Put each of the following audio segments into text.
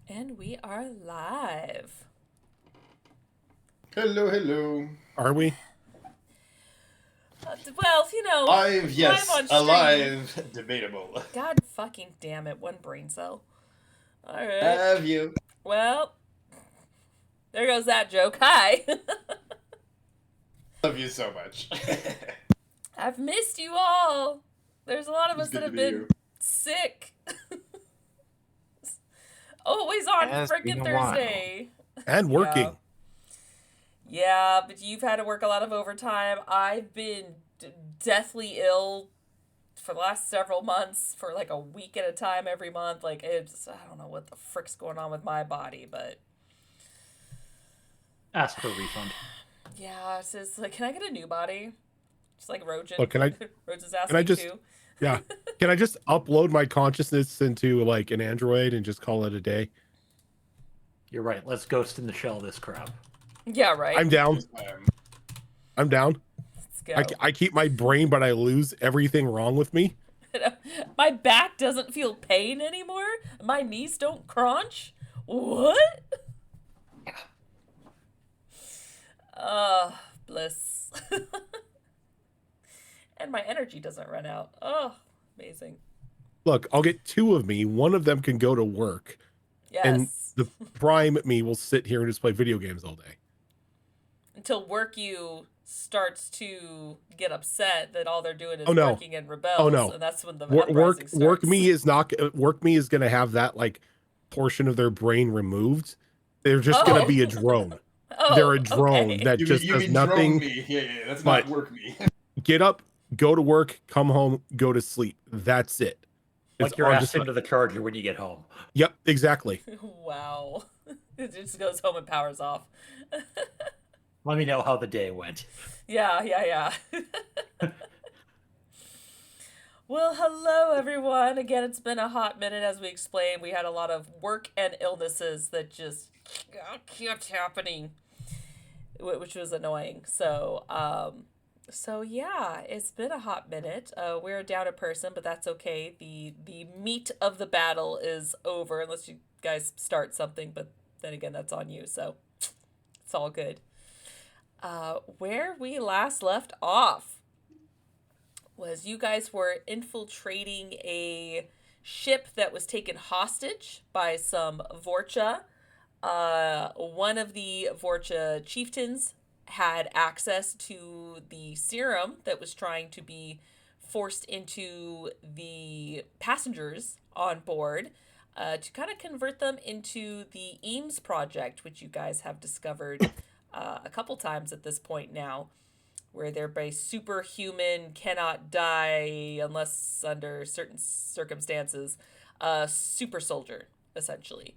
And we are live. Hello, hello. Are we? Well, Live, live yes. on stream. Alive, debatable. God fucking damn it, one brain cell. Alright. Have you? Well, there goes that joke. Hi. Love you so much. I've missed you all. There's a lot of It's us that good to have be been you. sick. Always on Has been frickin' a while. Thursday. And Yeah. working. Yeah, but you've had to work a lot of overtime. I've been deathly ill for the last several months for like a week at a time every month. Like, I don't know what the frick's going on with my body, but Ask for a refund. yeah, it's just like, can I get a new body? Just like Rojan. Look, Rose is can I asking just too. yeah. Can I just upload my consciousness into like an Android and just call it a day? You're right. Let's ghost in the shell this crap. Yeah, right. I'm down. Um, I'm down. Let's go. I keep my brain, but I lose everything wrong with me. My back doesn't feel pain anymore. My knees don't crunch. What? Bliss. And my energy doesn't run out. Oh, amazing. Look, I'll get two of me. One of them can go to work, and Yes. the prime me will sit here and just play video games all day. Until work you starts to get upset that all they're doing is Oh, no. working and rebels, Oh no. and that's when the Work uprising starts. work me is not work me is going to have that like portion of their brain removed. They're just going to be a drone. Oh, They're a drone okay. that you just mean, you does mean nothing. drone me? Yeah, that's but- not work me. Get up, go to work, come home, go to sleep. That's it. Like you're all asked into the charger when you get home. Yep, exactly. Wow. It just goes home and powers off. Let me know how the day went. Yeah. Well, hello everyone. Again, it's been a hot minute. As we explained, we had a lot of work and illnesses that just kept happening, which was annoying. So yeah, it's been a hot minute. We're down a person, but that's okay. The meat of the battle is over, unless you guys start something. But then again, that's on you. So it's all good. Where we last left off was you guys were infiltrating a ship that was taken hostage by some Vorcha. One of the Vorcha chieftains had access to the serum that was trying to be forced into the passengers on board to kind of convert them into the Eames project, which you guys have discovered a couple times at this point now, where they're by superhuman, cannot die unless under certain circumstances, super soldier, essentially.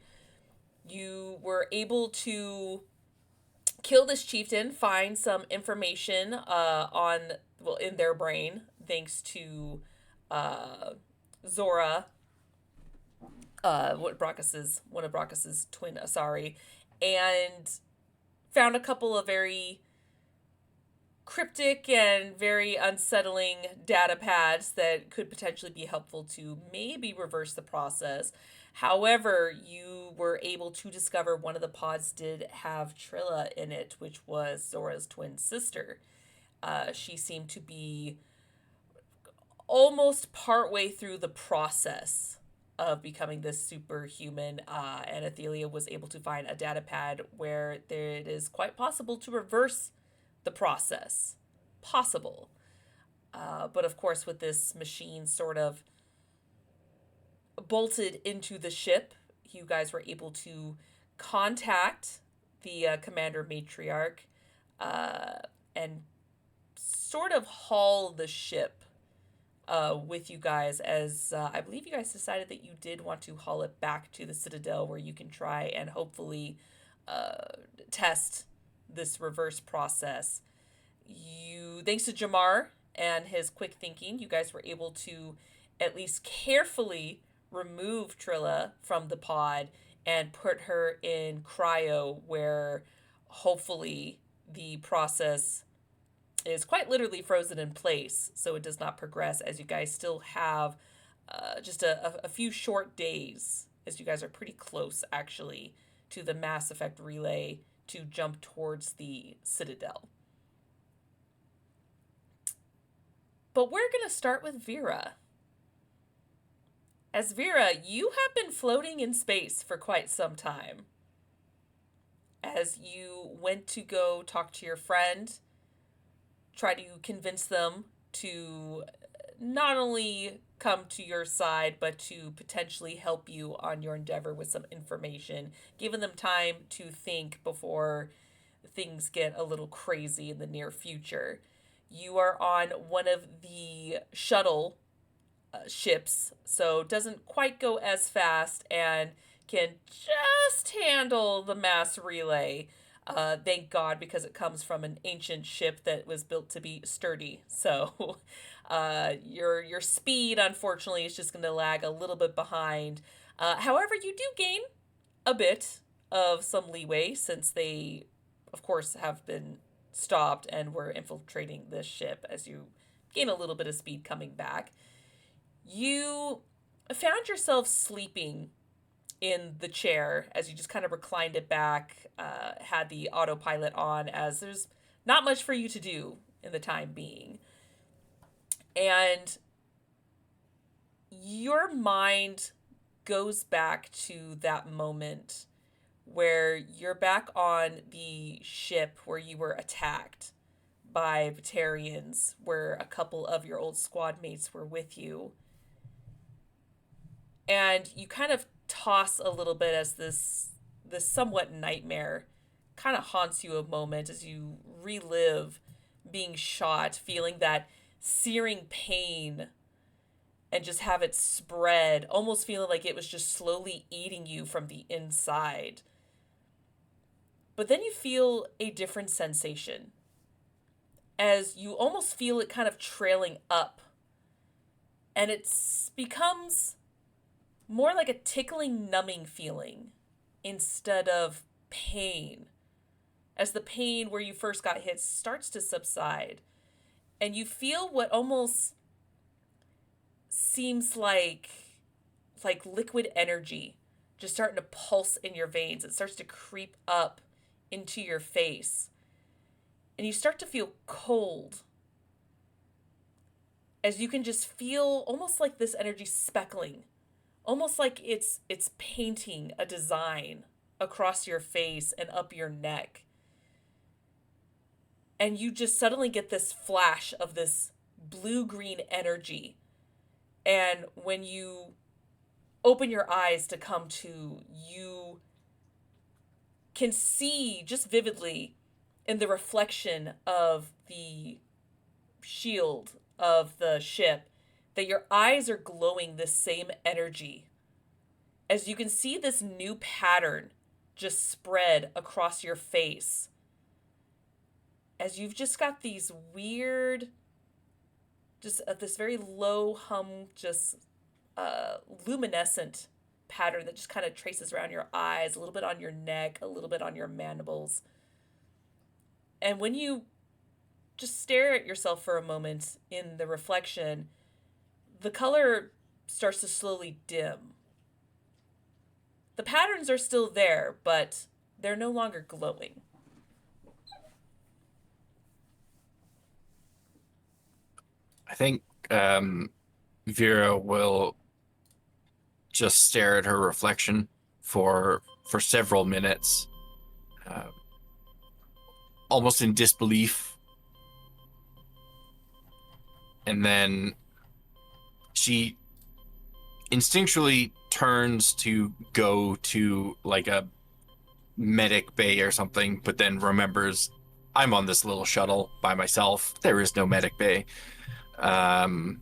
You were able to kill this chieftain, find some information in their brain, thanks to Zora, one of Brachus's twin Asari, and found a couple of very cryptic and very unsettling data pads that could potentially be helpful to maybe reverse the process. However, you were able to discover one of the pods did have Trilla in it, which was Zora's twin sister. She seemed to be almost partway through the process of becoming this superhuman, and Athelia was able to find a data pad where it is quite possible to reverse the process. Possible. But of course, with this machine sort of bolted into the ship, you guys were able to contact the commander matriarch and sort of haul the ship with you guys, as I believe you guys decided that you did want to haul it back to the Citadel, where you can try and hopefully test this reverse process. Thanks to Jamar and his quick thinking, you guys were able to at least carefully remove Trilla from the pod and put her in cryo, where hopefully the process is quite literally frozen in place so it does not progress, as you guys still have just a few short days as you guys are pretty close, actually, to the Mass Effect relay to jump towards the Citadel. But we're going to start with Vera. As Vera, you have been floating in space for quite some time. As you went to go talk to your friend, try to convince them to not only come to your side, but to potentially help you on your endeavor with some information, giving them time to think before things get a little crazy in the near future. You are on one of the shuttle ships, so doesn't quite go as fast and can just handle the mass relay. Thank God, because it comes from an ancient ship that was built to be sturdy. So your speed, unfortunately, is just going to lag a little bit behind. However, you do gain a bit of some leeway since they, of course, have been stopped and were infiltrating this ship as you gain a little bit of speed coming back. You found yourself sleeping in the chair as you just kind of reclined it back, had the autopilot on, as there's not much for you to do in the time being. And your mind goes back to that moment where you're back on the ship where you were attacked by Batarians, where a couple of your old squad mates were with you. And you kind of toss a little bit as this somewhat nightmare kind of haunts you a moment as you relive being shot, feeling that searing pain and just have it spread, almost feeling like it was just slowly eating you from the inside. But then you feel a different sensation as you almost feel it kind of trailing up, and it becomes more like a tickling, numbing feeling instead of pain, as the pain where you first got hit starts to subside, and you feel what almost seems like liquid energy just starting to pulse in your veins. It starts to creep up into your face, and you start to feel cold as you can just feel almost like this energy speckling, almost like it's painting a design across your face and up your neck. And you just suddenly get this flash of this blue-green energy. And when you open your eyes to come to, you can see just vividly in the reflection of the shield of the ship that your eyes are glowing this same energy, as you can see this new pattern just spread across your face, as you've just got these weird, just this very low hum, just luminescent pattern that just kind of traces around your eyes, a little bit on your neck, a little bit on your mandibles. And when you just stare at yourself for a moment in the reflection, the color starts to slowly dim. The patterns are still there, but they're no longer glowing. I think Vera will just stare at her reflection for several minutes, almost in disbelief, and then she instinctually turns to go to like a medic bay or something, but then remembers, I'm on this little shuttle by myself. There is no medic bay. And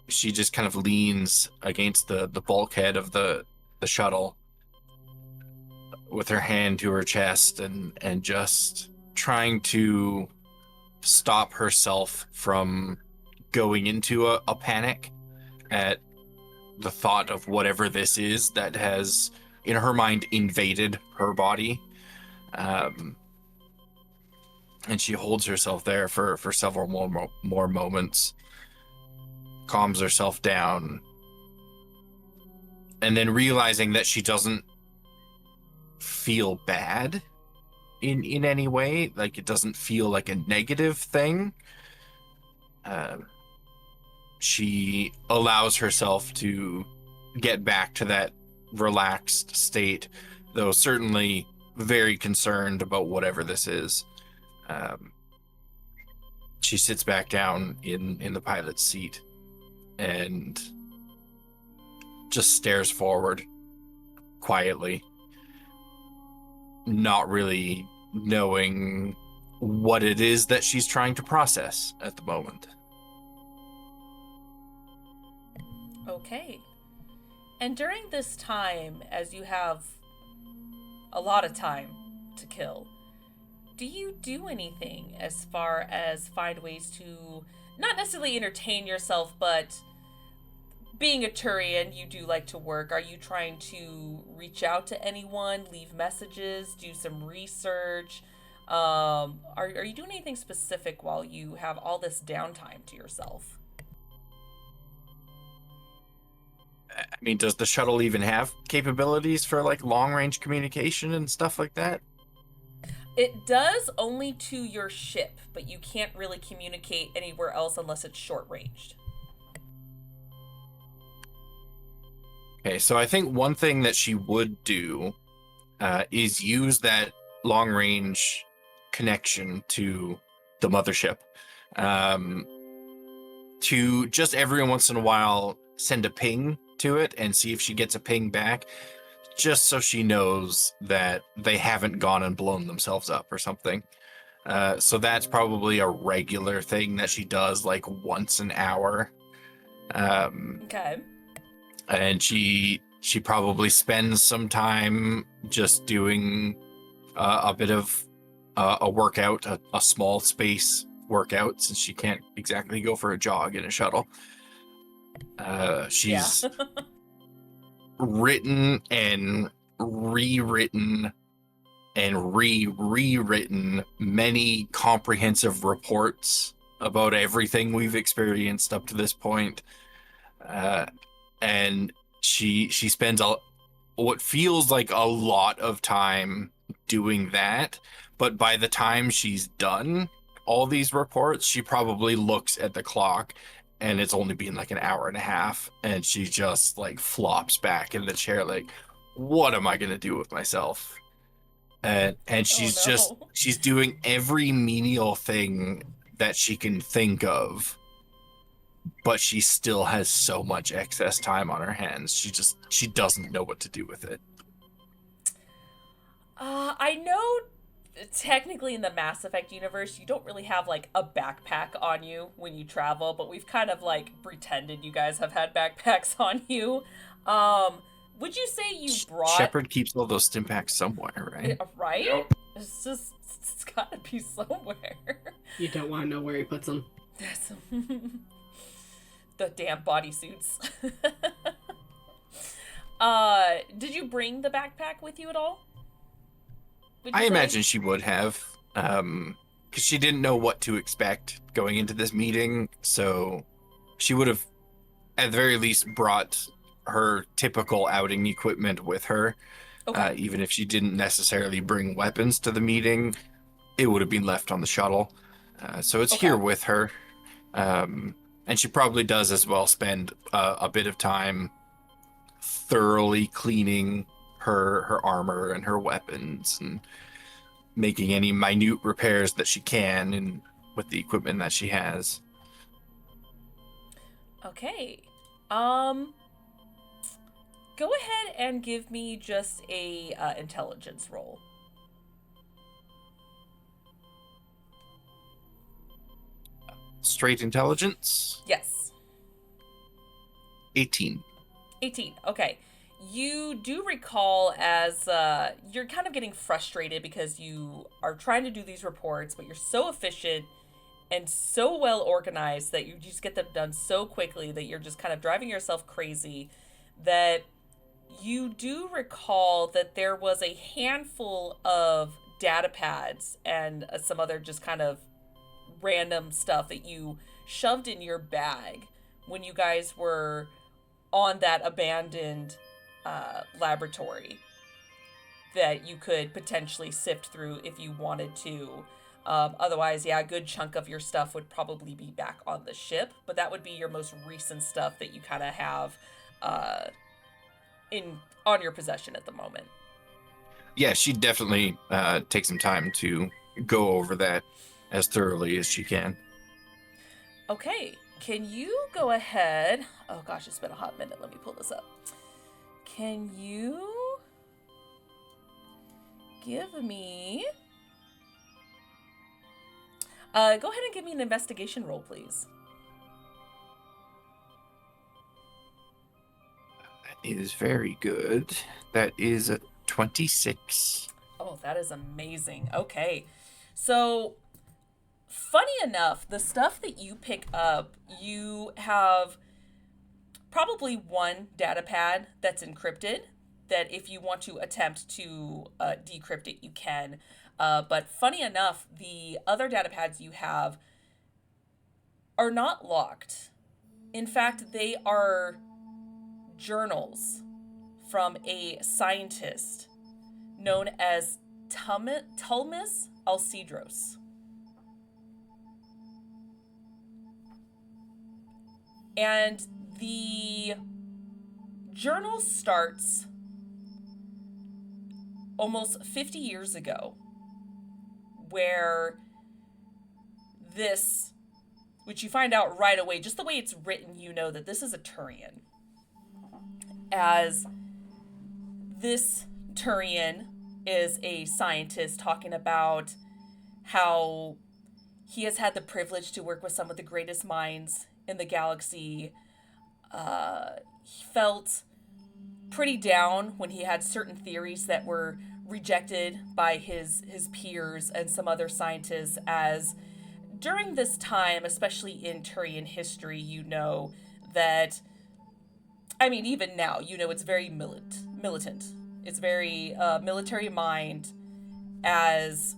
she just kind of leans against the bulkhead of the shuttle with her hand to her chest and just trying to stop herself from going into a panic at the thought of whatever this is that has, in her mind, invaded her body. And she holds herself there for several more moments, calms herself down, and then realizing that she doesn't feel bad in any way, like it doesn't feel like a negative thing, she allows herself to get back to that relaxed state, though certainly very concerned about whatever this is. She sits back down in the pilot's seat and just stares forward quietly, not really knowing what it is that she's trying to process at the moment. Okay. And during this time, as you have a lot of time to kill, do you do anything as far as find ways to not necessarily entertain yourself, but being a Turian, you do like to work. Are you trying to reach out to anyone, leave messages, do some research? Are you doing anything specific while you have all this downtime to yourself? I mean, does the shuttle even have capabilities for like long range communication and stuff like that? It does only to your ship, but you can't really communicate anywhere else unless it's short ranged. Okay, so I think one thing that she would do is use that long range connection to the mothership to just every once in a while send a ping to it and see if she gets a ping back, just so she knows that they haven't gone and blown themselves up or something. So that's probably a regular thing that she does like once an hour. Okay. And she probably spends some time just doing a bit of a workout, a small space workout, since she can't exactly go for a jog in a shuttle. She's written and rewritten and rewritten many comprehensive reports about everything we've experienced up to this point. And she spends what feels like a lot of time doing that, but by the time she's done all these reports, she probably looks at the clock and it's only been like an hour and a half, and she just like flops back in the chair like, what am I gonna do with myself? And she's doing every menial thing that she can think of, but she still has so much excess time on her hands. She doesn't know what to do with it. I know technically in the Mass Effect universe, you don't really have like a backpack on you when you travel, but we've kind of like pretended you guys have had backpacks on you. Would you say you brought... Shepard keeps all those stim packs somewhere, right? Right? Yep. It's gotta be somewhere. You don't want to know where he puts them. Yes. The damn bodysuits. Did you bring the backpack with you at all? I imagine she would have, because she didn't know what to expect going into this meeting, so she would have, at the very least, brought her typical outing equipment with her. Okay. Even if she didn't necessarily bring weapons to the meeting, it would have been left on the shuttle. So it's here with her. And she probably does as well spend a bit of time thoroughly cleaning her armor and her weapons and making any minute repairs that she can with the equipment that she has. Okay. Go ahead and give me just a intelligence roll. Straight intelligence? Yes. 18. 18. Okay. You do recall as you're kind of getting frustrated because you are trying to do these reports, but you're so efficient and so well organized that you just get them done so quickly that you're just kind of driving yourself crazy, that you do recall that there was a handful of data pads and some other just kind of random stuff that you shoved in your bag when you guys were on that abandoned laboratory that you could potentially sift through if you wanted to. Otherwise, yeah, a good chunk of your stuff would probably be back on the ship, but that would be your most recent stuff that you kind of have on your possession at the moment. Yeah, she'd definitely take some time to go over that as thoroughly as she can. Okay, can you go ahead? Oh gosh, it's been a hot minute. Let me pull this up. Can you give me... go ahead and give me an investigation roll, please. That is very good. That is a 26. Oh, that is amazing. Okay. So, funny enough, the stuff that you pick up, you have probably one data pad that's encrypted, that if you want to attempt to decrypt it, you can. But funny enough, the other data pads you have are not locked. In fact, they are journals from a scientist known as Tulmus Alcedros. And the journal starts almost 50 years ago, where this, which you find out right away, just the way it's written, you know that this is a Turian. As this Turian is a scientist talking about how he has had the privilege to work with some of the greatest minds in the galaxy. He felt pretty down when he had certain theories that were rejected by his peers and some other scientists, as during this time, especially in Turian history, you know that, I mean, even now, you know, it's very militant. It's very military mind, as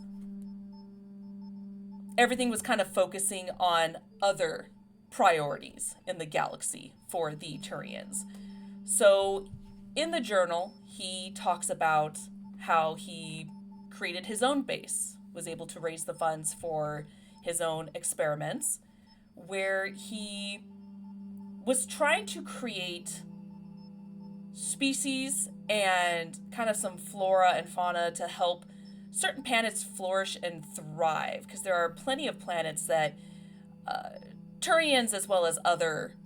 everything was kind of focusing on other priorities in the galaxy for the Turians. So in the journal, he talks about how he created his own base, was able to raise the funds for his own experiments, where he was trying to create species and kind of some flora and fauna to help certain planets flourish and thrive, because there are plenty of planets that Turians as well as other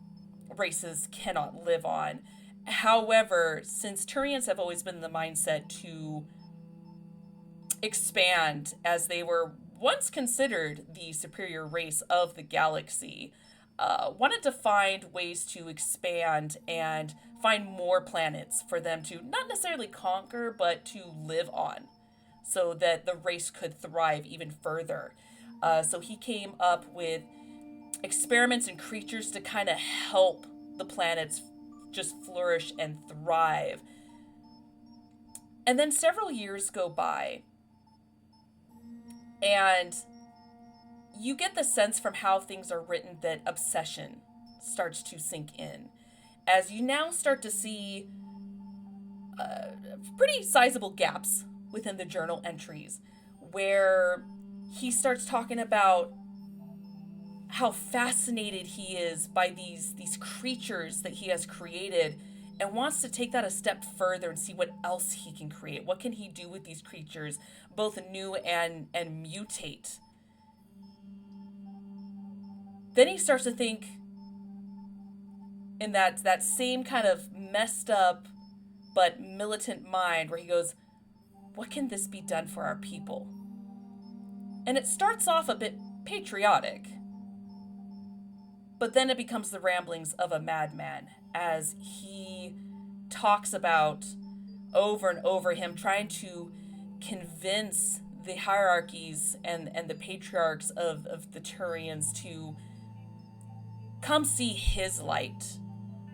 races cannot live on. However, since Turians have always been in the mindset to expand, as they were once considered the superior race of the galaxy, wanted to find ways to expand and find more planets for them to not necessarily conquer, but to live on, so that the race could thrive even further. So he came up with experiments and creatures to kind of help the planets just flourish and thrive. And then several years go by, and you get the sense from how things are written that obsession starts to sink in, as you now start to see pretty sizable gaps within the journal entries, where he starts talking about how fascinated he is by these creatures that he has created, and wants to take that a step further and see what else he can create. What can he do with these creatures, both new and mutate? Then he starts to think in that same kind of messed up but militant mind, where he goes, what can this be done for our people? And it starts off a bit patriotic, but then it becomes the ramblings of a madman, as he talks about over and over him trying to convince the hierarchies and the patriarchs of the Turians to come see his light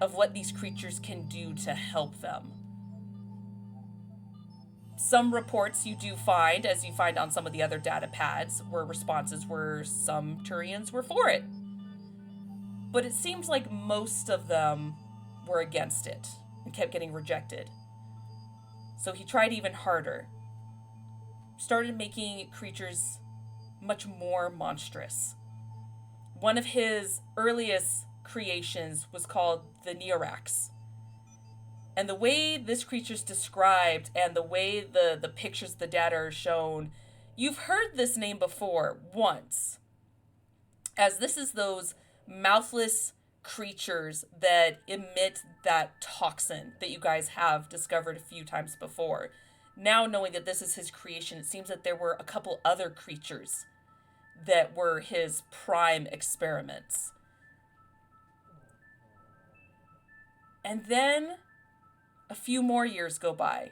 of what these creatures can do to help them. Some reports you do find, as you find on some of the other data pads, were responses where some Turians were for it. But it seems like most of them were against it and kept getting rejected. So he tried even harder. Started making creatures much more monstrous. One of his earliest creations was called the Neorax. And the way this creature's described and the way the pictures, the data are shown, you've heard this name before once. As this is those mouthless creatures that emit that toxin that you guys have discovered a few times before. Now knowing that this is his creation, it seems that there were a couple other creatures that were his prime experiments. And then a few more years go by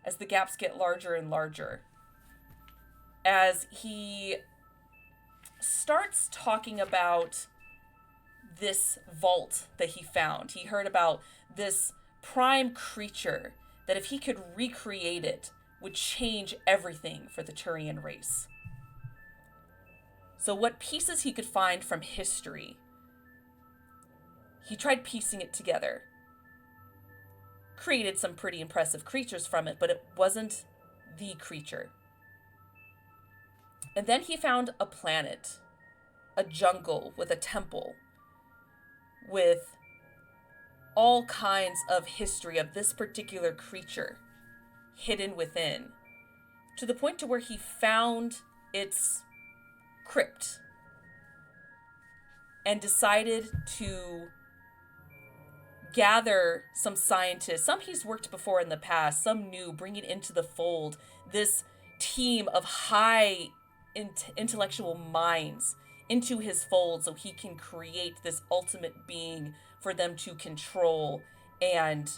as the gaps get larger and larger. As he starts talking about this vault that he found. He heard about this prime creature that if he could recreate it would change everything for the Turian race. So what pieces he could find from history, he tried piecing it together. Created some pretty impressive creatures from it, but it wasn't the creature. And then he found a planet, a jungle with a temple, with all kinds of history of this particular creature hidden within, to the point to where he found its crypt and decided to gather some scientists, some he's worked before in the past, some new, bring it into the fold, this team of high intellectual minds into his fold so he can create this ultimate being for them to control and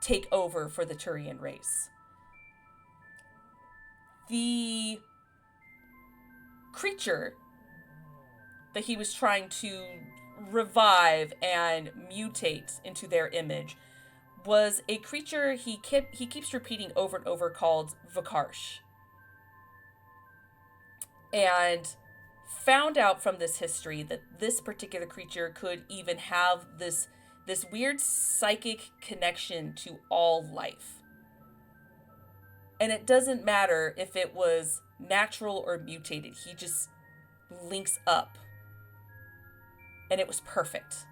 take over for the Turian race. The creature that he was trying to revive and mutate into their image was a creature he keeps repeating over and over called Vakarsh. And found out from this history that this particular creature could even have this weird psychic connection to all life. And it doesn't matter if it was natural or mutated, he just links up. And it was perfect.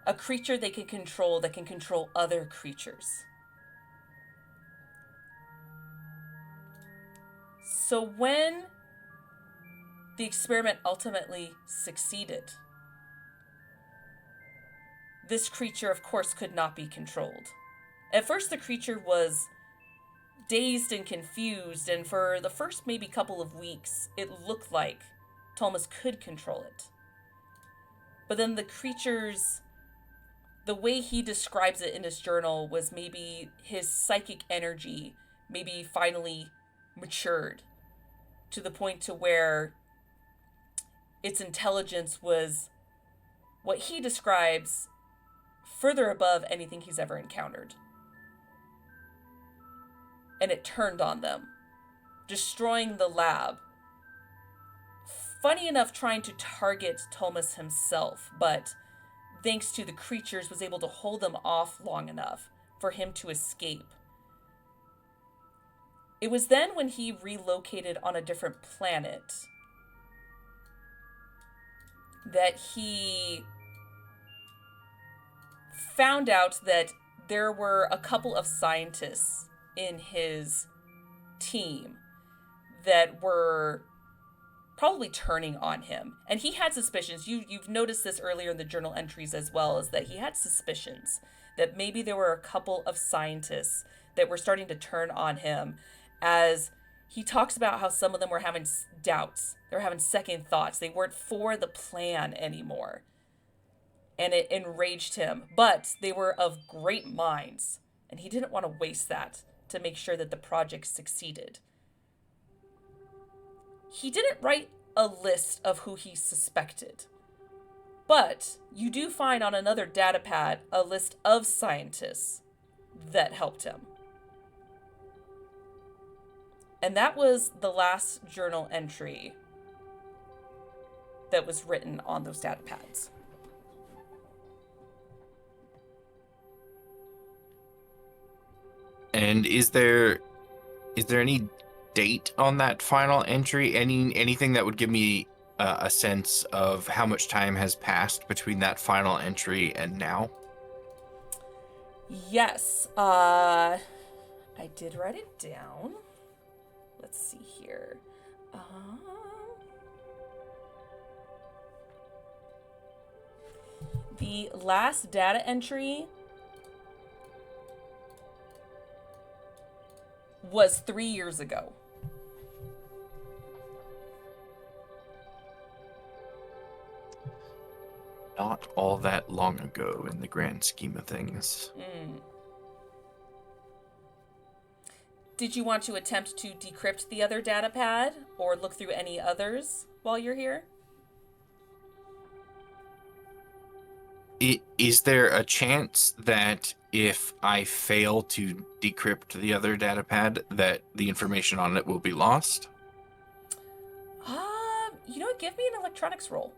A creature they can control that can control other creatures. So when the experiment ultimately succeeded, this creature, of course, could not be controlled. At first, the creature was dazed and confused, and for the first maybe couple of weeks, it looked like Thomas could control it. But then the creature's, the way he describes it in his journal was maybe his psychic energy maybe finally matured to the point to where its intelligence was what he describes further above anything he's ever encountered. And it turned on them, destroying the lab. Funny enough, trying to target Thomas himself, but thanks to the creatures, was able to hold them off long enough for him to escape. It was then when he relocated on a different planet that he found out that there were a couple of scientists in his team that were probably turning on him. And he had suspicions. You've noticed this earlier in the journal entries as well, is that he had suspicions that maybe there were a couple of scientists that were starting to turn on him, as he talks about how some of them were having doubts. They were having second thoughts. They weren't for the plan anymore. And it enraged him. But they were of great minds. And he didn't want to waste that to make sure that the project succeeded. He didn't write a list of who he suspected. But you do find on another data pad a list of scientists that helped him. And that was the last journal entry that was written on those data pads. And is there any date on that final entry? Anything that would give me a sense of how much time has passed between that final entry and now? Yes. I did write it down. Let's see here. The last data entry was 3 years ago. Not all that long ago in the grand scheme of things. Did you want to attempt to decrypt the other data pad or look through any others while you're here? Is there a chance that if I fail to decrypt the other data pad, that the information on it will be lost? You know what? Give me an electronics roll.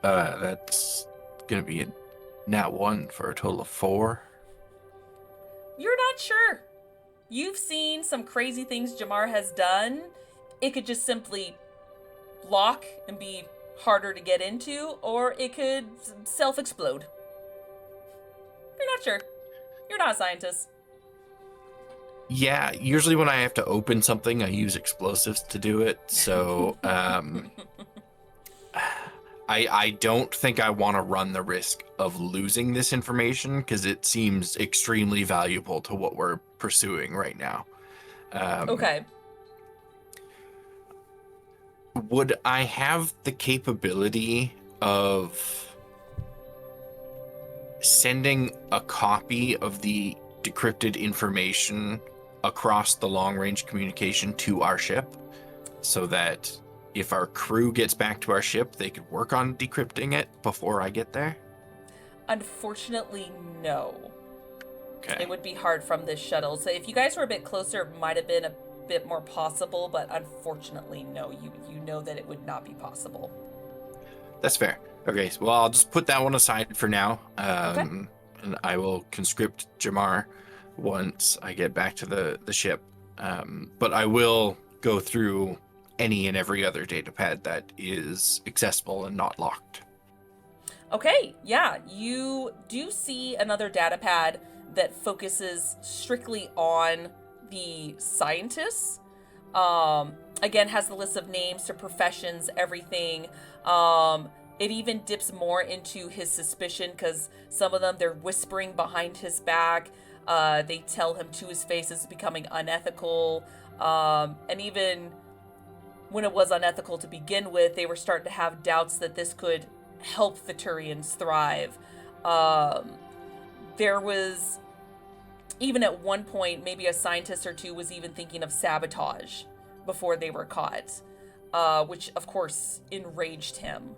That's gonna be a nat 1 for a total of 4. You're not sure. You've seen some crazy things Jamar has done. It could just simply lock and be harder to get into, or it could self-explode. You're not sure. You're not a scientist. Yeah, usually when I have to open something, I use explosives to do it. So, I don't think I want to run the risk of losing this information because it seems extremely valuable to what we're pursuing right now. Okay. Would I have the capability of sending a copy of the decrypted information across the long-range communication to our ship so that if our crew gets back to our ship, they could work on decrypting it before I get there? Unfortunately, no. Okay. It would be hard from this shuttle. So if you guys were a bit closer, it might have been a bit more possible, but unfortunately, no. You know that it would not be possible. That's fair. Okay, so, well, I'll just put that one aside for now. Okay. And I will conscript Jamar once I get back to the ship. But I will go through any and every other data pad that is accessible and not locked. Okay, yeah, you do see another data pad that focuses strictly on the scientists. Again, has the list of names to professions, everything. It even dips more into his suspicion because some of them, they're whispering behind his back. They tell him to his face this is becoming unethical. And even when it was unethical to begin with, they were starting to have doubts that this could help the Turians thrive. There was, even at one point, maybe a scientist or two was even thinking of sabotage before they were caught, which of course enraged him.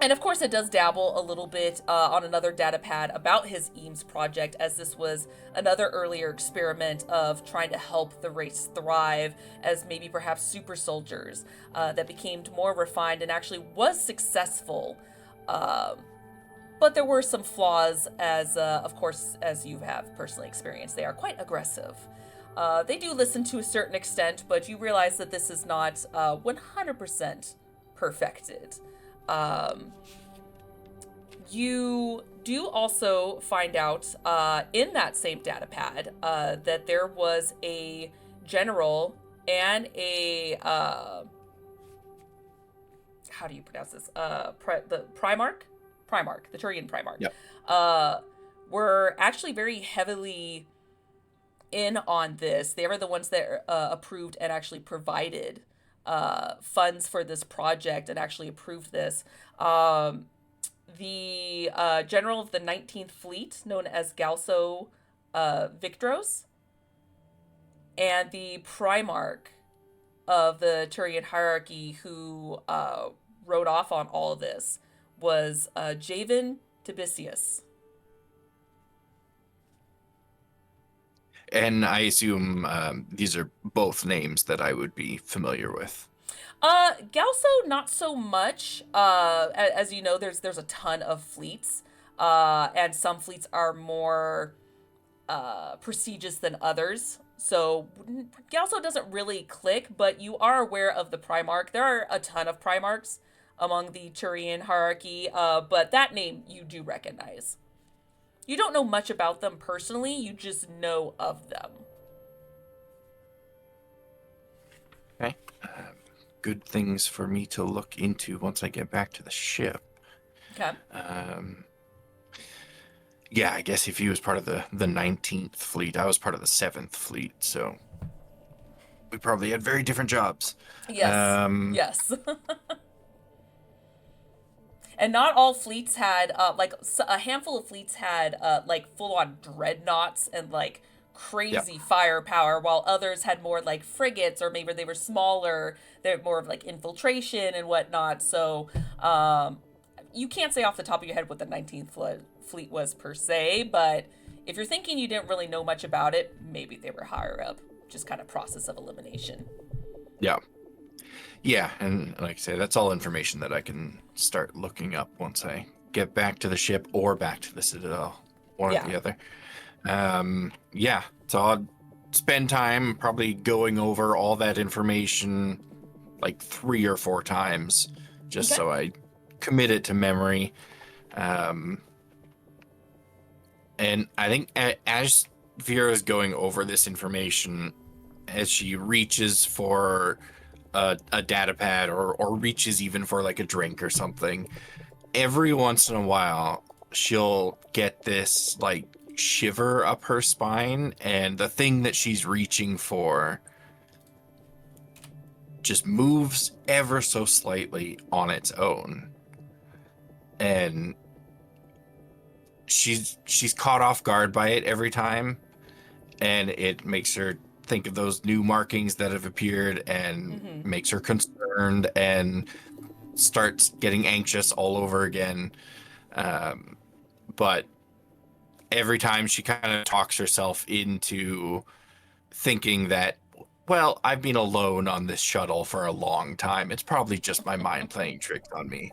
And of course it does dabble a little bit on another data pad about his Eames project, as this was another earlier experiment of trying to help the race thrive as maybe perhaps super soldiers that became more refined and actually was successful. But there were some flaws, as of course, as you have personally experienced. They are quite aggressive. They do listen to a certain extent, but you realize that this is not 100% perfected. You do also find out in that same data pad that there was a general and a how do you pronounce this? The Primarch, the Turian Primarch. Yep. Were actually very heavily in on this. They were the ones that approved and actually provided funds for this project and actually approved this. The general of the 19th Fleet, known as Galso Victros, and the Primarch of the Turian hierarchy who wrote off on all of this was Javen Tibicius. And I assume these are both names that I would be familiar with. Galso, not so much. As you know, there's a ton of fleets, and some fleets are more prestigious than others. So Galso doesn't really click, but you are aware of the Primarch. There are a ton of Primarchs among the Turian hierarchy, but that name you do recognize. You don't know much about them personally, you just know of them. Okay. Good things for me to look into once I get back to the ship. Okay. Yeah, I guess if he was part of the 19th fleet, I was part of the 7th fleet, so we probably had very different jobs. Yes. Yes. And not all fleets had, a handful of fleets had, full-on dreadnoughts and, crazy firepower, while others had more, frigates, or maybe they were smaller, they're more of, infiltration and whatnot. So, you can't say off the top of your head what the 19th fleet was per se, but if you're thinking you didn't really know much about it, maybe they were higher up. Just kind of process of elimination. Yeah. Yeah, and like I say, that's all information that I can start looking up once I get back to the ship or back to the Citadel. One or the other. Yeah, so I'll spend time probably going over all that information 3 or 4 times, just so I commit it to memory. And I think as Vera's going over this information, as she reaches for a data pad or reaches even for a drink or something, every once in a while she'll get this shiver up her spine, and the thing that she's reaching for just moves ever so slightly on its own, and she's caught off guard by it every time, and it makes her think of those new markings that have appeared and makes her concerned and starts getting anxious all over again. But every time she kind of talks herself into thinking that, well, I've been alone on this shuttle for a long time. It's probably just my mind playing tricks on me.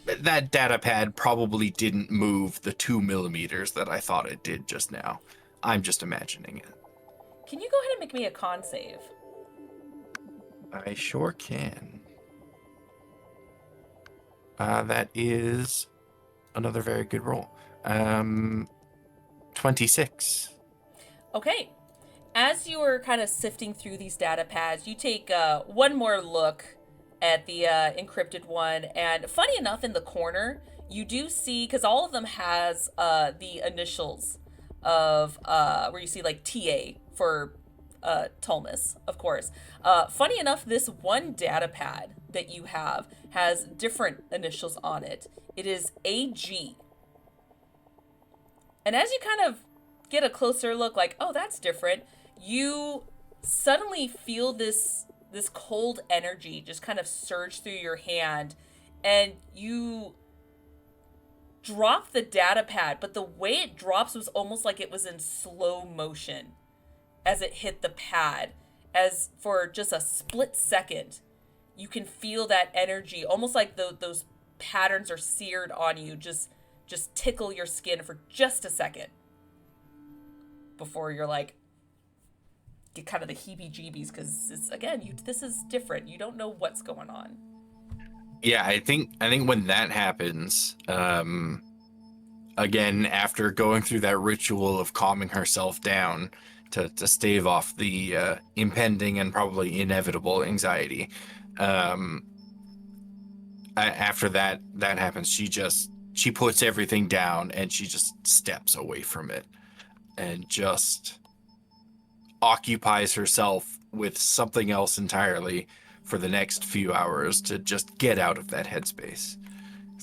That data pad probably didn't move the 2 millimeters that I thought it did just now. I'm just imagining it. Can you go ahead and make me a con save? I sure can. That is another very good roll. 26. Okay. As you are kind of sifting through these data pads, you take one more look at the encrypted one, and funny enough, in the corner, you do see, because all of them has the initials of, where you see TA for Tulmus, of course. Funny enough, this one data pad that you have has different initials on it. It is AG. And as you kind of get a closer look, oh, that's different, you suddenly feel this cold energy just kind of surge through your hand, and you drop the data pad, but the way it drops was almost like it was in slow motion as it hit the pad. As for just a split second, you can feel that energy, almost like those patterns are seared on you, just tickle your skin for just a second before you're get kind of the heebie-jeebies, because it's, again, this is different. You don't know what's going on. Yeah, I think when that happens, again, after going through that ritual of calming herself down to stave off the impending and probably inevitable anxiety, after that happens, she puts everything down and she just steps away from it and just occupies herself with something else entirely for the next few hours to just get out of that headspace.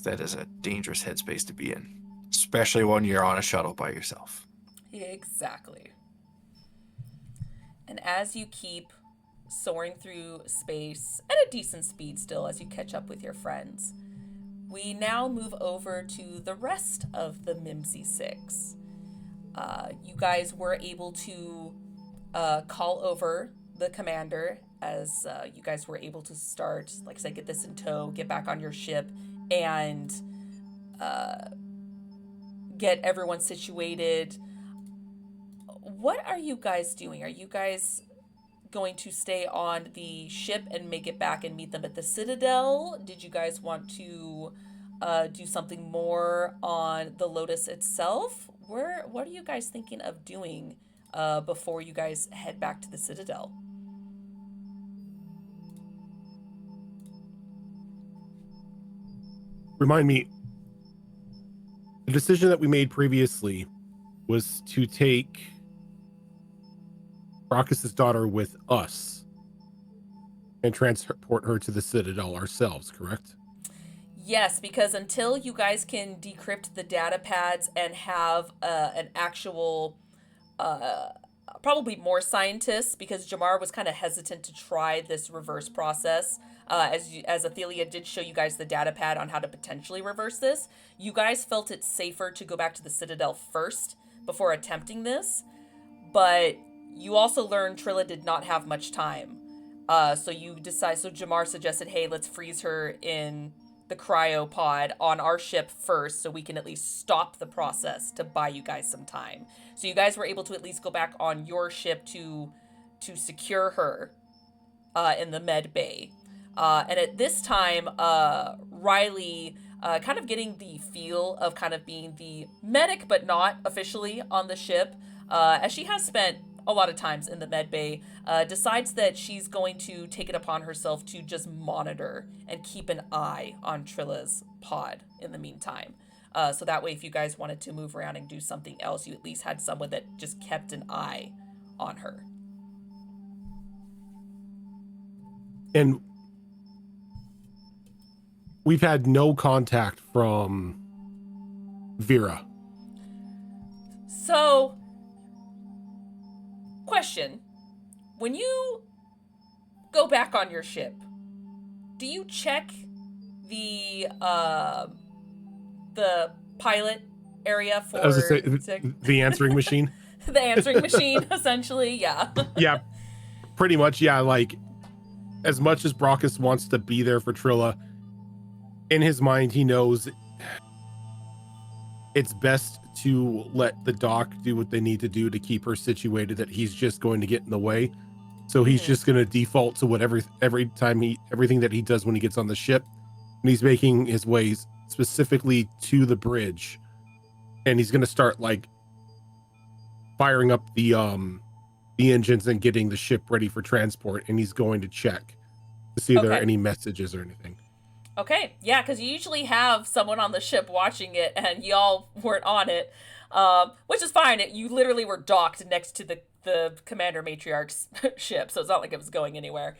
That is a dangerous headspace to be in, especially when you're on a shuttle by yourself. Exactly. And as you keep soaring through space at a decent speed still as you catch up with your friends, we now move over to the rest of the Mimsy 6. You guys were able to call over the commander as you guys were able to start, like I said, get this in tow, get back on your ship, and get everyone situated. What are you guys doing? Are you guys going to stay on the ship and make it back and meet them at the Citadel? Did you guys want to do something more on the Lotus itself? What are you guys thinking of doing before you guys head back to the Citadel? Remind me, the decision that we made previously was to take Brachus's daughter with us and transport her to the Citadel ourselves, correct? Yes, because until you guys can decrypt the data pads and have an actual, probably more scientists, because Jamar was kind of hesitant to try this reverse process. As Athelia did show you guys the data pad on how to potentially reverse this, you guys felt it safer to go back to the Citadel first before attempting this. But you also learned Trilla did not have much time. So Jamar suggested, hey, let's freeze her in the cryopod on our ship first so we can at least stop the process to buy you guys some time. So you guys were able to at least go back on your ship to secure her in the med bay. And at this time, Riley, kind of getting the feel of kind of being the medic, but not officially on the ship, as she has spent a lot of times in the med bay, decides that she's going to take it upon herself to just monitor and keep an eye on Trilla's pod in the meantime. So that way, if you guys wanted to move around and do something else, you at least had someone that just kept an eye on her. And we've had no contact from Vera. So, question. When you go back on your ship, do you check the pilot area for... I was gonna say, the answering machine. The answering machine, essentially, yeah. Yeah, pretty much, yeah. Like, as much as Brachus wants to be there for Trilla, in his mind, he knows it's best to let the doc do what they need to do to keep her situated, that he's just going to get in the way. So he's just going to default to whatever, everything that he does when he gets on the ship. And he's making his ways specifically to the bridge. And he's going to start like firing up the engines and getting the ship ready for transport. And he's going to check to see if there are any messages or anything. Okay, yeah, because you usually have someone on the ship watching it, and y'all weren't on it, which is fine. You literally were docked next to the Commander Matriarch's ship, so it's not like it was going anywhere.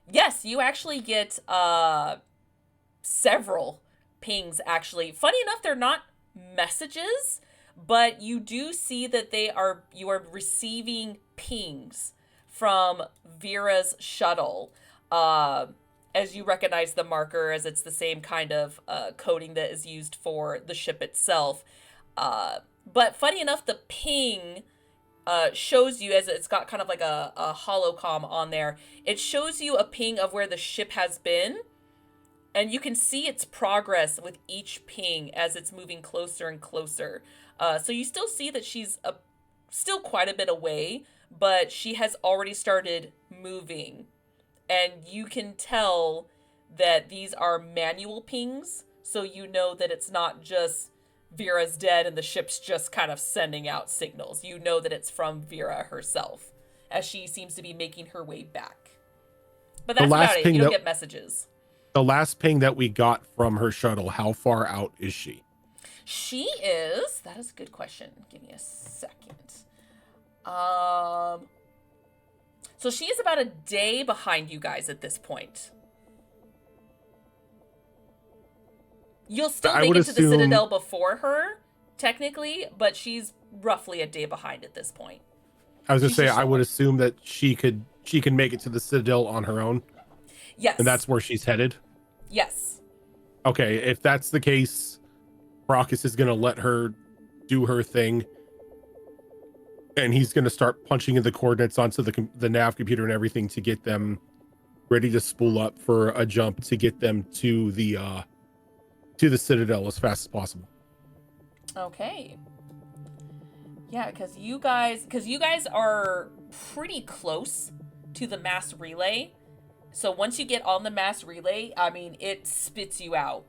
Yes, you actually get several pings, actually. Funny enough, they're not messages, but you do see that you are receiving pings from Vera's shuttle. As you recognize the marker, as it's the same kind of coding that is used for the ship itself. But funny enough, the ping shows you, as it's got kind of like a holocom on there, it shows you a ping of where the ship has been. And you can see its progress with each ping as it's moving closer and closer. So you still see that she's still quite a bit away, but she has already started moving. And you can tell that these are manual pings, so you know that it's not just Vera's dead and the ship's just kind of sending out signals. You know that it's from Vera herself, as she seems to be making her way back. But that's about it. You don't get messages. The last ping that we got from her shuttle, how far out is she? That is a good question. Give me a second. So she is about a day behind you guys at this point. You'll still make it to the Citadel before her, technically, but she's roughly a day behind at this point. I was going to say, I would assume that she can make it to the Citadel on her own. Yes. And that's where she's headed? Yes. Okay, if that's the case, Brachus is going to let her do her thing. and he's going to start punching in the coordinates onto the nav computer and everything to get them ready to spool up for a jump to get them to the Citadel as fast as possible. Okay. Yeah, because you guys are pretty close to the mass relay. So once you get on the mass relay, I mean, it spits you out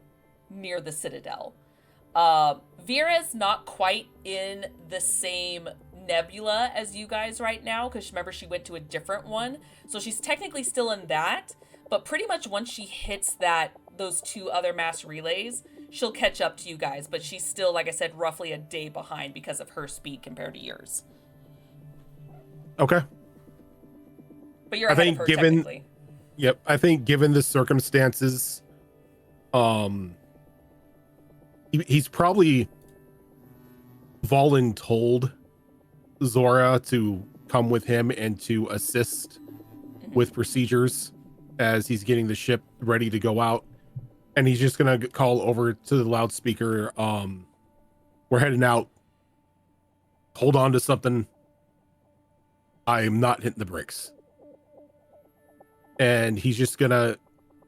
near the Citadel. Vera's not quite in the same nebula as you guys right now, because remember, she went to a different one. So she's technically still in that, but pretty much once she hits those two other mass relays, she'll catch up to you guys. But she's still, like I said, roughly a day behind because of her speed compared to yours. Okay. But you're ahead of her, technically. Yep, I think given the circumstances, he's probably voluntold Zora to come with him and to assist with procedures as he's getting the ship ready to go out. And he's just gonna call over to the loudspeaker. We're heading out. Hold on to something. I'm not hitting the brakes. And he's just gonna,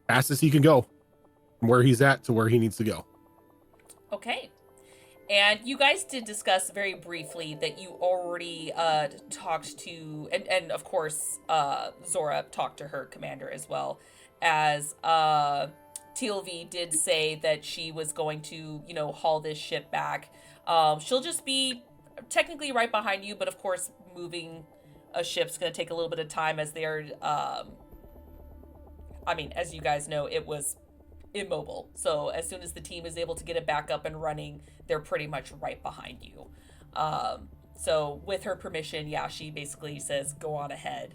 fast as he can go, from where he's at to where he needs to go. Okay. And you guys did discuss very briefly that you already talked to, and of course, Zora talked to her commander as well, as TLV did say that she was going to, haul this ship back. She'll just be technically right behind you, but of course, moving a ship's going to take a little bit of time as they're, as you guys know, it was immobile. So as soon as the team is able to get it back up and running, they're pretty much right behind you. So with her permission, yeah, she basically says, go on ahead,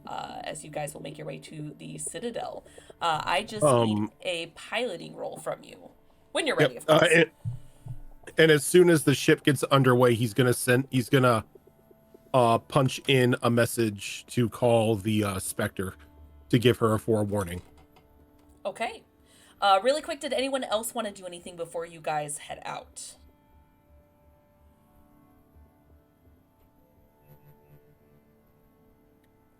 as you guys will make your way to the Citadel. I just need a piloting roll from you when you're ready, of course. And as soon as the ship gets underway, he's gonna punch in a message to call the Spectre to give her a forewarning. Okay. Really quick, did anyone else want to do anything before you guys head out?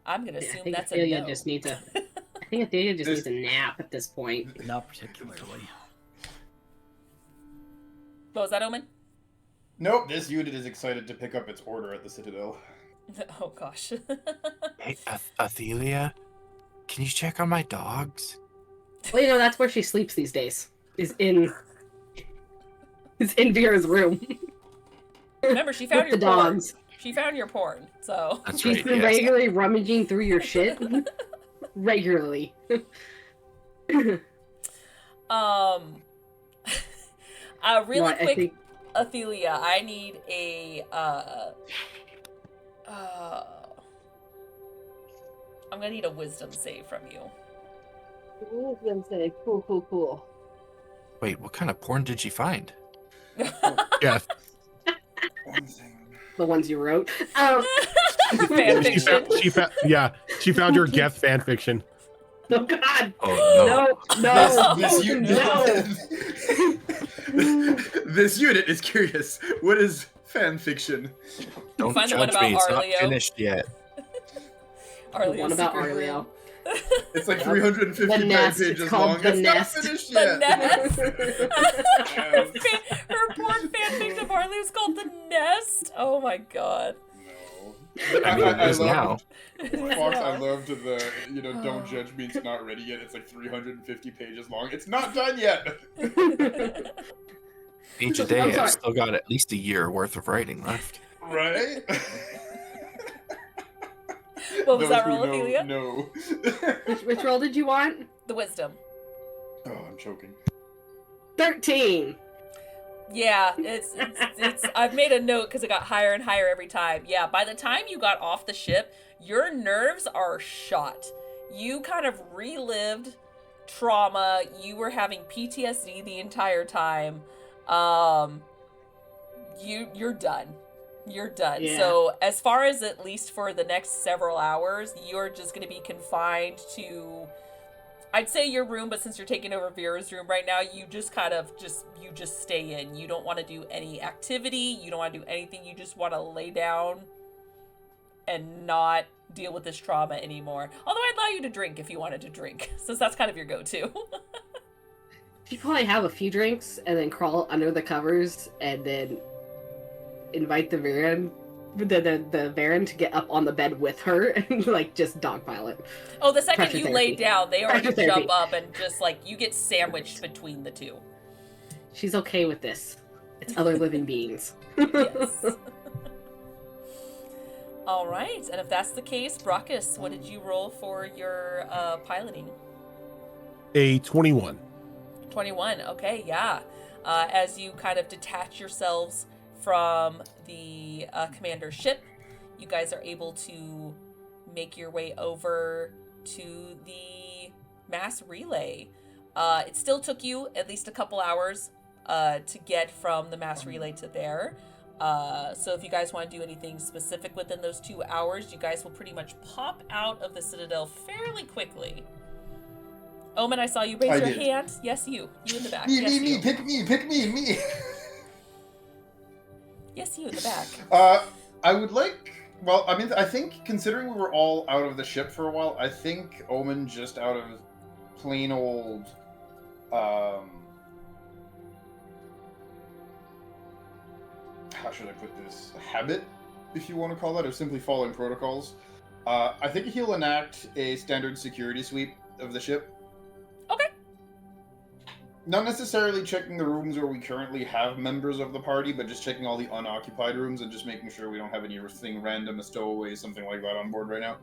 I'm gonna assume that's a no. Just needs a. I think Athelia just needs a nap at this point. Not particularly. What was that, Omen? Nope, this unit is excited to pick up its order at the Citadel. Oh gosh. Hey, Athelia, can you check on my dogs? Well, that's where she sleeps these days. Is in Vera's room. Remember, she found with your the porn. dogs. She found your porn, so That's She's right, been yes. regularly rummaging through your shit. Regularly. really No, quick, think... Athelia, I need a I'm gonna need a wisdom save from you. Wisdom save. Cool. Wait, what kind of porn did she find? Yeah. The ones you wrote. Fan fiction. She found your Geth fan fiction. Oh God! Oh No! This unit is curious. What is fan fiction? Don't Find the one judge about me. It's not Arleo. finished yet. The one about secret Arleo. room. It's like The 355 nest. pages It's called long. The It's Nest. not finished The yet. Nest. Her porn fanfic of Arleo is called The Nest. Oh my god. No. I mean, it is now. Fox, I loved the, don't judge me, it's not ready yet. It's like 350 pages long. It's not done yet. Each day, I've still got at least a year worth of writing left. Right? What was Those that who roll, know, Ophelia? know. Which roll did you want? The wisdom. Oh, I'm choking. 13. Yeah, it's I've made a note because it got higher and higher every time. Yeah, by the time you got off the ship, your nerves are shot. You kind of relived trauma. You were having PTSD the entire time. You're done. You're done. Yeah. So as far as at least for the next several hours, you're just going to be confined to, I'd say your room, but since you're taking over Vera's room right now, you just kind of you stay in. You don't want to do any activity. You don't want to do anything. You just want to lay down and not deal with this trauma anymore. Although I'd allow you to drink if you wanted to drink, since that's kind of your go-to. She'd probably have a few drinks and then crawl under the covers and then invite the Varen to get up on the bed with her and like just dogpile it. Oh, the second Pressure you therapy. lay down, they already Pressure jump therapy. up and just like you get sandwiched between the two. She's okay with this. It's other living beings. Yes. All right, and if that's the case, Brockus, what did you roll for your piloting? A 21. 21. Okay, yeah. As you kind of detach yourselves from the commander's ship, you guys are able to make your way over to the mass relay. It still took you at least a couple hours to get from the mass relay to there. So if you guys want to do anything specific within those 2 hours, you guys will pretty much pop out of the Citadel fairly quickly. Omen, I saw you raise your hand. Yes, you. You in the back. Me, Yes, me, you. pick me. Yes, you in the back. I would like. Well, I mean, I think considering we were all out of the ship for a while, I think Omen just out of plain old, how should I put this? Habit, if you want to call that, of simply following protocols. I think he'll enact a standard security sweep of the ship. Okay. Not necessarily checking the rooms where we currently have members of the party, but just checking all the unoccupied rooms and just making sure we don't have anything random, a stowaway, something like that on board right now.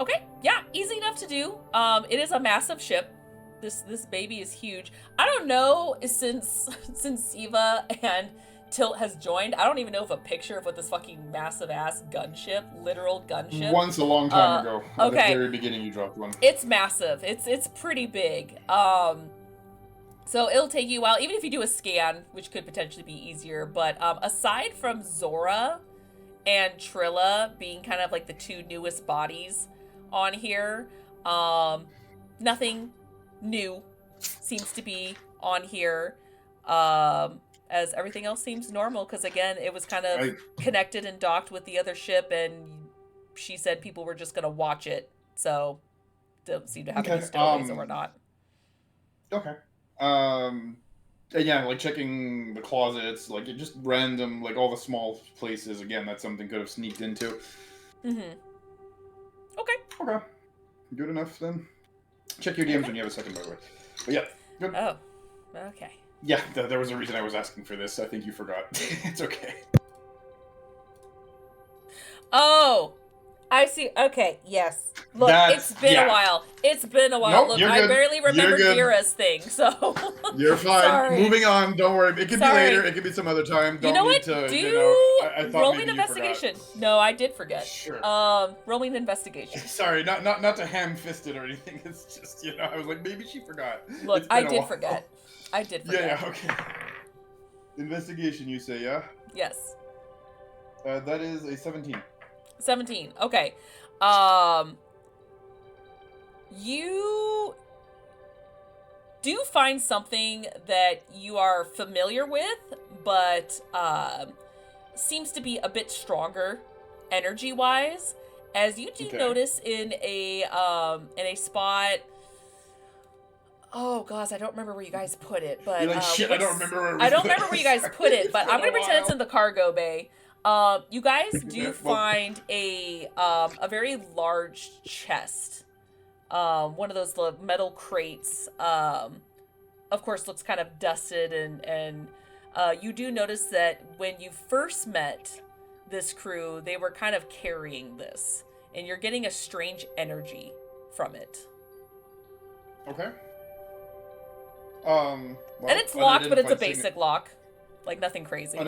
Okay. Yeah, easy enough to do. It is a massive ship. This baby is huge. I don't know since Siva and Tilt has joined. I don't even know if a picture of what this fucking massive ass gunship, literal gunship. Once a long time ago. At okay. the very beginning, you dropped one. It's massive. It's pretty big. So it'll take you a while, even if you do a scan, which could potentially be easier. But aside from Zora and Trilla being kind of like the two newest bodies on here, nothing new seems to be on here. As everything else seems normal, because again, it was kind of connected and docked with the other ship, and she said people were just gonna watch it, so don't seem to have any stowaways or not. Okay. And yeah, like checking the closets, like just random, like all the small places. Again, that's something could have sneaked into. Mm-hmm. Okay. Good enough then. Check your DMs when you have a second, by the way. But yeah, good. Oh, okay. Yeah, there was a reason I was asking for this. I think you forgot. It's okay. Oh, I see. Okay, yes. Look, it's been a while. It's been a while. Nope, Look, I barely remember Vera's thing, so. You're fine. Sorry. Moving on. Don't worry. It could be later. It could be some other time. Don't you know need what? to, Do I thought roll me maybe an you investigation. forgot. No, I did forget. Sure. Roll me an investigation. Sorry, not to ham-fist it or anything. It's just, I was like, maybe she forgot. Look, I did forget. I did forget. Yeah, okay. Investigation, you say, yeah? Yes. That is a 17. 17. Okay. You do find something that you are familiar with, but seems to be a bit stronger energy-wise, as you do notice in a spot. Oh gosh, I don't remember where you guys put it, but You're like, shit, I don't remember where I don't remember where you guys put it, but I'm gonna pretend it's in the cargo bay. You guys do find a very large chest. One of those metal crates. Of course, looks kind of dusted, and you do notice that when you first met this crew, they were kind of carrying this, and you're getting a strange energy from it. Okay. Well, and it's locked, but it's a basic lock, like nothing crazy.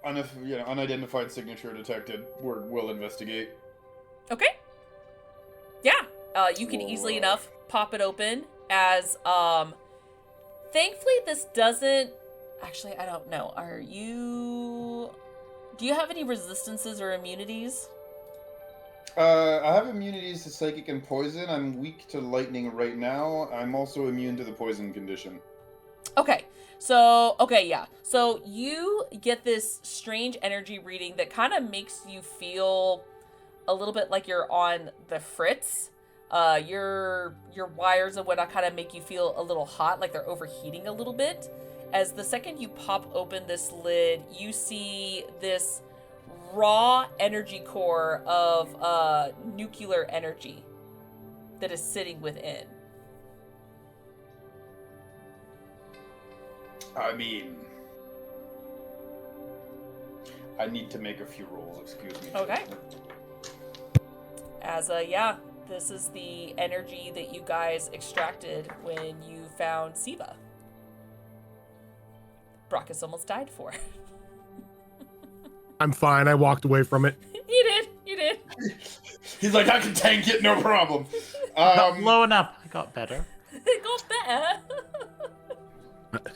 Unidentified signature detected. We'll investigate. Okay. Yeah. You can easily enough pop it open as, thankfully this doesn't, actually, I don't know. Do you have any resistances or immunities? I have immunities to psychic and poison. I'm weak to lightning right now. I'm also immune to the poison condition. Okay. So you get this strange energy reading that kind of makes you feel a little bit like you're on the fritz. Your wires and whatnot kind of make you feel a little hot, like they're overheating a little bit. As the second you pop open this lid, you see this raw energy core of nuclear energy that is sitting within. I mean, I need to make a few rolls, excuse me. Okay. As this is the energy that you guys extracted when you found Siva. Brockus almost died for. I'm fine. I walked away from it. You did. He's like, I can tank it, no problem. Got low enough. I got better. It got better.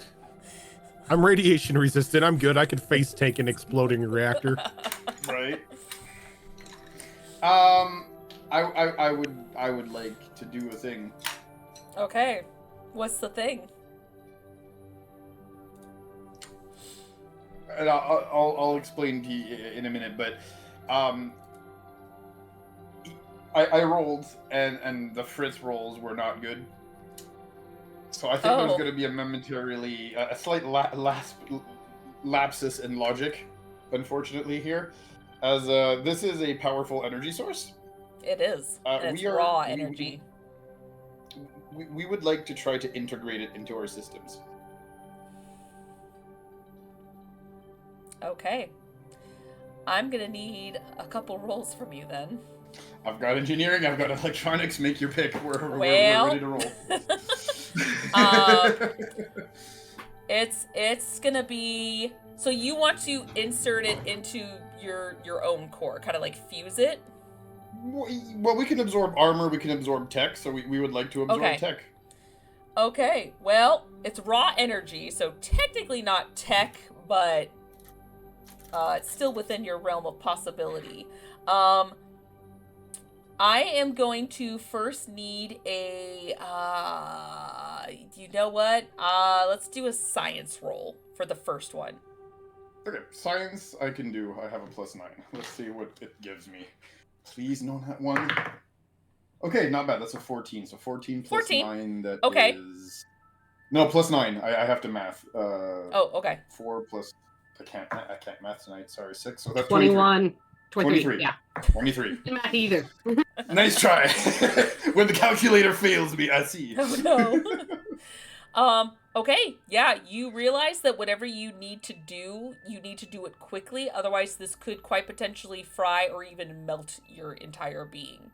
I'm radiation resistant. I'm good. I can face tank an exploding reactor. Right. I would like to do a thing. Okay. What's the thing? And I'll explain to you in a minute, but I rolled and the Fritz rolls were not good. So I think there's going to be a slight lapsus in logic, unfortunately here, as this is a powerful energy source. It is. And it's raw energy. We would like to try to integrate it into our systems. Okay. I'm going to need a couple rolls from you then. I've got engineering, I've got electronics, make your pick. We're ready to roll. It's gonna be, so you want to insert it into your own core, kind of like fuse it? Well, we can absorb armor, we can absorb tech, so we would like to absorb tech. Okay, well, it's raw energy, so technically not tech, but it's still within your realm of possibility. I am going to first need a, you know what? Let's do a science roll for the first one. Okay, science I can do. I have a +9. Let's see what it gives me. Please, no, not 1. Okay, not bad. That's a 14. So 14 plus 14. 9, that okay. is... No, +9. I have to math. Okay. 4 plus... I can't math tonight. Sorry, 6. So that's 21. 23. Yeah. 23. Not either. Nice try. When the calculator fails me, I see. Oh no. Okay, yeah, you realize that whatever you need to do it quickly, otherwise this could quite potentially fry or even melt your entire being.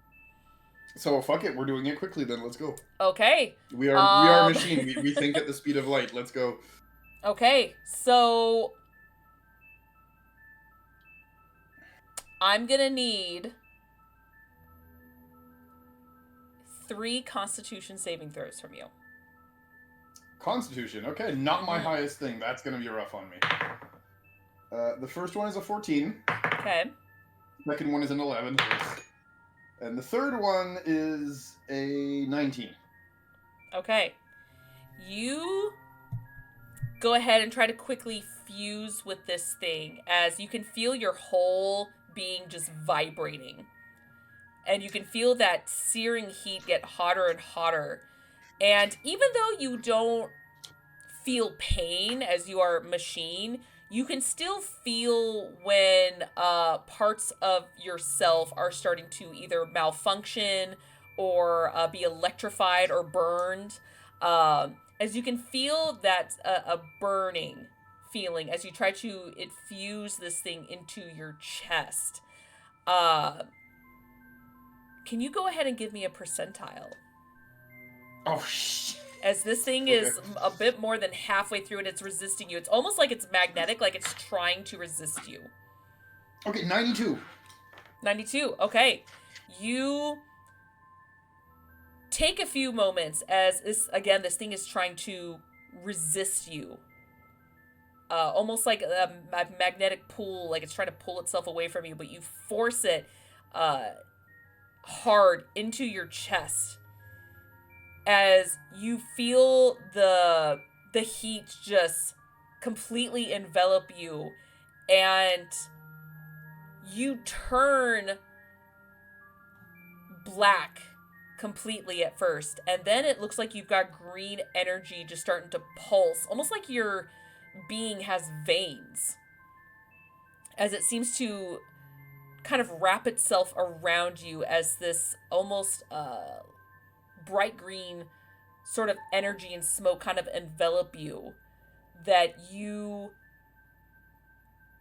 So fuck it, we're doing it quickly then, let's go. Okay. We are a machine. We think at the speed of light. Let's go. Okay, so I'm gonna need 3 Constitution saving throws from you. Constitution, okay, not my highest thing. That's gonna be rough on me. The first one is a 14. Okay. Second one is an 11. And the third one is a 19. Okay. You go ahead and try to quickly fuse with this thing as you can feel your whole being just vibrating. And you can feel that searing heat get hotter and hotter. And even though you don't feel pain as you are machine, you can still feel when parts of yourself are starting to either malfunction or be electrified or burned. As you can feel that a burning feeling as you try to infuse this thing into your chest. Can you go ahead and give me a percentile? Oh, shit. As this thing is a bit more than halfway through and it's resisting you. It's almost like it's magnetic, like it's trying to resist you. Okay, 92. 92, okay. You take a few moments as this thing is trying to resist you. Almost like a magnetic pull, like it's trying to pull itself away from you, but you force it hard into your chest as you feel the heat just completely envelop you, and you turn black completely at first, and then it looks like you've got green energy just starting to pulse, almost like your being has veins, as it seems to kind of wrap itself around you as this almost bright green sort of energy and smoke kind of envelop you, that you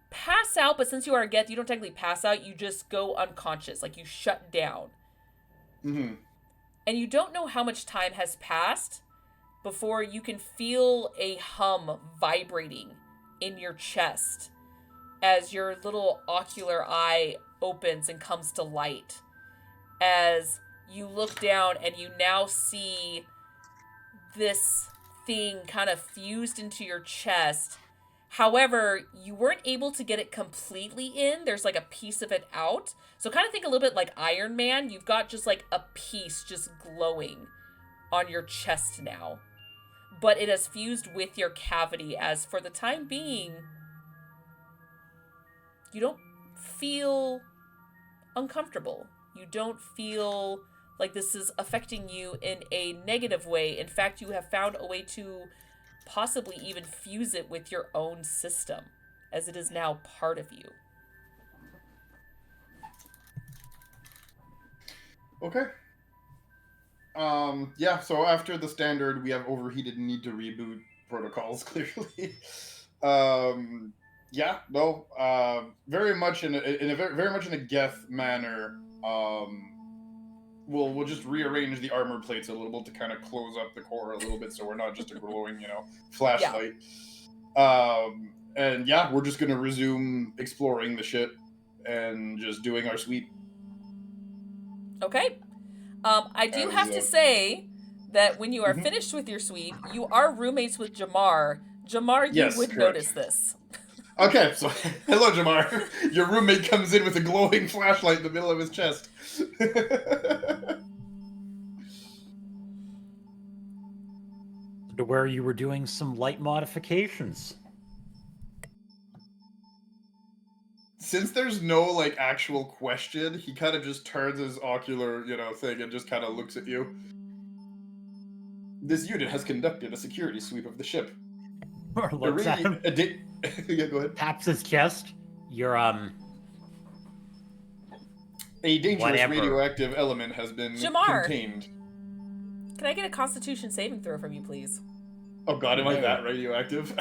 pass out. But since you are a Geth, you don't technically pass out, you just go unconscious, like you shut down. Mm-hmm. And you don't know how much time has passed before you can feel a hum vibrating in your chest as your little ocular eye opens and comes to light. As you look down and you now see this thing kind of fused into your chest. However, you weren't able to get it completely in. There's like a piece of it out. So kind of think a little bit like Iron Man. You've got just like a piece just glowing on your chest now. But it has fused with your cavity, as for the time being, you don't feel uncomfortable. You don't feel like this is affecting you in a negative way. In fact, you have found a way to possibly even fuse it with your own system, as it is now part of you. Okay. Yeah, so after the standard, we have overheated and need to reboot protocols, clearly. Yeah, no, very much in a very much in a Geth manner. We'll just rearrange the armor plates a little bit to kind of close up the core a little bit, so we're not just a glowing, flashlight. Yeah. And yeah, we're just gonna resume exploring the ship and just doing our sweep. Okay. I do have to say that when you are finished with your sweep, you are roommates with Jamar. Jamar, you Yes, would correct. notice this. Okay, so hello, Jamar. Your roommate comes in with a glowing flashlight in the middle of his chest. To where you were doing some light modifications. Since there's no actual question, he kind of just turns his ocular, thing and just kind of looks at you. This unit has conducted a security sweep of the ship. Or looks at him. Yeah, go ahead. Taps his chest. You're A dangerous Whatever. radioactive element has been Jamar. contained. Can I get a Constitution saving throw from you, please? Oh god, am I No. that radioactive?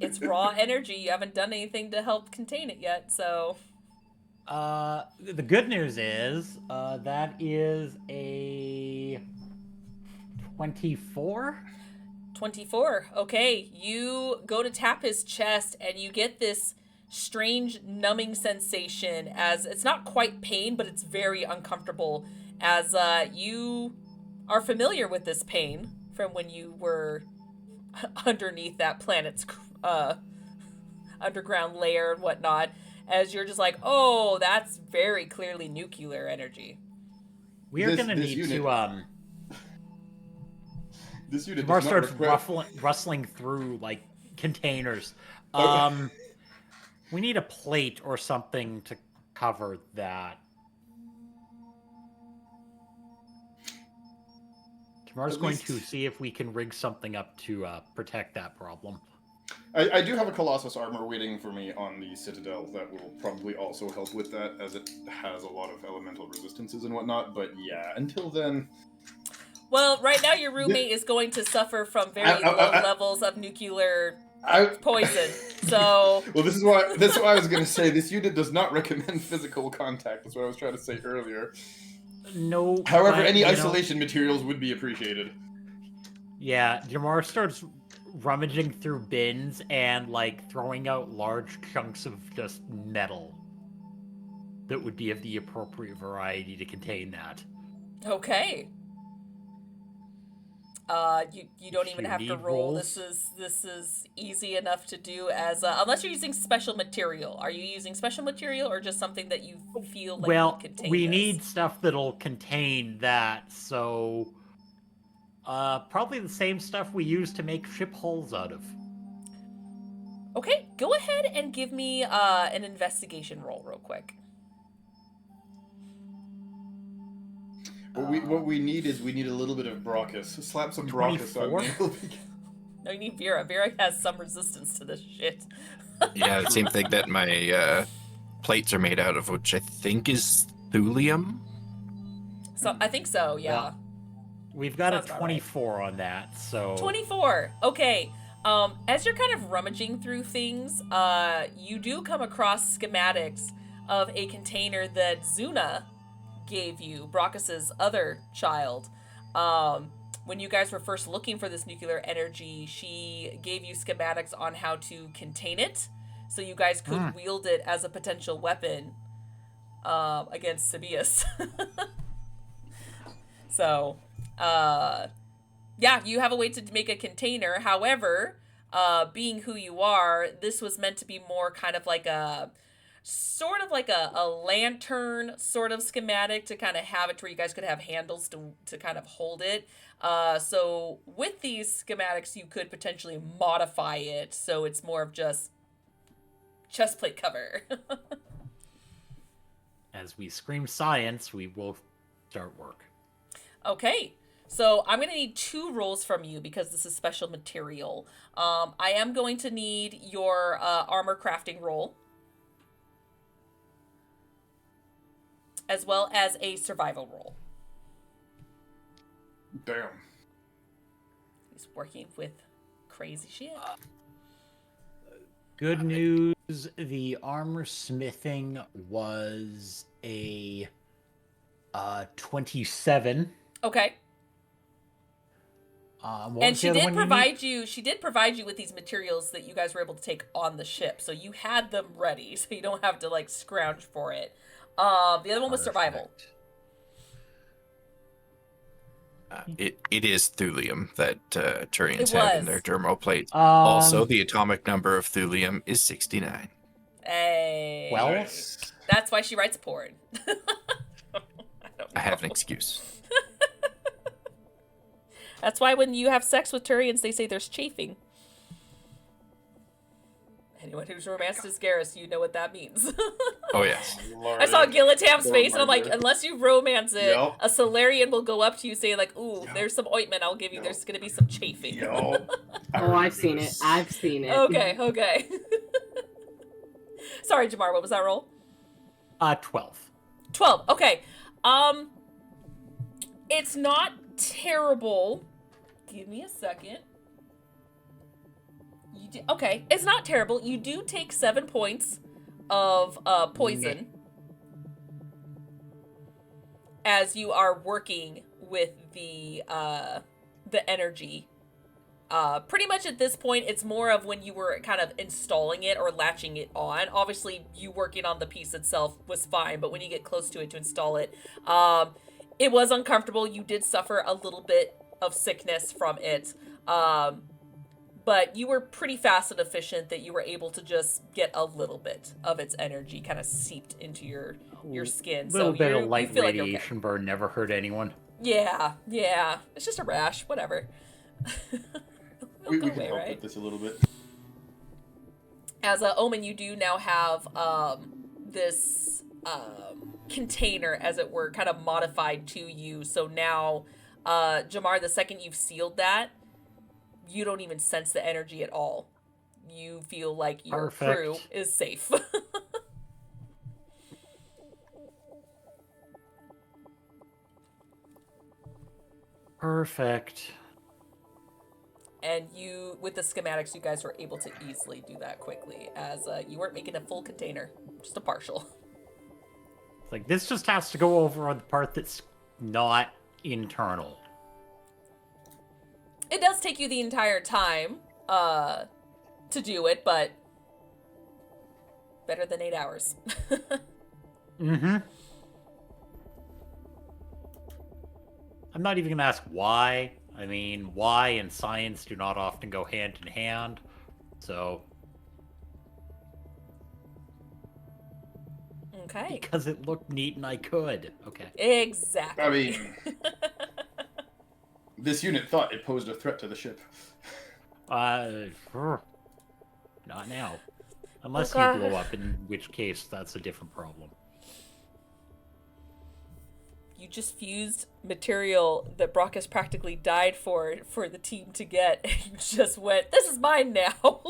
It's raw energy. You haven't done anything to help contain it yet, so... the good news is, that is a 24? 24. Okay, you go to tap his chest and you get this strange numbing sensation, as it's not quite pain, but it's very uncomfortable, as you are familiar with this pain from when you were underneath that planet's underground layer and whatnot, as you're just like, oh, that's very clearly nuclear energy. We are gonna this need unit- to, This unit Jamar does not starts rustling through, containers. Okay. We need a plate or something to cover that. Tamar's At going least- to see if we can rig something up to protect that problem. I do have a Colossus armor waiting for me on the Citadel that will probably also help with that, as it has a lot of elemental resistances and whatnot, but yeah, until then... Well, right now your roommate is going to suffer from very low levels of nuclear poison, so... Well, this is why I was going to say, this unit does not recommend physical contact. That's what I was trying to say earlier. No. However, but, any isolation materials would be appreciated. Yeah, Jamar starts rummaging through bins and throwing out large chunks of just metal that would be of the appropriate variety to contain that. Okay. You don't even You have to need roll. rolls? This is easy enough to do, as unless you're using special material. Are you using special material or just something that you feel like Well, would contain we this? need stuff that'll contain that, so probably the same stuff we use to make ship hulls out of. Okay, go ahead and give me an investigation roll real quick. What we need is we need a little bit of Brachus. Slap some Brachus on 24? me. No, you need Vera. Vera has some resistance to this shit. Yeah, the same thing that my plates are made out of, which I think is thulium. So I think so. Yeah. Well, we've got Sounds a about 24 on that, so 24. Okay. As you're kind of rummaging through things, you do come across schematics of a container that Zuna gave you, Brachus's other child. When you guys were first looking for this nuclear energy, she gave you schematics on how to contain it, so you guys could wield it as a potential weapon against Sabius. So, yeah, you have a way to make a container. However, being who you are, this was meant to be more kind of like a sort of like a lantern sort of schematic to kind of have it to where you guys could have handles to kind of hold it. So with these schematics, you could potentially modify it so it's more of just chest plate cover. as we scream science, we will start work. Okay. So I'm going to need 2 rolls from you because this is special material. I am going to need your armor crafting roll, as well as a survival roll. Damn. He's working with crazy shit. Good news, the armor smithing was a 27. Okay. What And was she the other did one you need? provide you with these materials that you guys were able to take on the ship. So you had them ready, so you don't have to like scrounge for it. The other one was survival. It is thulium that Turians It have in was. their dermal plates. Also, the atomic number of thulium is 69. Hey. Well, Nice. That's why she writes porn. I have an excuse. That's why when you have sex with Turians, they say there's chafing. Anyone who's romanced Ascaris, you know what that means. Oh, yes. I saw Gilatam's Don't face, and I'm like, mind her. unless you romance it, Yep. a Solarian will go up to you saying, like, ooh, Yep. there's some ointment I'll give you. Yep. There's going to be some chafing. Yo. Oh, I've seen it. I've seen it. Okay. Sorry, Jamar, what was that roll? 12. 12. Okay. It's not terrible. Give me a second. Okay, it's not terrible. You do take 7 points of poison as you are working with the energy. Pretty much at this point, it's more of when you were kind of installing it or latching it on. Obviously, you working on the piece itself was fine, but when you get close to it to install it, it was uncomfortable. You did suffer a little bit of sickness from it. But you were pretty fast and efficient that you were able to just get a little bit of its energy kind of seeped into your skin. A little so bit you of light feel like you're okay. radiation burn never hurt anyone. Yeah. It's just a rash, whatever. We Go can away, help right? with this a little bit. As a Omen, you do now have this container, as it were, kind of modified to you. So now, Jamar, the second you've sealed that, you don't even sense the energy at all. You feel like your crew Perfect. is safe. Perfect. And you, with the schematics, you guys were able to easily do that quickly, as you weren't making a full container, just a partial. It's like, this just has to go over on the part that's not internal. It does take you the entire time to do it, but better than 8 hours. Mm-hmm. I'm not even gonna ask why. I mean, why and science do not often go hand in hand, so... Okay. Because it looked neat and I could. Okay. Exactly. I mean, this unit thought it posed a threat to the ship. Not now. Unless Okay. you blow up, in which case that's a different problem. you just fused material that Brock has practically died for the team to get, and you just went, this is mine now.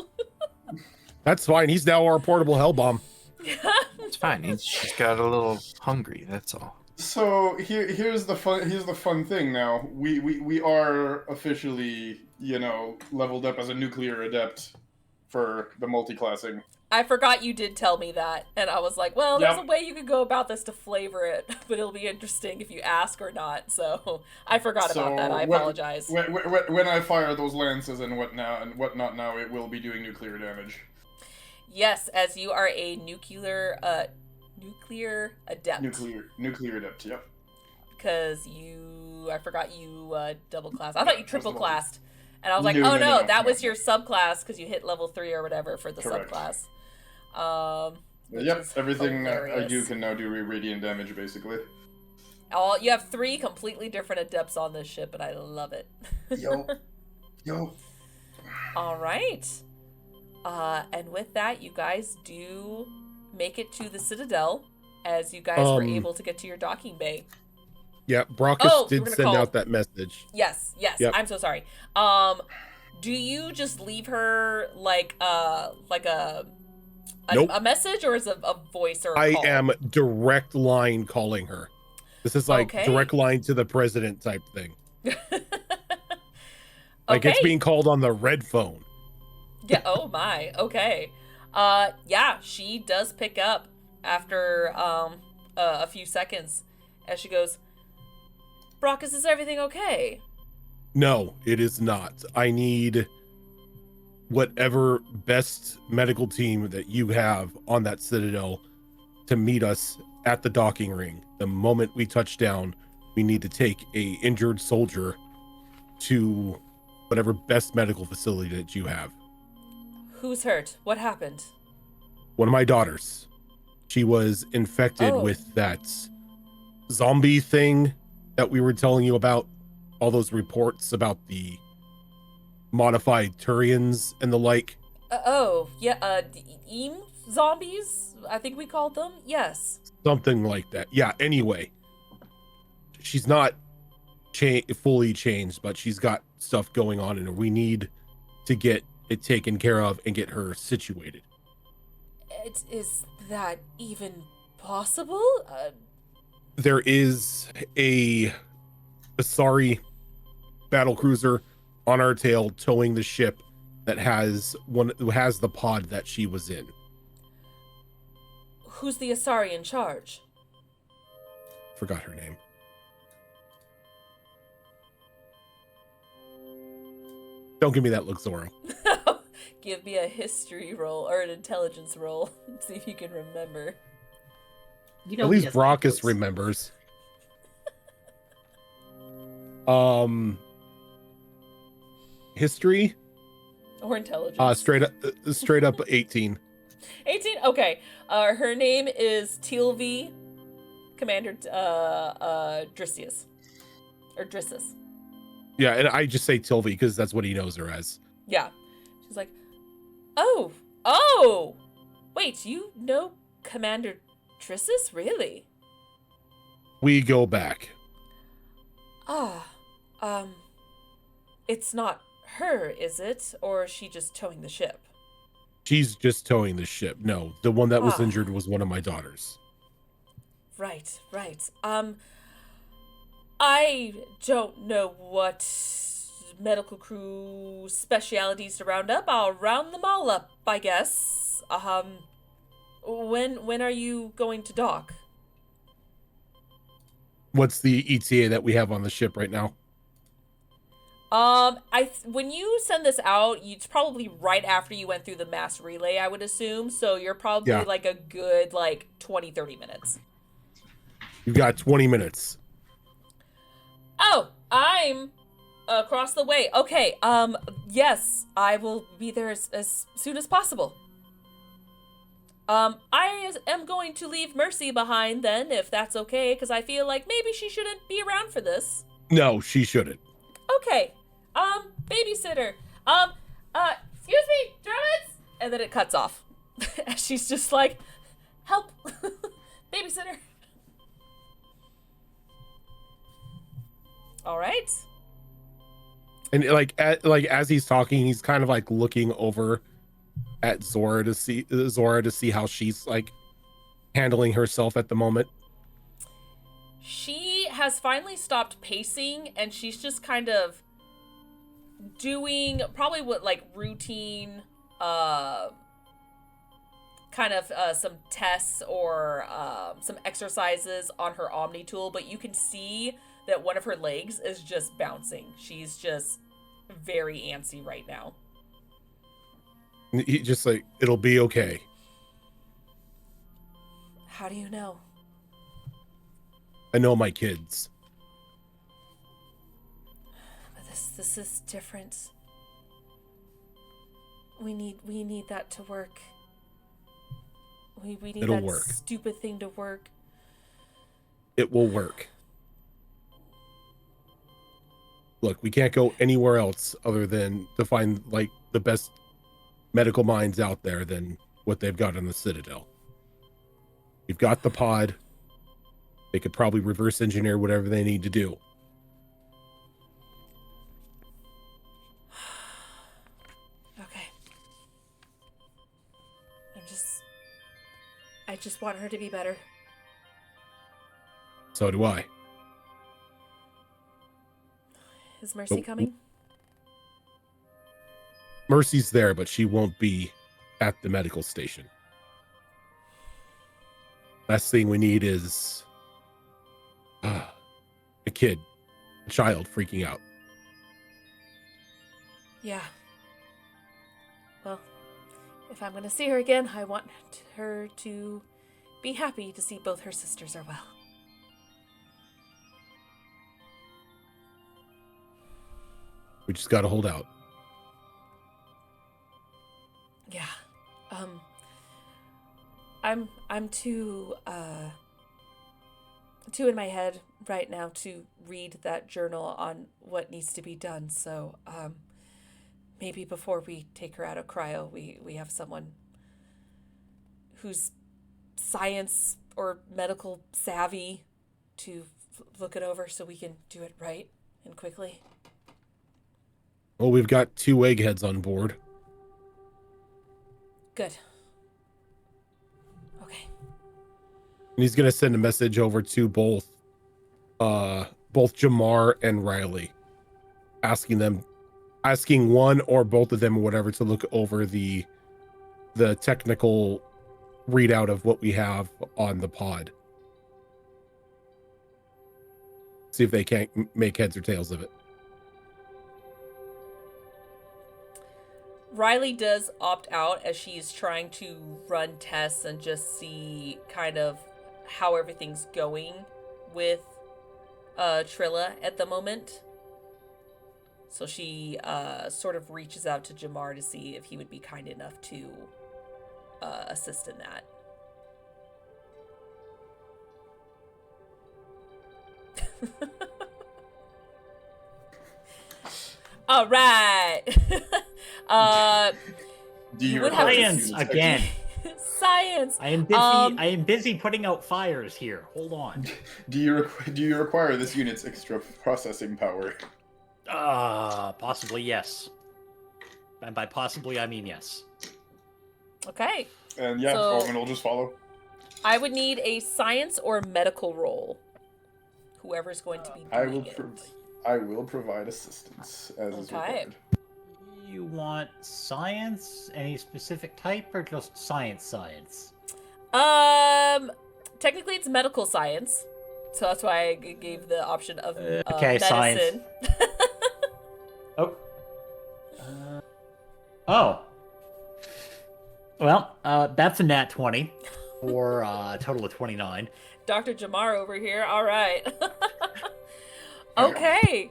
That's fine. He's now our portable hell bomb. It's fine. He's got a little hungry. That's all. So here's the fun thing. Now we are officially, leveled up as a nuclear adept for the multi-classing. I forgot you did tell me that, and I was like, well, there's a way you could go about this to flavor it, but it'll be interesting if you ask or not. So I forgot about that. I apologize. When I fire those lances and whatnot now, it will be doing nuclear damage. Yes, as you are a nuclear adept. Nuclear adept, yep. Because I forgot you double class. I thought you triple classed. And I was like, no, that was your subclass because you hit level 3 or whatever for the Correct. subclass. Yep, everything hilarious. I do can now do radiant damage, basically. You have 3 completely different adepts on this ship, and I love it. Yo. All right. And with that, you guys do make it to the Citadel, as you guys were able to get to your docking bay. Yeah, Brockus did send call. out that message. Yes. Yep. I'm so sorry. Do you just leave her like a Nope. a message, or is it a voice or a I call? am direct line calling her. This is like Okay. direct line to the president type thing. Like it's Okay. being called on the red phone. Yeah. Oh my. Okay. Yeah, she does pick up after a few seconds, as she goes, Brockus, is everything okay? No, it is not. I need whatever best medical team that you have on that Citadel to meet us at the docking ring. The moment we touch down, we need to take a injured soldier to whatever best medical facility that you have. Who's hurt? What happened? One of my daughters. She was infected with that zombie thing that we were telling you about. All those reports about the modified Turians and the like. Eam zombies? I think we called them. Yes. Something like that. Yeah, anyway. She's not fully changed, but she's got stuff going on, and we need to get it taken care of and get her situated. Is that even possible? There is a Asari battle cruiser on our tail towing the ship that has the pod that she was in. Who's the Asari in charge? Forgot her name. Don't give me that look, Zoro. Give me a history roll or an intelligence roll. See if you can remember. At least Brockus remembers. History Or intelligence. straight up 18. 18? Okay. Her name is Tilvi, Commander Drissius. Or Drissus. Yeah, and I just say Tilvi because that's what he knows her as. Yeah. She's like, oh! Wait, you know Commander Drissus? Really? We go back. It's not her, is it? Or is she just towing the ship? She's just towing the ship. No, the one that was injured was one of my daughters. Right. I don't know what medical crew specialities to round up. I'll round them all up, I guess. When are you going to dock? What's the ETA that we have on the ship right now? When you send this out, it's probably right after you went through the mass relay, I would assume. So you're probably like a good 20-30 minutes. You've got 20 minutes. Oh, I'm across the way. Okay, yes, I will be there as soon as possible. I am going to leave Mercy behind then, if that's okay, because I feel like maybe she shouldn't be around for this. No, she shouldn't. Okay, babysitter, excuse me, drummets! And then it cuts off. She's just like, help, babysitter. All right. And like as he's talking, he's kind of like looking over at Zora to see how she's like handling herself at the moment. She has finally stopped pacing, and she's just kind of doing probably what like routine kind of some tests or some exercises on her Omni tool, but you can see that one of her legs is just bouncing. She's just very antsy right now. He just like, it'll be okay. How do you know? I know my kids. But this is different. We need that to work. We need It'll that work. stupid thing to work. It will work. Look, we can't go anywhere else other than to find like the best medical minds out there than what they've got in the Citadel. We've got the pod. They could probably reverse engineer whatever they need to do. Okay. I just want her to be better. So do I. Is Mercy coming? Mercy's there, but she won't be at the medical station. Last thing we need is a child freaking out. Yeah. Well, if I'm gonna see her again, I want her to be happy to see both her sisters are well. We just gotta hold out. Yeah. I'm too in my head right now to read that journal on what needs to be done. So, maybe before we take her out of cryo, we have someone who's science or medical savvy to look it over so we can do it right and quickly. Well, we've got 2 eggheads on board. Good. Okay. And he's gonna send a message over to both Jamar and Riley, asking one or both of them or whatever to look over the technical readout of what we have on the pod. See if they can't make heads or tails of it. Riley does opt out as she's trying to run tests and just see kind of how everything's going with Trilla at the moment. So she sort of reaches out to Jamar to see if he would be kind enough to assist in that. All right. Do you would have Science again. Science. I am busy. I am busy putting out fires here. Hold on. Do you require this unit's extra processing power? Possibly yes. And by possibly I mean yes. Okay. And yeah, So- Owen will just follow. I would need a science or medical roll. Whoever's going to be doing it. I will provide assistance as is Okay. required. You want science? Any specific type, or just science? Technically it's medical science, so that's why I gave the option of okay, medicine. science. Oh. Well, that's a nat 20 for a total of 29. Dr. Jamar over here. All right. Okay.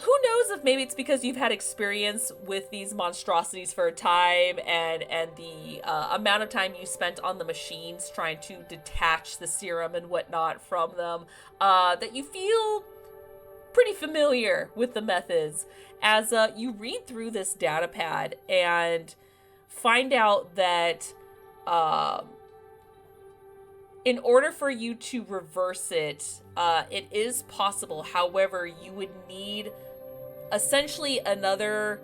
Who knows if maybe it's because you've had experience with these monstrosities for a time and the amount of time you spent on the machines trying to detach the serum and whatnot from them, that you feel pretty familiar with the methods as you read through this data pad and find out that In order for you to reverse it, it is possible. However, you would need essentially another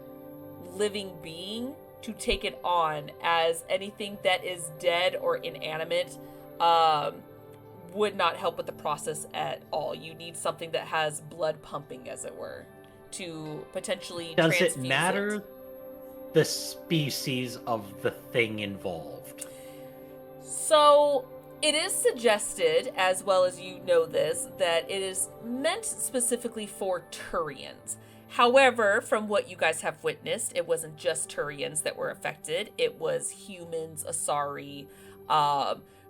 living being to take it on, as anything that is dead or inanimate would not help with the process at all. You need something that has blood pumping, as it were, to potentially Does it transfuse matter the species of the thing involved? So it is suggested, as well as you know this, that it is meant specifically for Turians. However, from what you guys have witnessed, it wasn't just Turians that were affected. It was humans, Asari.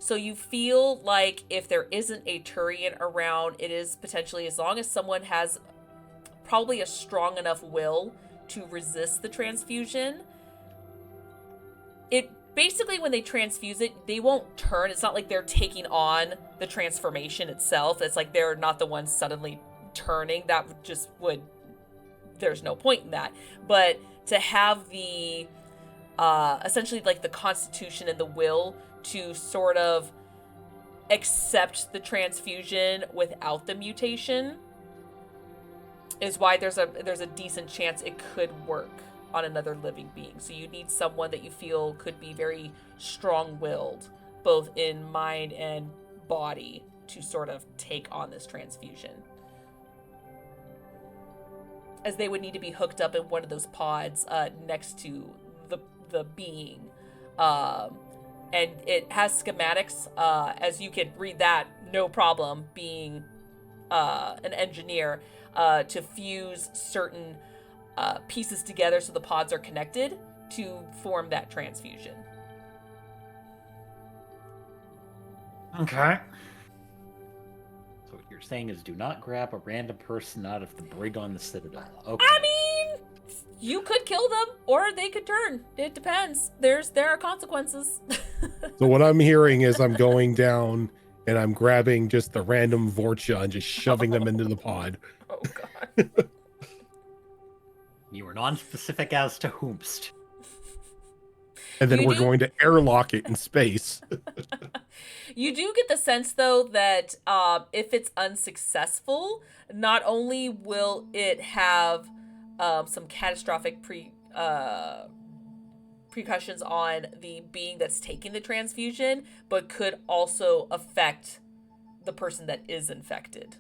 So you feel like if there isn't a Turian around, it is potentially, as long as someone has probably a strong enough will to resist the transfusion, it basically, when they transfuse it, they won't turn. It's not like they're taking on the transformation itself. It's like they're not the ones suddenly turning. That just would, there's no point in that. But to have the essentially like the constitution and the will to sort of accept the transfusion without the mutation is why there's a decent chance it could work on another living being. So you need someone that you feel could be very strong-willed, both in mind and body, to sort of take on this transfusion. As they would need to be hooked up in one of those pods next to the being. And it has schematics, as you can read that, no problem, being an engineer, to fuse certain pieces together so the pods are connected to form that transfusion. Okay. So what you're saying is do not grab a random person out of the brig on the Citadel. Okay. I mean, you could kill them, or they could turn. It depends. There are consequences. So what I'm hearing is I'm going down and I'm grabbing just the random Vorcha and just shoving them into the pod. Oh, God. You were non-specific as to whomst. And then You we're do- going to airlock it in space. You do get the sense, though, that if it's unsuccessful, not only will it have some catastrophic precautions on the being that's taking the transfusion, but could also affect the person that is infected.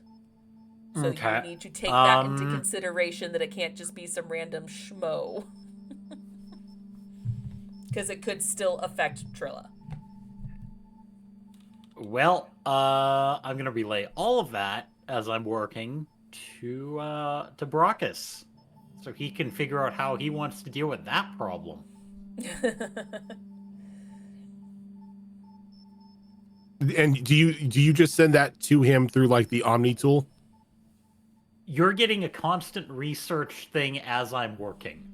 So Okay. you need to take that into consideration, that it can't just be some random schmo. Because it could still affect Trilla. Well, I'm gonna relay all of that as I'm working to Brockus, so he can figure out how he wants to deal with that problem. And do you just send that to him through like the Omni tool? You're getting a constant research thing as I'm working.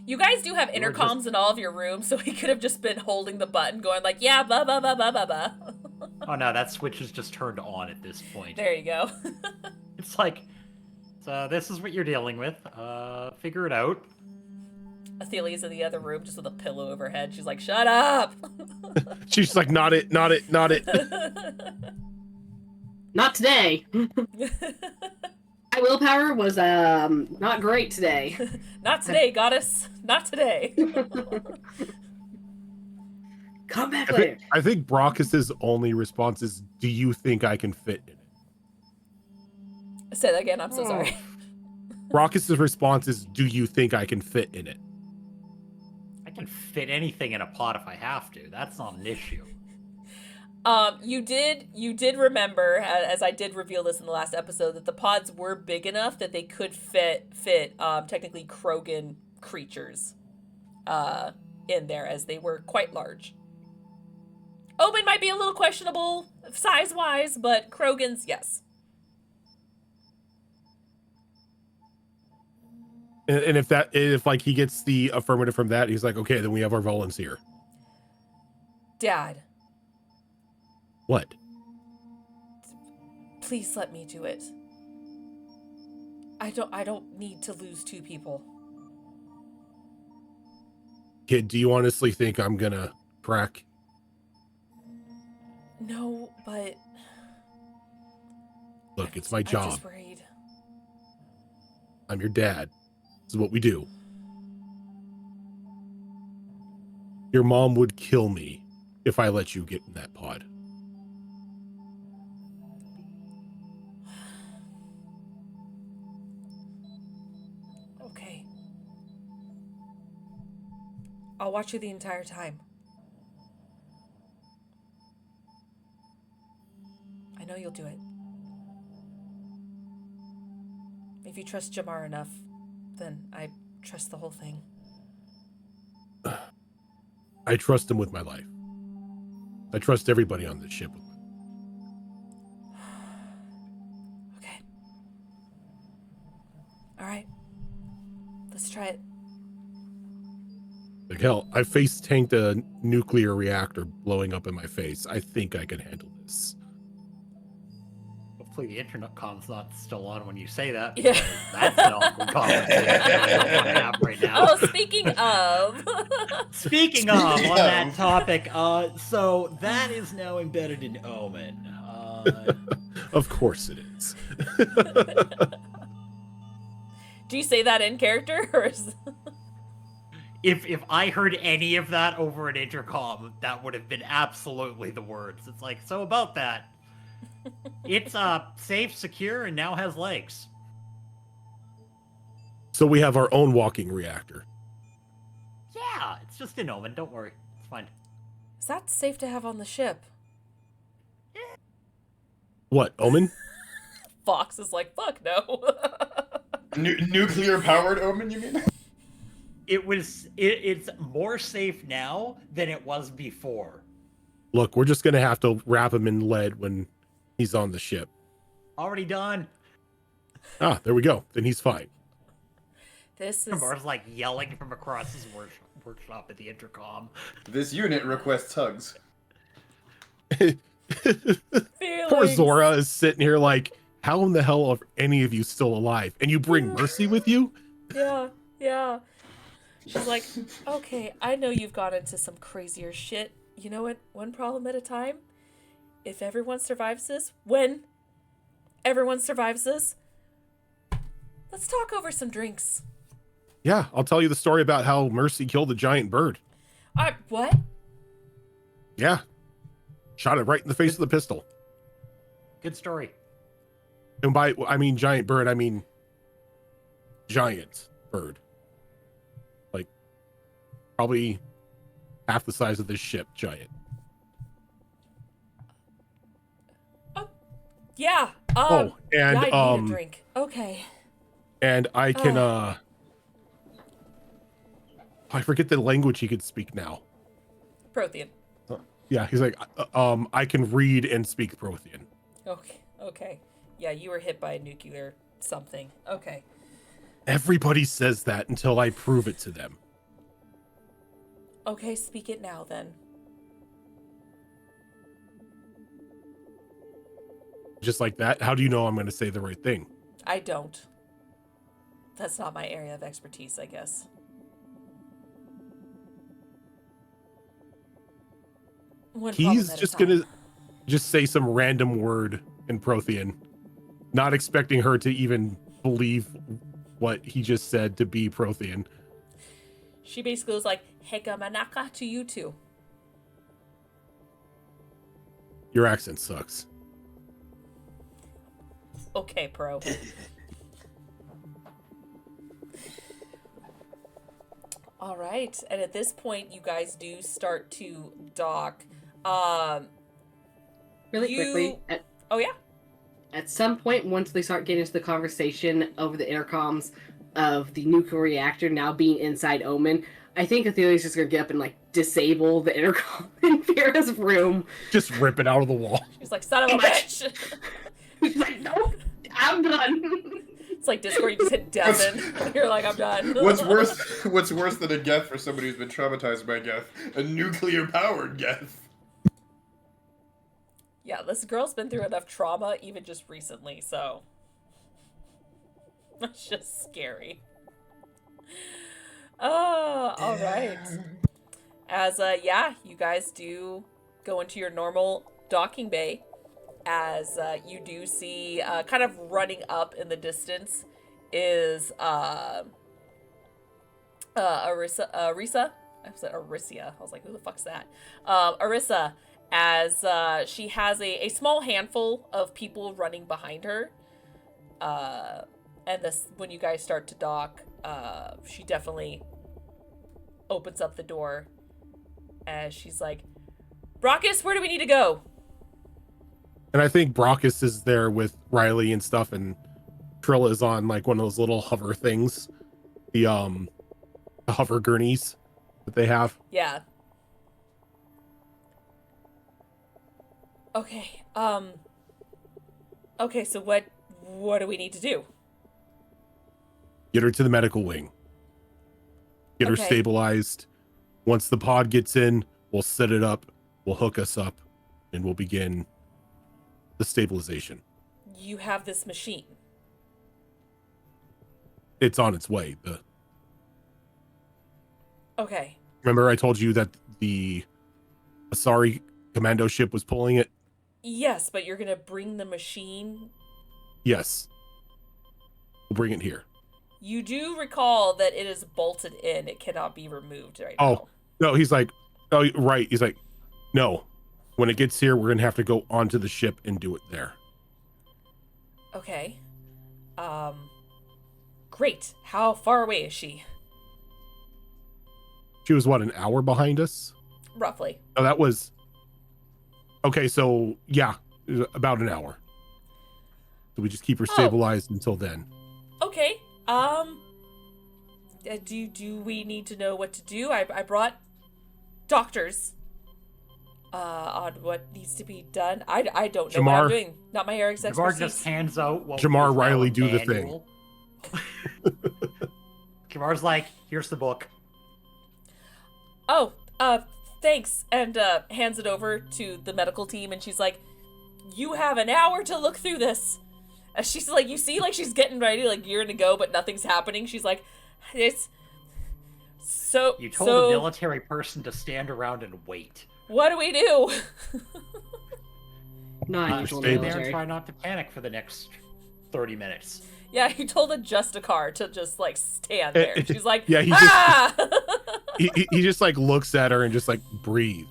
You guys do have You're intercoms in all of your rooms, so he could have just been holding the button going like, yeah, blah, blah, blah, blah, blah, blah. Oh no, that switch is just turned on at this point. There you go. It's like, so this is what you're dealing with. Figure it out. Athelia's in the other room just with a pillow over her head. She's like, shut up! She's like, not it. Not today. My willpower was not great today. Not today, goddess. Not today. Come back later. I think Brockus's only response is, do you think I can fit in it? Say that again, I'm so sorry. Brockus's response is, do you think I can fit in it? I can fit anything in a pot if I have to. That's not an issue. You did remember, as I did reveal this in the last episode, that the pods were big enough that they could fit technically Krogan creatures in there, as they were quite large. Omen might be a little questionable size-wise, but Krogans, yes. And if like he gets the affirmative from that, he's like, okay, then we have our volunteer. Dad, What? please let me do it. I don't need to lose two people. Kid, do you honestly think I'm gonna crack? No, but Look, it's my I'm job. just worried. I'm your dad. This is what we do. Your mom would kill me if I let you get in that pod. Okay. I'll watch you the entire time. I know you'll do it. If you trust Jamar enough, then I trust the whole thing. I trust him with my life. I trust everybody on this ship. Okay. All right. Let's try it. Like, hell, I face tanked a nuclear reactor blowing up in my face. I think I can handle this. Hopefully the internet com's not still on when you say that. Yeah. Because that's an awkward conversation I don't want to have right now. Oh, speaking of. Speaking of, Speaking on that of. topic, so that is now embedded in Omen. Of course it is. Do you say that in character, or is... If I heard any of that over an intercom, that would have been absolutely the words. It's like, so about that, it's safe, secure, and now has legs. So we have our own walking reactor. Yeah, it's just an Omen. Don't worry, it's fine. Is that safe to have on the ship? What, Omen? Fox is like, fuck no. Nuclear powered Omen, you mean? It's more safe now than it was before. Look, we're just going to have to wrap him in lead when he's on the ship. Already done. Ah, there we go. Then he's fine. This is... Mars like yelling from across his workshop at the intercom. This unit requests hugs. Poor Zora is sitting here like, how in the hell are any of you still alive? And you bring Mercy with you? Yeah. She's like, okay, I know you've got into some crazier shit. You know what? One problem at a time. If everyone survives this, when everyone survives this, let's talk over some drinks. Yeah, I'll tell you the story about how Mercy killed a giant bird. What? Yeah. Shot it right in the face with a pistol. Good story. And by, I mean giant bird, I mean giant bird. Like, probably half the size of this ship, giant. Yeah. And yeah, I need a drink. Okay. And I can I forget the language he could speak now. Prothean. Yeah, he's like, I can read and speak Prothean. Okay. Yeah, you were hit by a nuclear something. Okay. Everybody says that until I prove it to them. Okay, speak it now then. Just like that? How do you know I'm going to say the right thing? I don't. That's not my area of expertise, I guess. He's just going to just say some random word in Prothean, not expecting her to even believe what he just said to be Prothean. She basically was like, Heka Manaka to you two. Your accent sucks. Okay, Pro. All right. And at this point, you guys do start to dock. Really quickly. Oh, yeah? At some point, once they start getting into the conversation over the intercoms of the nuclear reactor now being inside Omen, I think Athelia's just gonna get up and like disable the intercom in Vera's room. Just rip it out of the wall. She's like, son of a bitch. She's like, no, I'm done. It's like Discord, you just hit Devin. You're like, I'm done. What's worse than a Geth for somebody who's been traumatized by Geth? A nuclear powered Geth. Yeah, this girl's been through enough trauma even just recently, so that's just scary. Oh, all right. As yeah, you guys do go into your normal docking bay as you do see kind of running up in the distance is Arisa. I said Aricia. I was like, who the fuck's that? Arisa, as she has a small handful of people running behind her. And this, when you guys start to dock, she definitely opens up the door as she's like, Brockus, where do we need to go? And I think Brockus is there with Riley and stuff, and Trilla is on like one of those little hover things, the hover gurneys that they have. Yeah. Okay. Okay, so what do we need to do? Get her to the medical wing. Get her Okay. stabilized. Once the pod gets in, we'll set it up, we'll hook us up, and we'll begin the stabilization. You have this machine. It's on its way. Okay. Remember I told you that the Asari commando ship was pulling it? Yes, but you're gonna bring the machine. Yes. We'll bring it here. You do recall that it is bolted in. It cannot be removed right Oh. now. No, he's like, oh, right. He's like, no. When it gets here, we're going to have to go onto the ship and do it there. Okay. Great. How far away is she? She was, what, an hour behind us? Roughly. Oh, that was... Okay, so, yeah, about an hour. So we just keep her stabilized until then. Okay. Do we need to know what to do? I brought doctors on what needs to be done. I don't know what I'm Jamar. doing. Not my area's Jamar expertise. just hands out what Jamar is now Riley, a do the thing. manual. Jamar's like, here's the book. Oh, thanks. And hands it over to the medical team, and she's like, you have an hour to look through this. And she's like, you see, like, she's getting ready, like, gearing to go, but nothing's happening. She's like, it's... So... You told a military person to stand around and wait. What do we do? Not unusual stay Stay there and military. try not to panic for the next 30 minutes. Yeah, he told a Justicar to just, like, stand there. She's like, Yeah, he ah! he just, like, looks at her and just, like, breathe.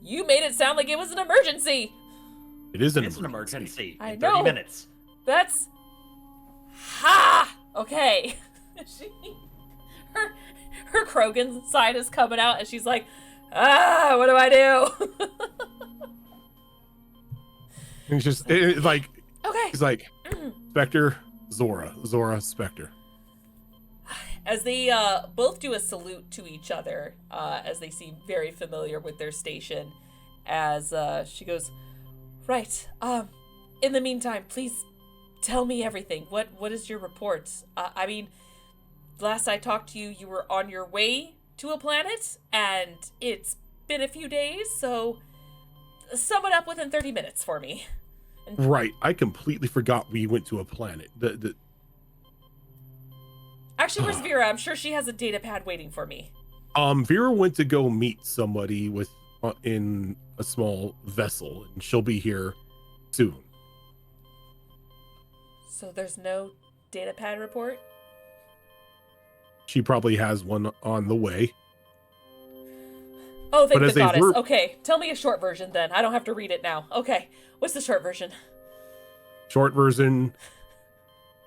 You made it sound like it was an emergency. It is an It's an emergency. emergency. I In 30 know. minutes. That's... Ha! Okay. Her Krogan side is coming out, and she's like, what do I do? And it's just, like, Okay. he's like, Spectre, Zora, Spectre. As they both do a salute to each other, as they seem very familiar with their station, as she goes, right, in the meantime, please tell me everything. What is your report? I mean, last I talked to you, you were on your way to a planet, and it's been a few days, so sum it up within 30 minutes for me. Right. I completely forgot we went to a planet. Actually, where's Vera? I'm sure she has a data pad waiting for me. Vera went to go meet somebody with in a small vessel, and she'll be here soon. So there's no data pad report? She probably has one on the way. Oh, thank But the as a goddess. verb- Okay, tell me a short version then. I don't have to read it now. Okay, what's the short version? Short version,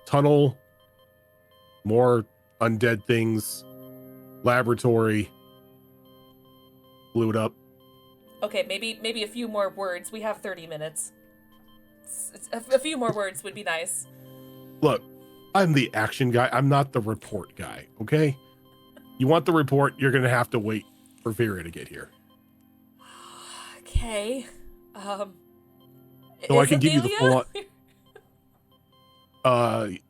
tunnel, more undead things, laboratory, blew it up. Okay, maybe a few more words. We have 30 minutes. A few more words would be nice. Look, I'm the action guy. I'm not the report guy, okay? You want the report, you're going to have to wait for Vera to get here. Okay. So I is can give you the Athelia?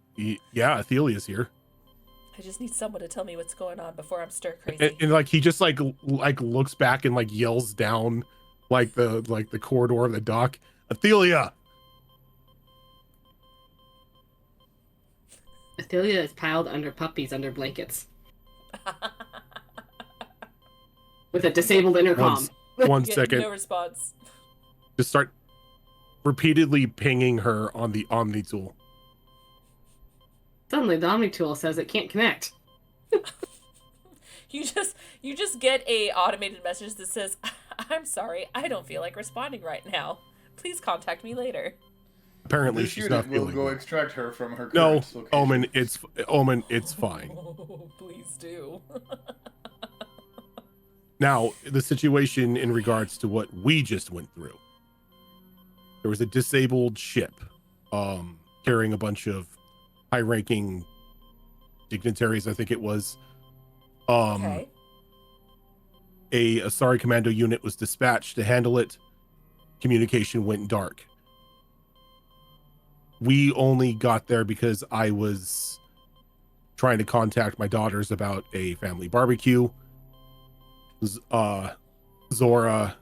Yeah, Athelia's here. I just need someone to tell me what's going on before I'm stir crazy. And like he just like looks back and like yells down like the corridor of the dock. Athelia! Athelia is piled under puppies under blankets. With a disabled intercom. 1 Get second. no response. Just start repeatedly pinging her on the Omni tool. Suddenly, the Omni tool says it can't connect. You just get a automated message that says, "I'm sorry, I don't feel like responding right now. Please contact me later." Apparently, This she's not unit will feeling go well. extract her from her No, current location. Omen, it's fine. Oh, please do. Now, the situation in regards to what we just went through. There was a disabled ship carrying a bunch of high-ranking dignitaries, I think it was. Okay. A Asari commando unit was dispatched to handle it. Communication went dark. We only got there because I was trying to contact my daughters about a family barbecue. Zora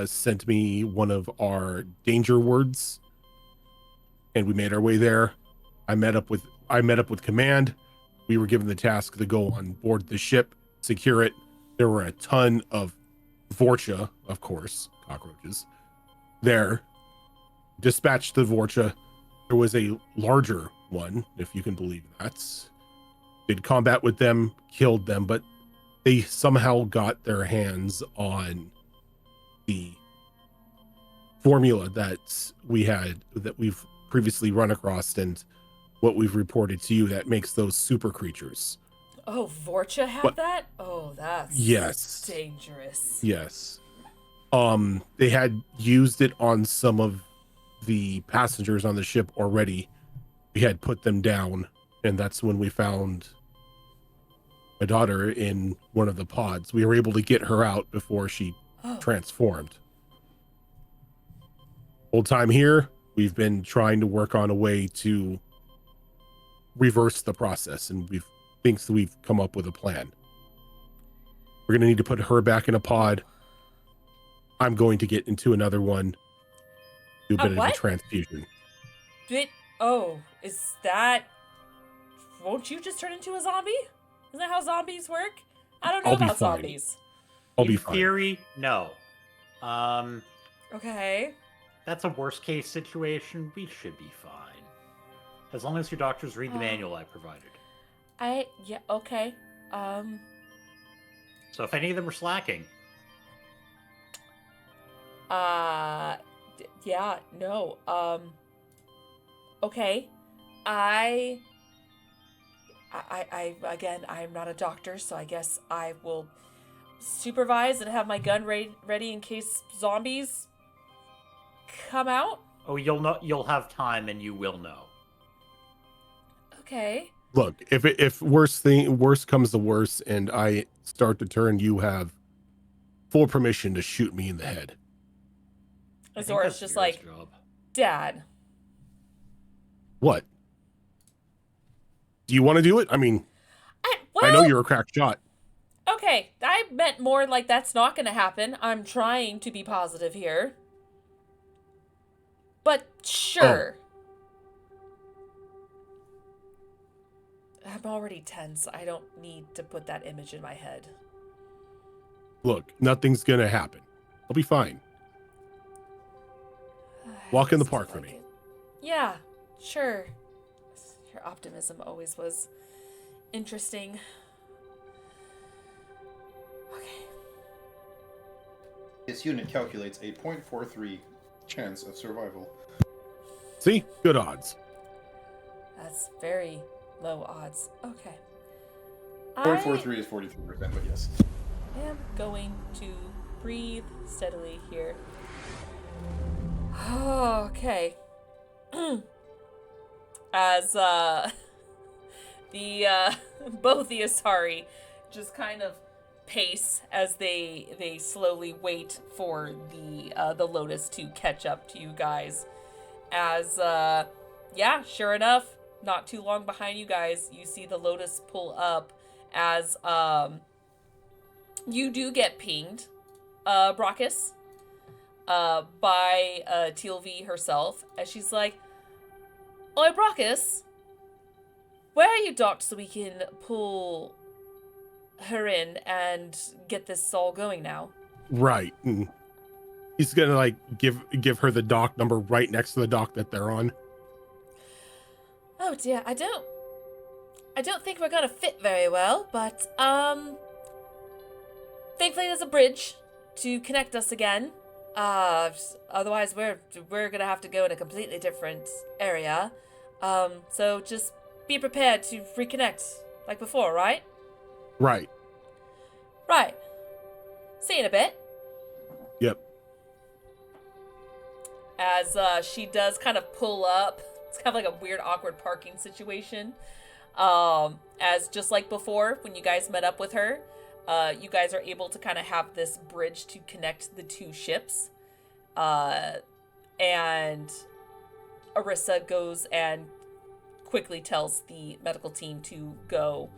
sent me one of our danger words, and we made our way there. I met up with command. We were given the task to go on board the ship, secure it. There were a ton of Vorcha, of course, cockroaches, there. Dispatched the Vorcha. There was a larger one, if you can believe that. Did combat with them, killed them, but they somehow got their hands on the formula that we've previously run across and what we've reported to you that makes those super creatures. Oh, Vorcha had that? Oh, that's dangerous. Yes. They had used it on some of the passengers on the ship already. We had put them down, and that's when we found my daughter in one of the pods. We were able to get her out before she transformed. Whole time here, we've been trying to work on a way to reverse the process, and we've come up with a plan. We're gonna need to put her back in a pod. I'm going to get into another one. Do a bit of a transfusion. Is that... Won't you just turn into a zombie? Isn't that how zombies work? I don't know about zombies. I'll be fine. In theory, no. Okay. That's a worst case situation. We should be fine. As long as your doctors read the manual I provided. Okay. So if any of them are slacking. Okay. I again, I'm not a doctor, so I guess I will supervise and have my gun ready in case zombies come out. Oh, you'll have time and you will know. Okay. Look, if worst comes to worst and I start to turn, you have full permission to shoot me in the head. Zora's just like, Dad. What? Do you want to do it? I mean, I know you're a crack shot. Okay, I meant more like that's not going to happen. I'm trying to be positive here. But sure. I'm already tense. I don't need to put that image in my head. Look, nothing's going to happen. I'll be fine. Walk in the park for me. Yeah, sure. Your optimism always was interesting. Okay. This unit calculates a 0.43 chance of survival. See? Good odds. That's very low odds. Okay. 0.43 is 43%, but yes. I am going to breathe steadily here. Okay. As both the Asari just kind of pace as they slowly wait for the Lotus to catch up to you guys. As sure enough, not too long behind you guys, you see the Lotus pull up as you do get pinged, Brachus, by TLV herself, as she's like, "Oi, Brachus, where are you docked so we can pull her in and get this all going now?" Right. And he's gonna like give her the dock number right next to the dock that they're on. Oh dear, I don't think we're gonna fit very well, but thankfully there's a bridge to connect us again. Otherwise we're gonna have to go in a completely different area. So just be prepared to reconnect like before, right? Right. Right. See you in a bit. Yep. As she does kind of pull up. It's kind of like a weird, awkward parking situation. As just like before, when you guys met up with her, you guys are able to kind of have this bridge to connect the two ships. And Arissa goes and quickly tells the medical team to go.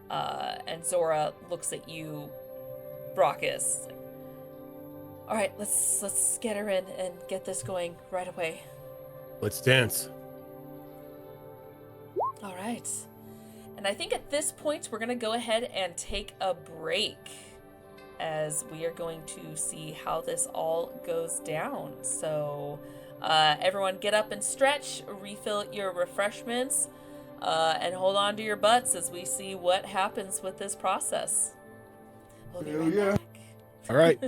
And Zora looks at you, Brockus. All right, let's get her in and get this going right away. Let's dance. All right. And I think at this point, we're going to go ahead and take a break as we are going to see how this all goes down. So everyone get up and stretch, refill your refreshments, and hold on to your butts as we see what happens with this process. We'll be right back. All right.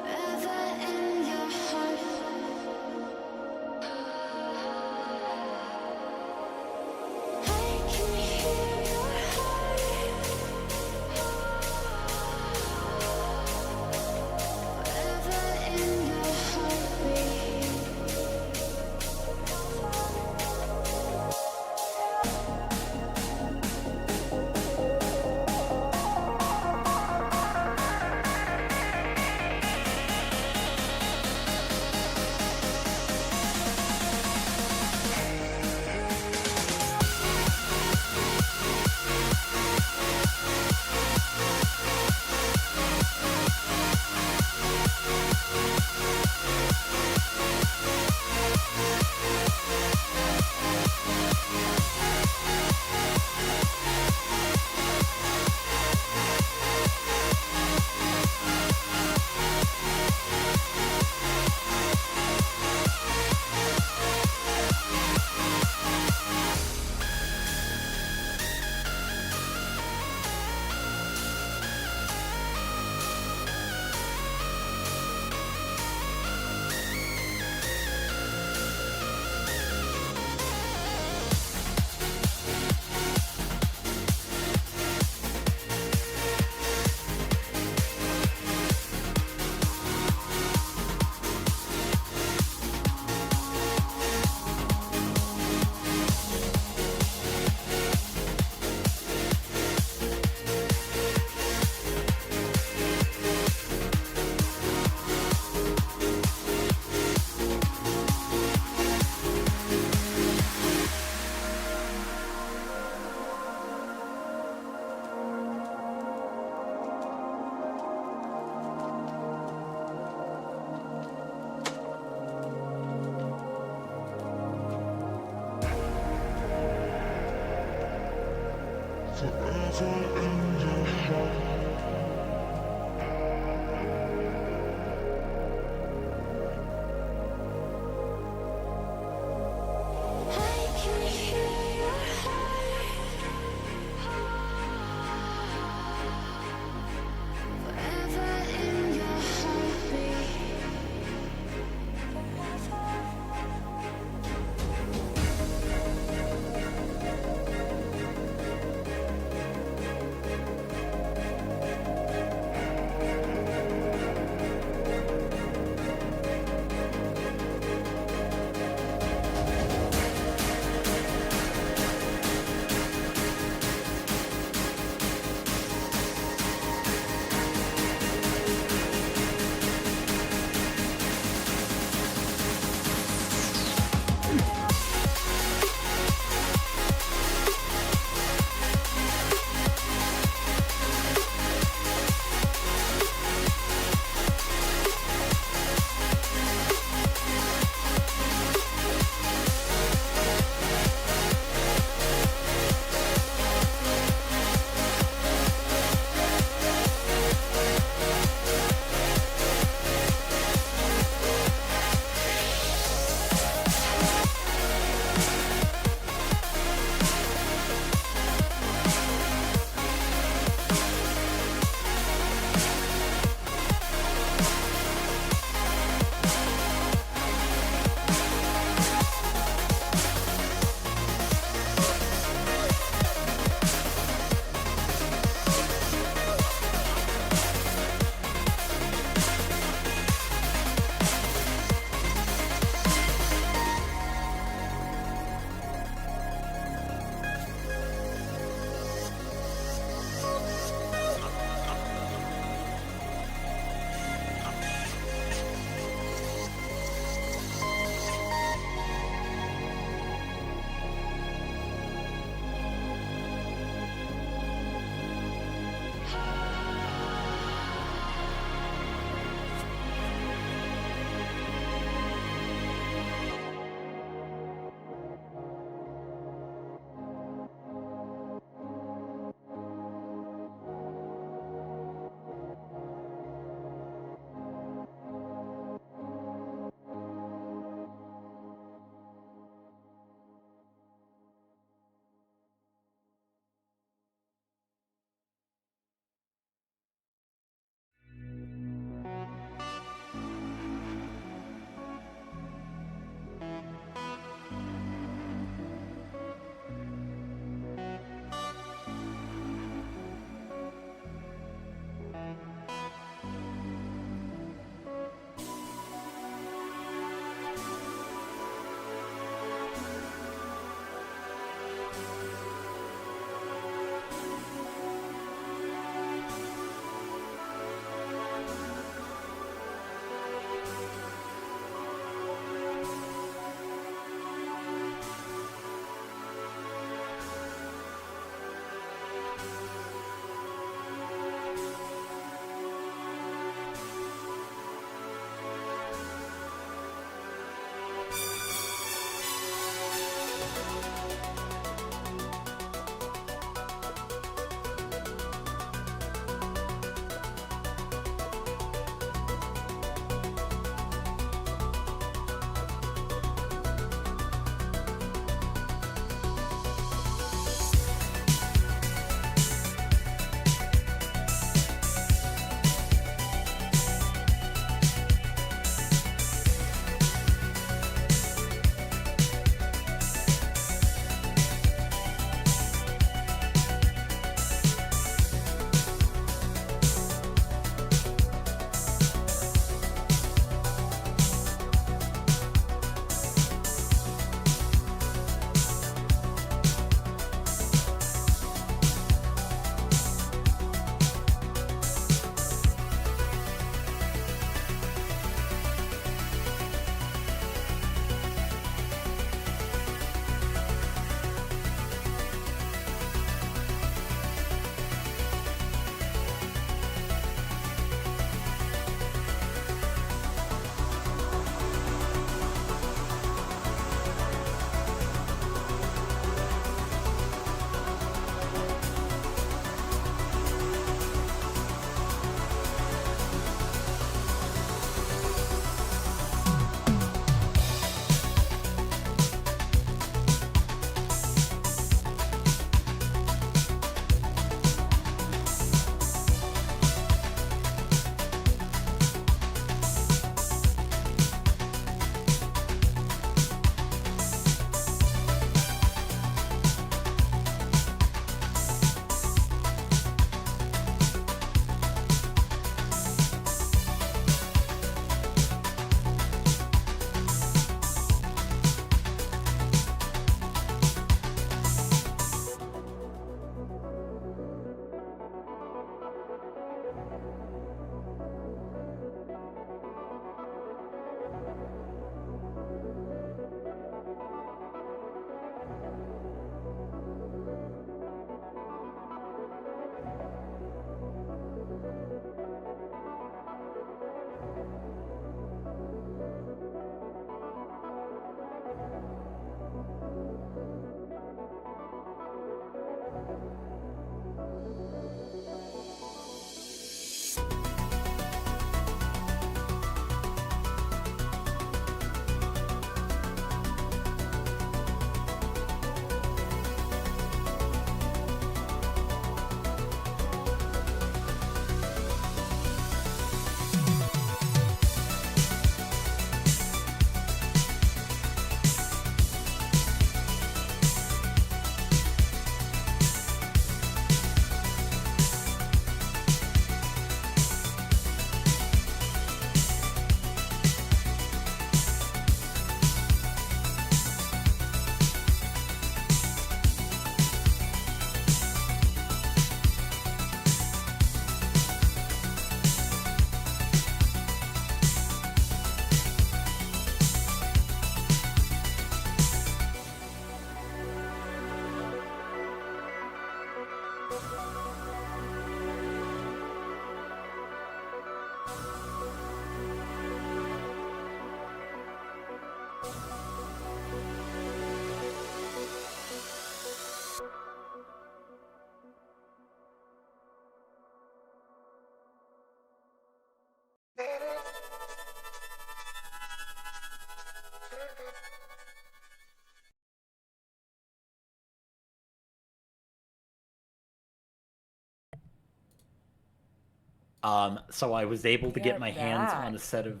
So I was able to get Get my hands on back. a set of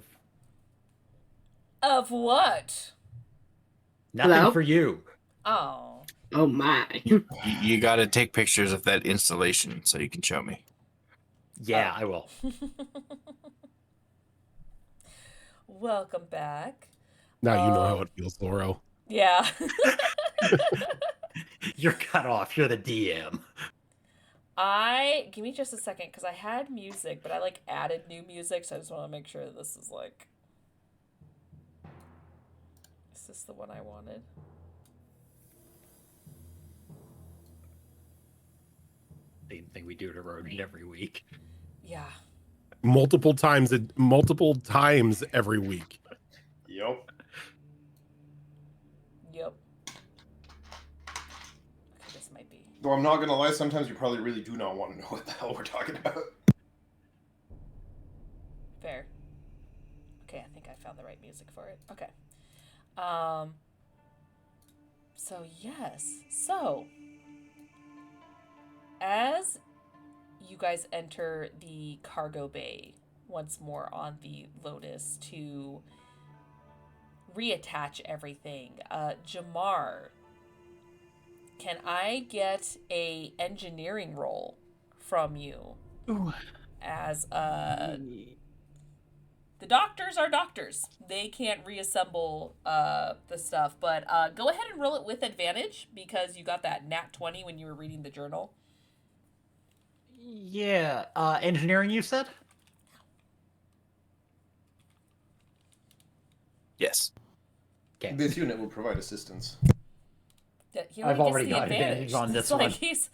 Of what? nothing Hello? for you. Oh. Oh my. You got to take pictures of that installation so you can show me. Yeah, Oh. I will. Welcome back. Now you know how it feels, Loro. Yeah. You're cut off. You're the DM. Give me just a second because I had music, but I like added new music, so I just want to make sure that this is like. Is this the one I wanted? Same thing we do to Rogan every week. Yeah. Multiple times every week. Yep. Yep. Okay, this might be. Though I'm not gonna lie, sometimes you probably really do not want to know what the hell we're talking about. Fair. Okay, I think I found the right music for it. Okay. So yes. So as you guys enter the cargo bay once more on the Lotus to reattach everything, Jamar, can I get a engineering roll from you? Ooh. As the doctors are doctors. They can't reassemble the stuff, but go ahead and roll it with advantage because you got that nat 20 when you were reading the journal. Yeah. Engineering, you said? Yes. Okay. This unit will provide assistance. He I've gets already the got advantage on It's this one. He's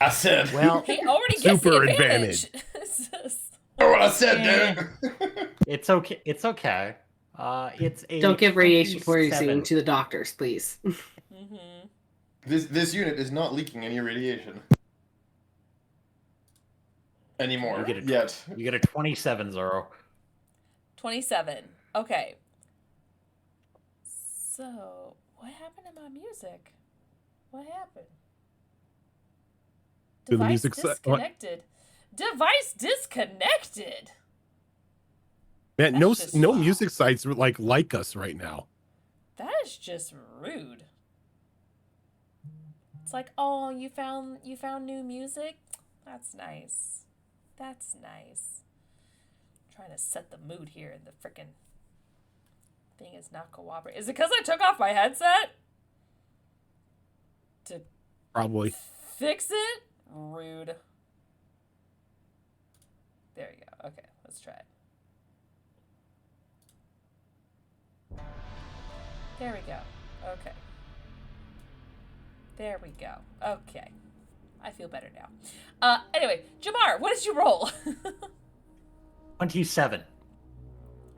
I said. Well, he already gets Super the advantage. What I said, Eh. dude. it's okay. It's okay. It's a Don't give radiation poisoning 27. to the doctors, please. Mm-hmm. This unit is not leaking any radiation anymore. You get a Yet. You get a 27, Zoro. 27. Okay. So, what happened to my music? What happened? Did the Device music what? disconnected. Device disconnected. Man, That's just- no music sites like us right now. That is just rude. It's like, oh, you found new music? That's nice. That's nice. I'm trying to set the mood here and the frickin' thing is not cooperating. Is it because I took off my headset? To Probably. fix it? Rude. There you go. Okay, let's try it. There we go. Okay. There we go. Okay. I feel better now. Anyway, Jamar, what did you roll? 27.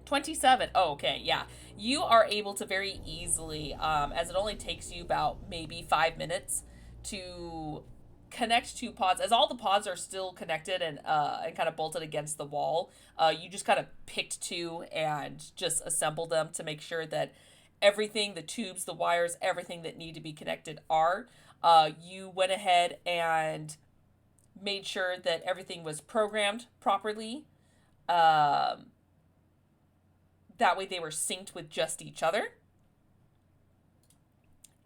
27. Oh, okay, yeah. You are able to very easily, as it only takes you about maybe 5 minutes to connect two pods. As all the pods are still connected and kind of bolted against the wall, you just kind of picked two and just assembled them to make sure that everything, the tubes, the wires, everything that need to be connected are. You went ahead and made sure that everything was programmed properly. That way they were synced with just each other.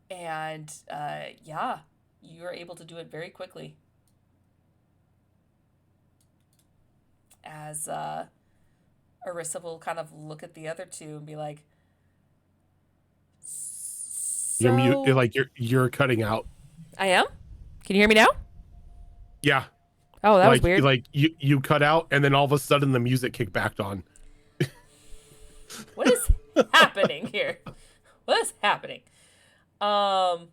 And yeah, you were able to do it very quickly. As Arissa will kind of look at the other two and be like, You're mute, you're cutting out. I am? Can you hear me now? Yeah. Oh, that was weird. Like you cut out and then all of a sudden the music kicked back on. What is happening here? What is happening? Okay,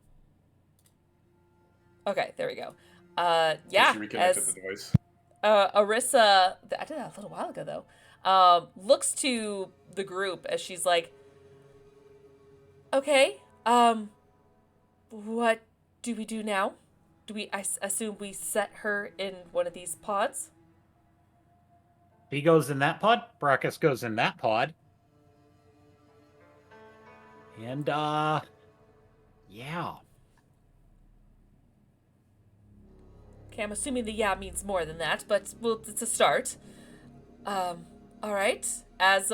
there we go. Yeah. She reconnected the device. Arissa, I did that a little while ago though. Looks to the group as she's like, okay, what do we do now? I assume we set her in one of these pods? He goes in that pod. Brackus goes in that pod. And, yeah. Okay, I'm assuming the yeah means more than that, but well, it's a start. All right. As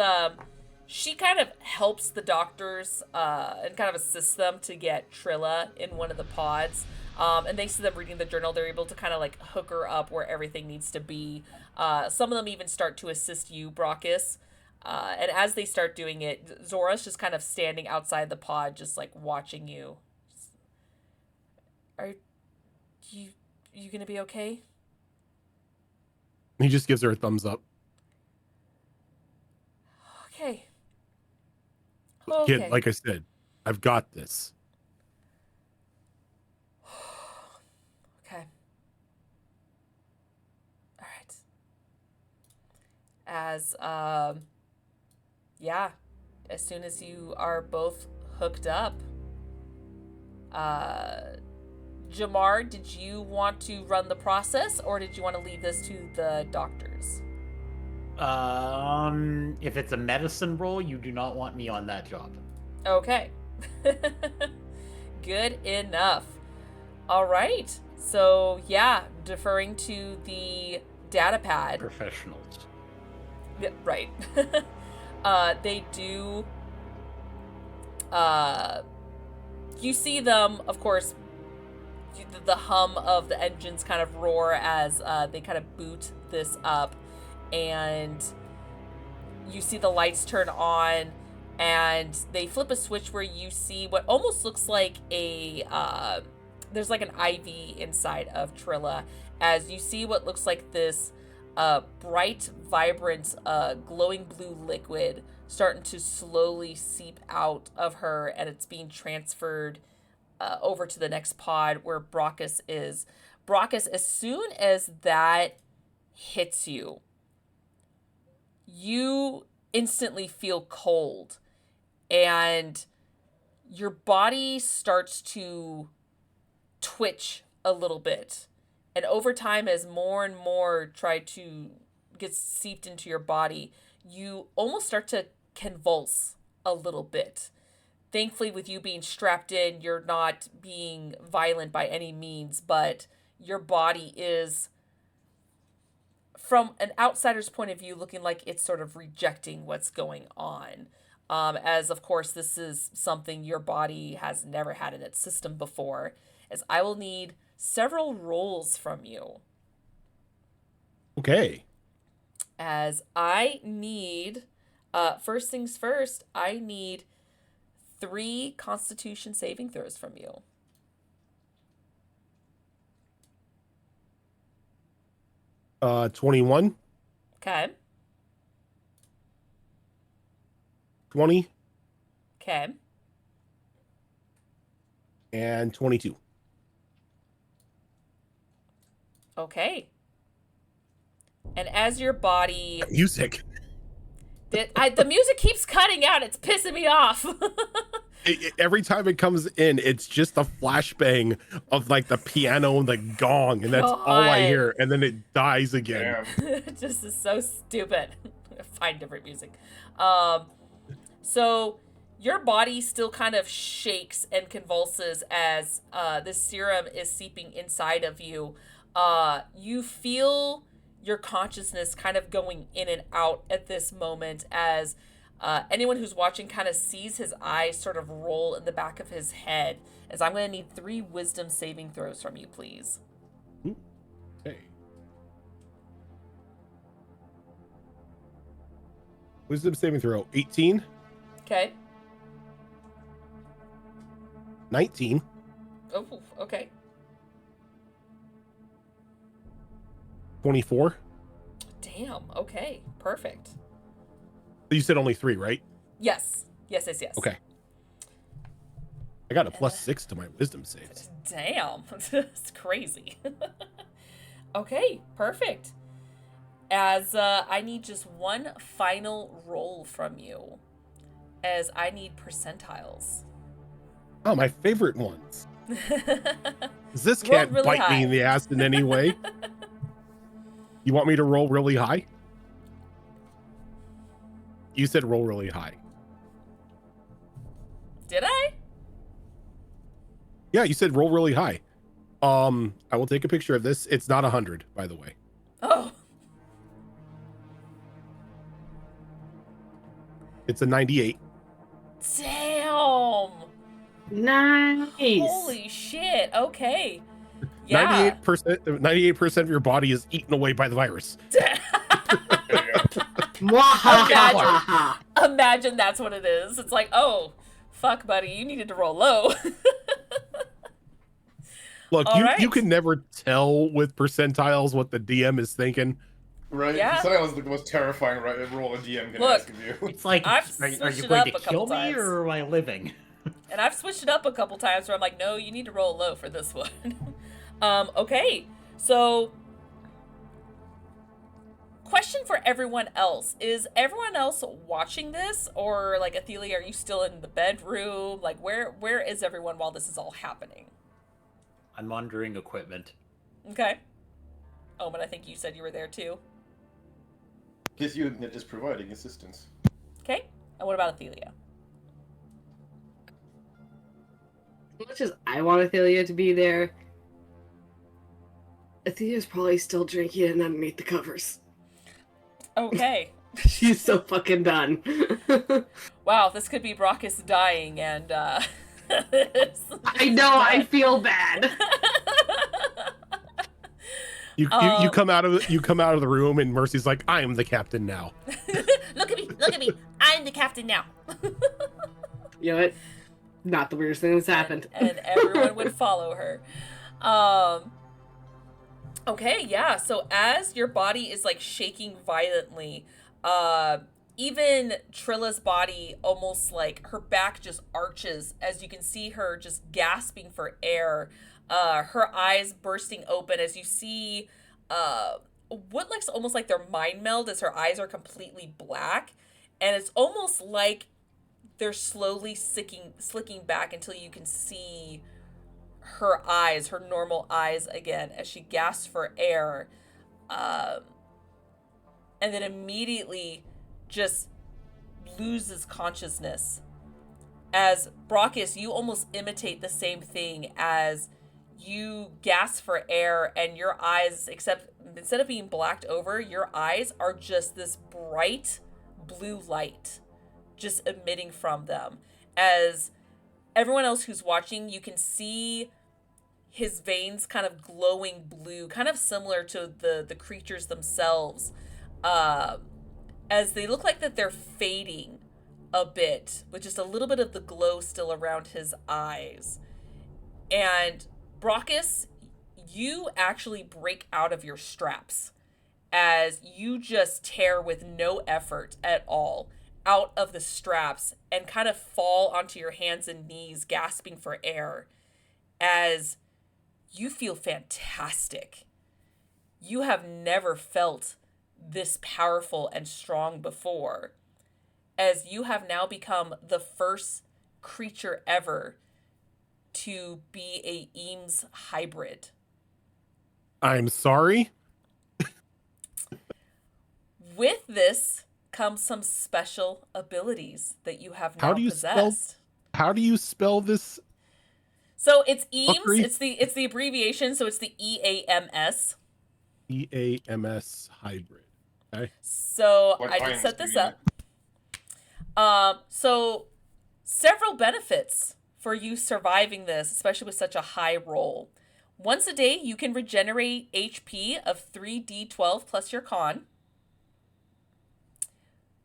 she kind of helps the doctors and kind of assists them to get Trilla in one of the pods. And thanks to them reading the journal, they're able to kind of like hook her up where everything needs to be. Some of them even start to assist you, Brockus. And as they start doing it, Zora's just kind of standing outside the pod, just like watching you. Are you gonna be okay? He just gives her a thumbs up. Okay. Kid, like I said, I've got this. Okay. All right. As yeah, as soon as you are both hooked up, Jamar, did you want to run the process, or did you want to leave this to the doctors? If it's a medicine role, you do not want me on that job. Okay. Good enough. All right. So, yeah, deferring to the data pad. Professionals. Yeah, right. They do. You see them, of course. The hum of the engines kind of roar as they kind of boot this up, and you see the lights turn on, and they flip a switch where you see what almost looks like a there's like an IV inside of Trilla, as you see what looks like this bright, vibrant, glowing blue liquid starting to slowly seep out of her, and it's being transferred over to the next pod where Brockus is. Brockus, as soon as that hits you, you instantly feel cold, and your body starts to twitch a little bit. And over time, as more and more try to get seeped into your body, you almost start to convulse a little bit. Thankfully, with you being strapped in, you're not being violent by any means, but your body is, from an outsider's point of view, looking like it's sort of rejecting what's going on. As, of course, this is something your body has never had in its system before, as I will need several rolls from you. Okay. As I need, first things first, I need 3 Constitution saving throws from you. Uh, 21. Okay. 20. Okay. And 22. Okay. And as your body... Music. The music keeps cutting out. It's pissing me off. Every time it comes in, it's just a flashbang of like the piano and the gong, and that's all I hear. And then it dies again. It just is so stupid. Find different music. So your body still kind of shakes and convulses as this serum is seeping inside of you. You feel your consciousness kind of going in and out at this moment, as anyone who's watching kind of sees his eyes sort of roll in the back of his head. As I'm going to need 3 wisdom saving throws from you, please. Okay. Wisdom saving throw. 18. Okay. 19. Oh, okay. 24. Damn. Okay. Perfect. You said only 3, right? Yes. Yes. Okay. I got a +6 to my wisdom saves. Damn. It's crazy. Okay. Perfect. As I need just one final roll from you, as I need percentiles. Oh, my favorite ones. This can't really bite high. me in the ass in any way. You want me to roll really high? You said roll really high. Did I? Yeah, you said roll really high. I will take a picture of this. It's not 100, by the way. Oh. It's a 98. Damn. Nice. Holy shit. Okay. Yeah. 98% of your body is eaten away by the virus. Imagine that's what it is. It's like, oh, fuck, buddy, you needed to roll low. Look, All you can never tell with percentiles what the DM is thinking. Right? Yeah. That was the most terrifying roll a DM can ask of you. It's like, I've are switched you it going up to a kill couple me times. or am I living? And I've switched it up a couple times where I'm like, no, you need to roll low for this one. Okay, so question for everyone else. Is everyone else watching this? Or like, Athelia, are you still in the bedroom? Like, where is everyone while this is all happening? I'm monitoring equipment. Okay. Omen, I think you said you were there too. This unit is providing assistance. Okay, and what about Athelia? As much as I want Athelia to be there, Athelia's probably still drinking it underneath the covers. Okay. She's so fucking done. Wow, this could be Brockus dying and I know, I feel bad. You come out of the room and Mercy's like, I am the captain now. Look at me, I'm the captain now. You know what? Not the weirdest thing that's happened. And everyone would follow her. Okay, yeah, so as your body is like shaking violently, even Trilla's body almost like her back just arches as you can see her just gasping for air, her eyes bursting open as you see what looks almost like their mind meld as her eyes are completely black, and it's almost like they're slowly slicking back until you can see her eyes, her normal eyes again, as she gasps for air, and then immediately just loses consciousness. As Brockus, you almost imitate the same thing as you gasp for air, and your eyes, except instead of being blacked over, your eyes are just this bright blue light just emitting from them. As everyone else who's watching, you can see his veins kind of glowing blue, kind of similar to the creatures themselves, as they look like that they're fading a bit, with just a little bit of the glow still around his eyes. And Brockus, you actually break out of your straps as you just tear with no effort at all out of the straps and kind of fall onto your hands and knees, gasping for air, as you feel fantastic. You have never felt this powerful and strong before, as you have now become the first creature ever to be a Eames hybrid. I'm sorry? With this comes some special abilities that you have now possessed. How do you spell this? So it's Eames. Fuckery? It's the abbreviation, so it's the EAMS. EAMS hybrid. Okay. So What I did times set do this you up. So several benefits for you surviving this, especially with such a high roll. Once a day, you can regenerate HP of 3d12 plus your con.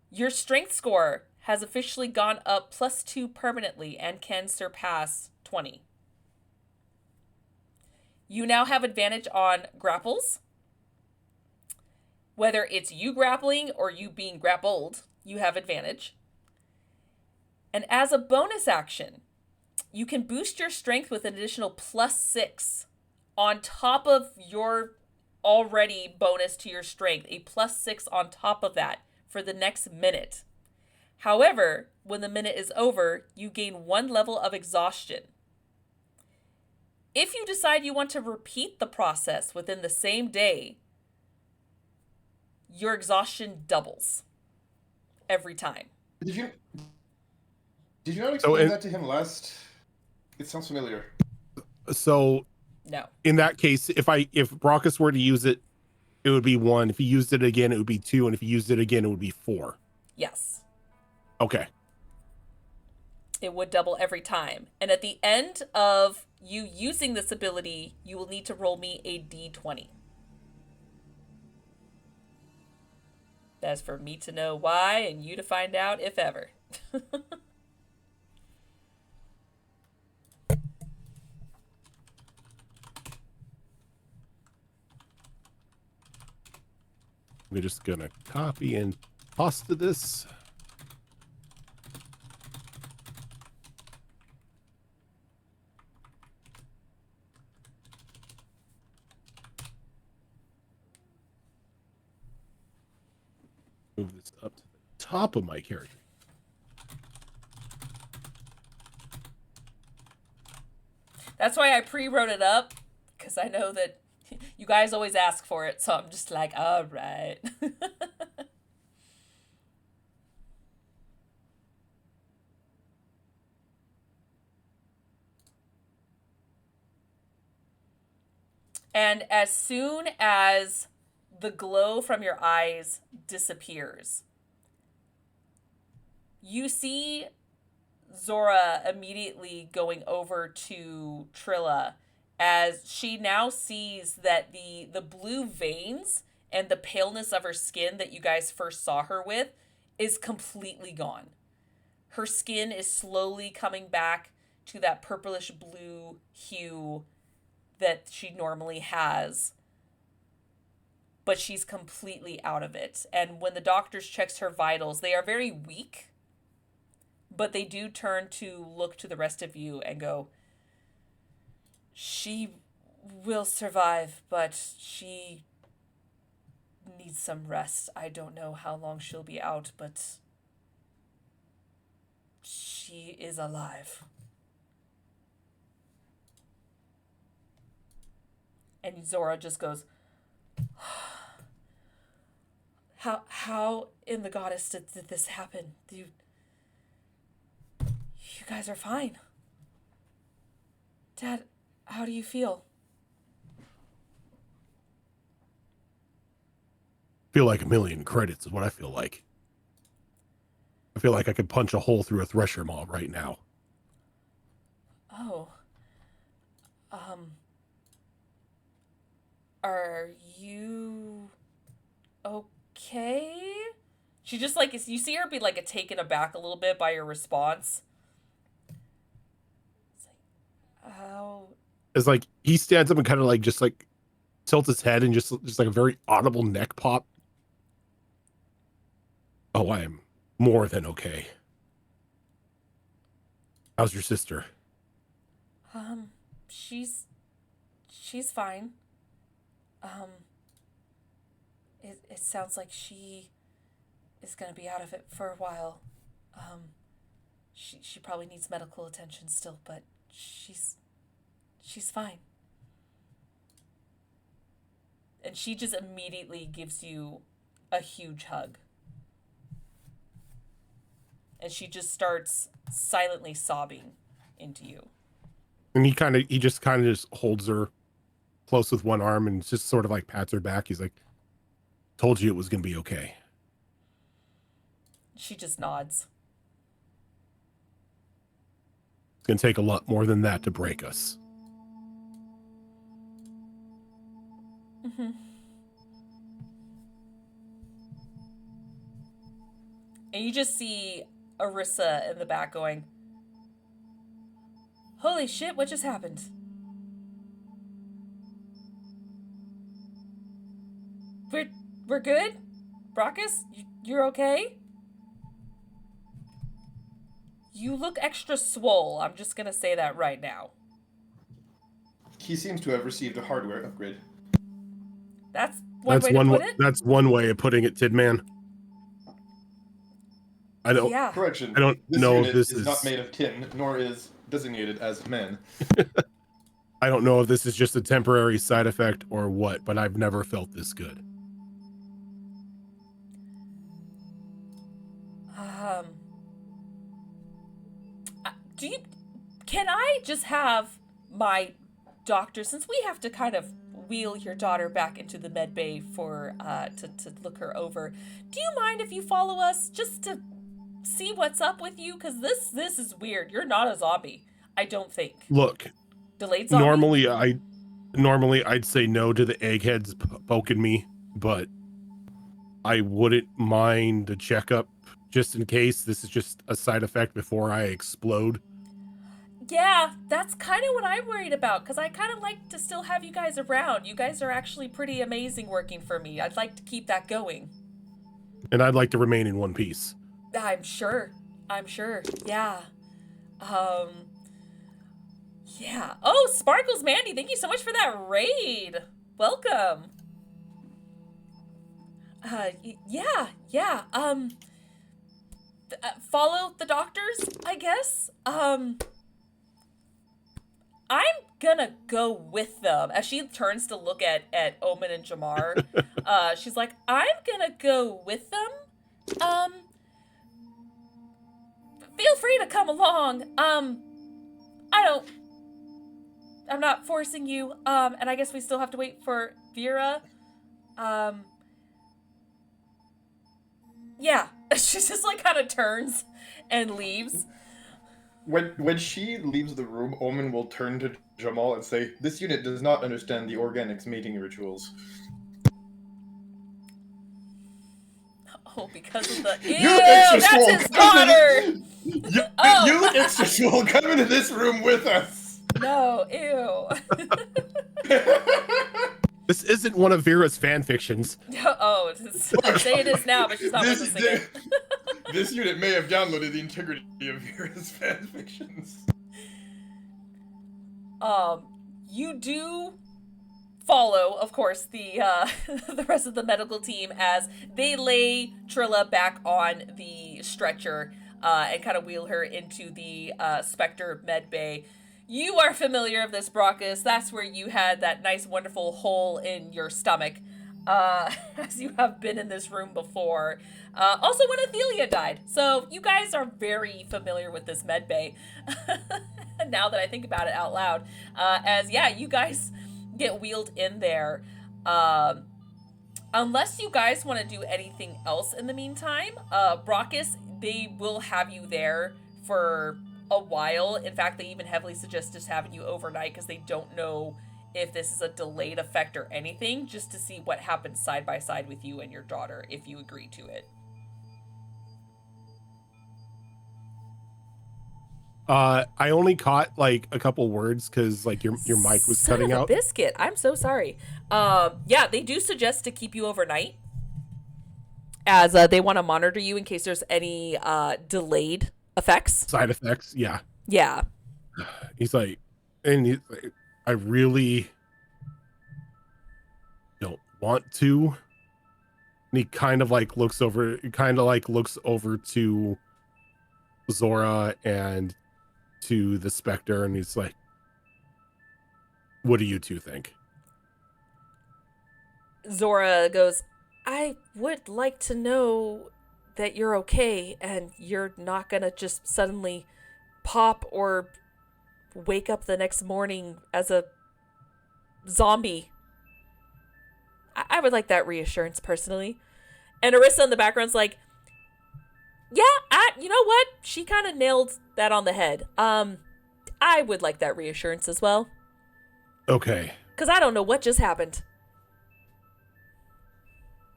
Your strength score has officially gone up +2 permanently and can surpass 20. You now have advantage on grapples. Whether it's you grappling or you being grappled, you have advantage. And as a bonus action, you can boost your strength with an additional +6 on top of your already bonus to your strength, a +6 on top of that for the next minute. However, when the minute is over, you gain 1 level of exhaustion. If you decide you want to repeat the process within the same day, your exhaustion doubles every time. Did you not explain that to him last? It sounds familiar. So No. In that case, if Brockus were to use it, it would be 1. If he used it again, it would be 2, and if he used it again, it would be 4. Yes. Okay. It would double every time. And at the end of you using this ability, you will need to roll me a d20. That's for me to know why and you to find out if ever. We're just gonna copy and paste this. Move this up to the top of my character. That's why I pre-wrote it up, because I know that you guys always ask for it, so I'm just like, all right. And as soon as the glow from your eyes disappears, you see Zora immediately going over to Trilla as she now sees that the blue veins and the paleness of her skin that you guys first saw her with is completely gone. Her skin is slowly coming back to that purplish blue hue that she normally has, but she's completely out of it. And when the doctors checks her vitals, they are very weak, but they do turn to look to the rest of you and go, she will survive, but she needs some rest. I don't know how long she'll be out, but she is alive. And Zora just goes, how in the goddess did this happen? You guys are fine. Dad, how do you feel? Feel like 1,000,000 credits is what I feel like. I feel like I could punch a hole through a thresher maw right now. Oh. Are you okay? She just like, you see her be like taken aback a little bit by your response. It's like, how? It's like he stands up and kind of like just like tilts his head and just like a very audible neck pop. Oh, I am more than okay. How's your sister? She's fine. It sounds like she is gonna be out of it for a while. She probably needs medical attention still, but she's fine. And she just immediately gives you a huge hug. And she just starts silently sobbing into you. And he just holds her close with one arm and just sort of like pats her back. He's like, told you it was going to be okay. She just nods. It's going to take a lot more than that to break us. Mm-hmm. And you just see Arissa in the back going, holy shit, what just happened? We're good? Brockus, you're okay? You look extra swole. I'm just gonna say that right now. He seems to have received a hardware upgrade. That's one way to put it? That's one way of putting it, Tidman. I don't. Yeah. Correction. I don't this know unit if this is not made of tin, nor is designated as men. I don't know if this is just a temporary side effect or what, but I've never felt this good. Can I just have my doctor, since we have to kind of wheel your daughter back into the med bay for to look her over, do you mind if you follow us just to see what's up with you? Because this is weird. You're not a zombie, I don't think. Look, Delayed zombie? normally I'd say no to the eggheads poking me, but I wouldn't mind a checkup just in case. This is just a side effect before I explode. Yeah, that's kind of what I'm worried about, because I kind of like to still have you guys around. You guys are actually pretty amazing working for me. I'd like to keep that going. And I'd like to remain in one piece. I'm sure. Yeah. Yeah. Oh, Sparkles Mandy, thank you so much for that raid. Welcome. Yeah. Follow the doctors, I guess. I'm gonna go with them. As she turns to look at Omen and Jamar, she's like, I'm gonna go with them. Feel free to come along. I'm not forcing you. And I guess we still have to wait for Vera. Yeah. She just like kind of turns and leaves. When she leaves the room, Omen will turn to Jamal and say, "This unit does not understand the organics mating rituals." Oh, because of the You extra that's swole, his daughter. You extra swole, come into this room with us. No, ew. This isn't one of Vera's fan fictions. Oh, I'd say it is now, but she's not witnessing it. This unit may have downloaded the integrity of Vera's fan fictions. You do follow, of course, the the rest of the medical team as they lay Trilla back on the stretcher and kind of wheel her into the Spectre med bay. You are familiar of this, Brockus. That's where you had that nice, wonderful hole in your stomach, as you have been in this room before. Also when Athelia died. So you guys are very familiar with this med bay. Now that I think about it out loud. You guys get wheeled in there. Unless you guys want to do anything else in the meantime, Brockus, they will have you there for a while. In fact, they even heavily suggest just having you overnight because they don't know if this is a delayed effect or anything, just to see what happens side by side with you and your daughter if you agree to it. I only caught like a couple words because like your mic was cutting out. Biscuit, I'm so sorry. They do suggest to keep you overnight, as they want to monitor you in case there's any delayed effects. Side effects, yeah. Yeah. He's like, I really don't want to. And he kind of looks over to Zora and to the Spectre, and he's like, what do you two think? Zora goes, I would like to know that you're okay and you're not gonna just suddenly pop or wake up the next morning as a zombie. I would like that reassurance personally. And Arissa in the background's like, yeah, you know what? She kind of nailed that on the head. I would like that reassurance as well. Okay. Because I don't know what just happened.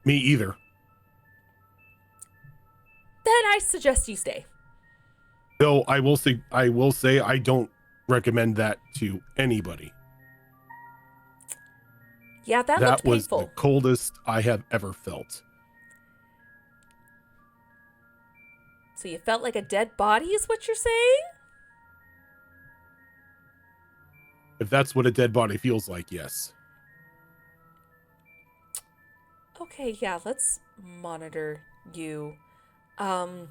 Me either. Then I suggest you stay. Though I will say I don't recommend that to anybody. Yeah, that was looked painful. The coldest I have ever felt. So you felt like a dead body is what you're saying? If that's what a dead body feels like, yes. Okay, yeah, let's monitor you. Of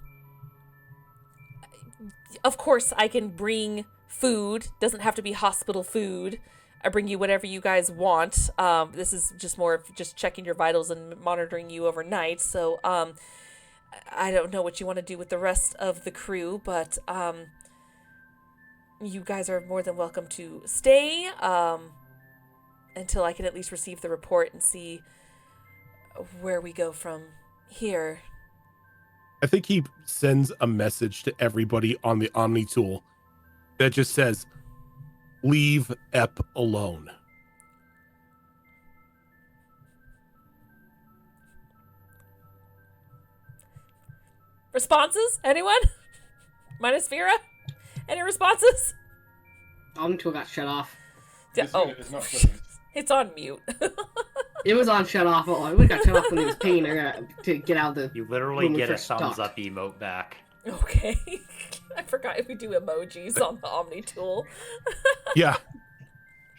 course, I can bring food. Doesn't have to be hospital food. I bring you whatever you guys want. This is just more of just checking your vitals and monitoring you overnight. So, I don't know what you want to do with the rest of the crew, but you guys are more than welcome to stay until I can at least receive the report and see where we go from here. I think he sends a message to everybody on the Omni tool that just says, leave Ep alone. Responses? Anyone? Minus Vera? Any responses? Omnitool got shut off. Yeah, It's not shutting. it's on mute. It was on shut off. Oh, it got shut off when it was paying to get out of the. You literally when we get a first thumbs talked. up emote back. Okay. I forgot if we do emojis on the Omni tool. Yeah.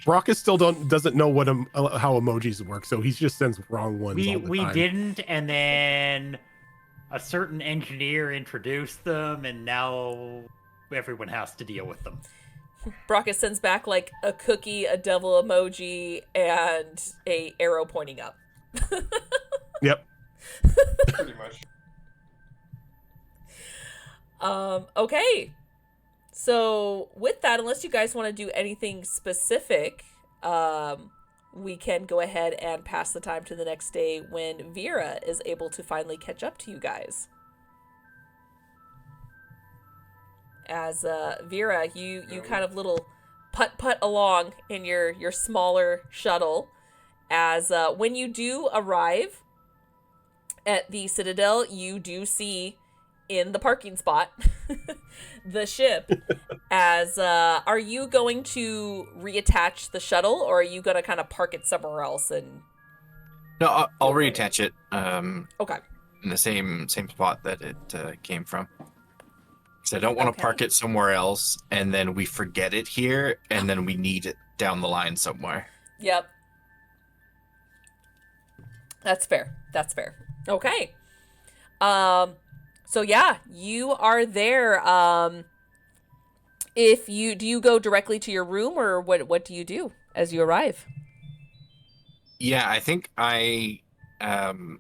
Brockus still doesn't know what how emojis work, so he just sends wrong ones all the We time. didn't, and then a certain engineer introduced them, and now everyone has to deal with them. Brockus sends back like a cookie, a devil emoji, and a arrow pointing up. Yep. Pretty much. Okay. So with that, unless you guys want to do anything specific, we can go ahead and pass the time to the next day when Vera is able to finally catch up to you guys. As Vera, you kind of little putt along in your smaller shuttle. As when you do arrive at the Citadel, you do see in the parking spot the ship. As are you going to reattach the shuttle, or are you going to kind of park it somewhere else? And No, I'll reattach it. Okay. In the same spot that it came from. Because I don't want to Okay. park it somewhere else, and then we forget it here, and then we need it down the line somewhere. Yep. That's fair. Okay. So yeah, you are there. Do you go directly to your room, or what do you do as you arrive? Yeah, I think I kind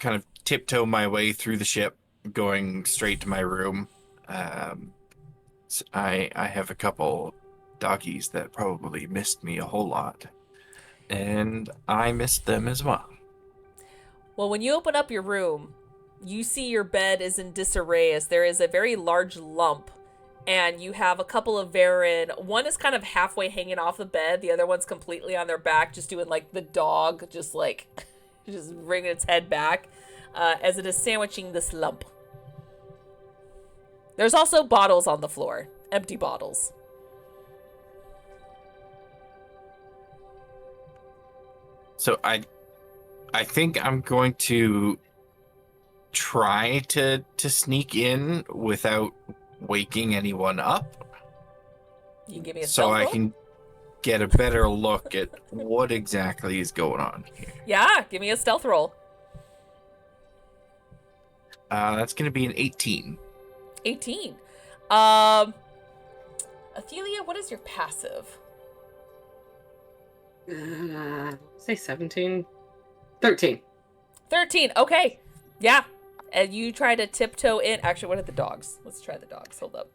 of tiptoe my way through the ship, going straight to my room. I have a couple doggies that probably missed me a whole lot, and I missed them as well. Well, when you open up your room, you see your bed is in disarray as there is a very large lump, and you have a couple of Varen. One is kind of halfway hanging off the bed, the other one's completely on their back, just doing like the dog, just bringing its head back as it is sandwiching this lump. There's also bottles on the floor, empty bottles. So I think I'm going to try to sneak in without waking anyone up, You can give me a so stealth I roll? can get a better look at what exactly is going on here. Yeah, give me a stealth roll. That's going to be an 18. 18. Athelia, what is your passive? Say 17. 13. 13. Okay. Yeah. And you try to tiptoe in. Actually, what are the dogs? Let's try the dogs. Hold up.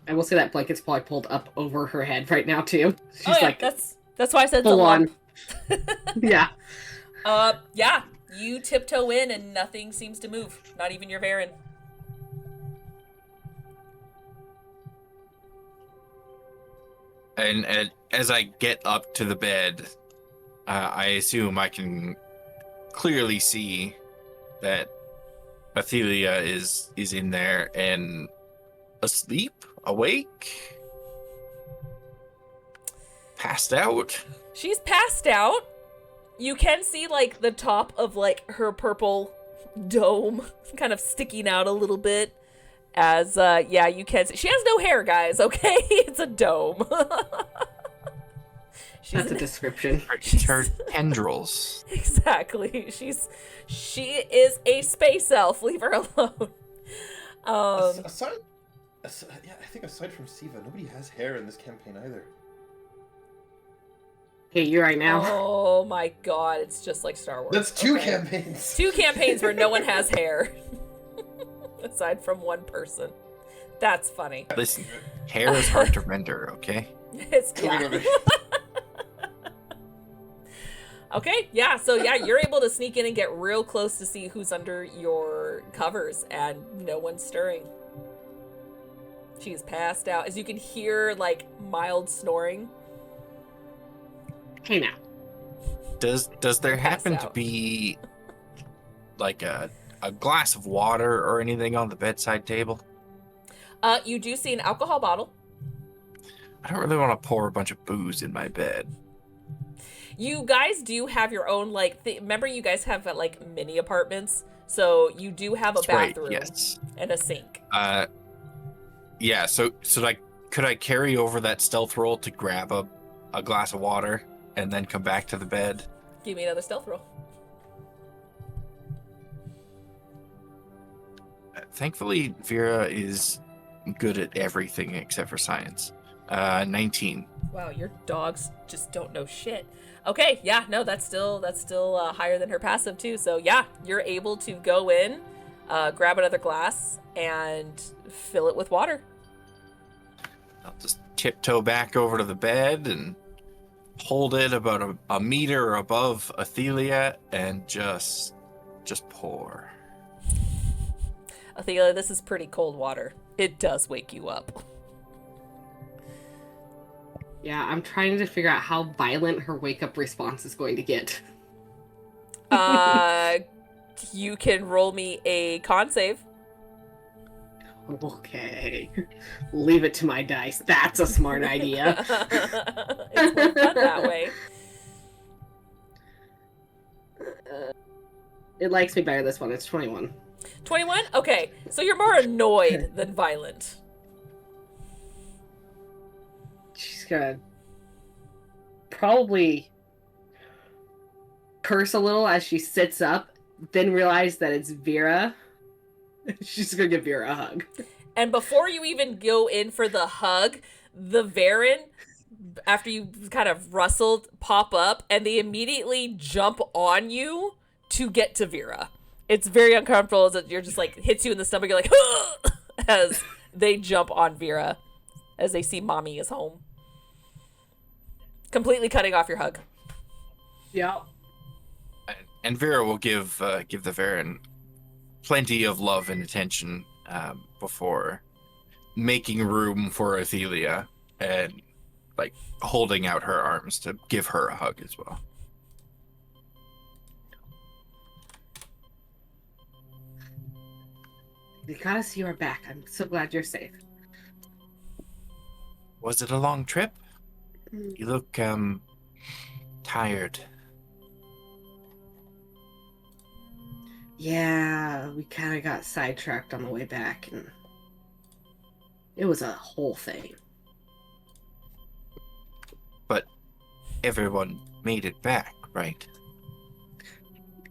I will say that blanket's probably pulled up over her head right now too. She's Oh, yeah, like that's why I said full the on. lump. Yeah. Yeah. You tiptoe in and nothing seems to move. Not even your Varen. And as I get up to the bed, I assume I can clearly see that Athelia is in there and asleep, awake, passed out. She's passed out. You can see like the top of like her purple dome kind of sticking out a little bit. As yeah, you can see she has no hair, guys, okay? It's a dome. That's a description. Her tendrils. Exactly. She is a space elf. Leave her alone. Aside, yeah, I think aside from Siva, nobody has hair in this campaign either. Hey, you right now. Oh my god, it's just like Star Wars. That's two Okay. campaigns. 2 campaigns where no one has hair. Aside from one person. That's funny. Listen, hair is hard to render, okay? It's Clearly. Okay, yeah, so yeah, you're able to sneak in and get real close to see who's under your covers, and no one's stirring. She's passed out. As you can hear, like, mild snoring. Hey now. Does there happen to out. be like a glass of water or anything on the bedside table? You do see an alcohol bottle. I don't really want to pour a bunch of booze in my bed. You guys do have your own, like, remember you guys have, like, mini apartments? So you do have a That's right, bathroom yes. and a sink. Yeah, so like, could I carry over that stealth roll to grab a glass of water and then come back to the bed? Give me another stealth roll. Thankfully, Vera is good at everything except for science. 19. Wow, your dogs just don't know shit. Okay, yeah, no, that's still higher than her passive too. So yeah, you're able to go in, grab another glass, and fill it with water. I'll just tiptoe back over to the bed and hold it about a meter above Athelia and just pour. Athelia, this is pretty cold water. It does wake you up. Yeah, I'm trying to figure out how violent her wake-up response is going to get. You can roll me a con save. Okay. Leave it to my dice. That's a smart idea. It's more fun that way. It likes me better this one. It's 21. 21? Okay, so you're more annoyed than violent. She's gonna probably curse a little as she sits up, then realize that it's Vera. She's gonna give Vera a hug. And before you even go in for the hug, the Varen, after you kind of rustled, pop up, and they immediately jump on you to get to Vera. It's very uncomfortable as you're just like, hits you in the stomach, you're like, as they jump on Vera, as they see mommy is home. Completely cutting off your hug. Yeah. And Vera will give the Varen plenty of love and attention before making room for Athelia and like holding out her arms to give her a hug as well. Because you are back, I'm so glad you're safe. Was it a long trip? You look tired. Yeah, we kind of got sidetracked on the way back, and it was a whole thing. But everyone made it back, right?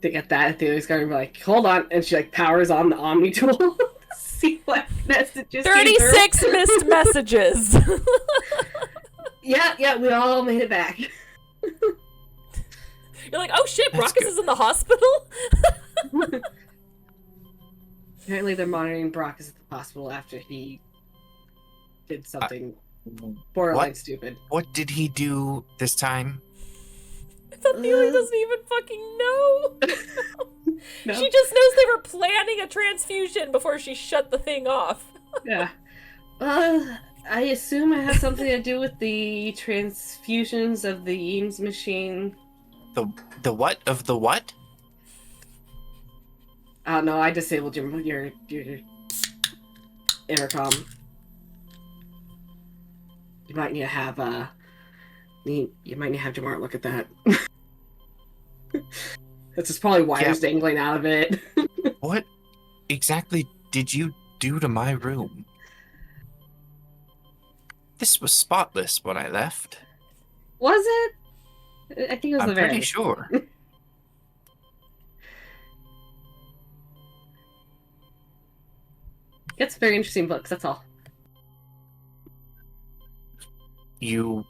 To get that, Athelia's gonna be like, hold on, and she like powers on the Omni tool. See what messages 36 missed messages. Yeah, we all made it back. You're like, oh shit, That's Brockus good. is in the hospital? Apparently they're monitoring Brockus at the hospital after he did something borderline stupid. What did he do this time? Athelia doesn't even fucking know. No. She just knows they were planning a transfusion before she shut the thing off. Yeah. I assume it has something to do with the transfusions of the Eames machine. The what of the what? Oh no, I disabled your intercom. You might need to have Jamar look at that. That's just probably wires dangling out of it. What exactly did you do to my room? This was spotless when I left. Was it? I think it was I'm the very. pretty sure. It's very interesting books. That's all. You,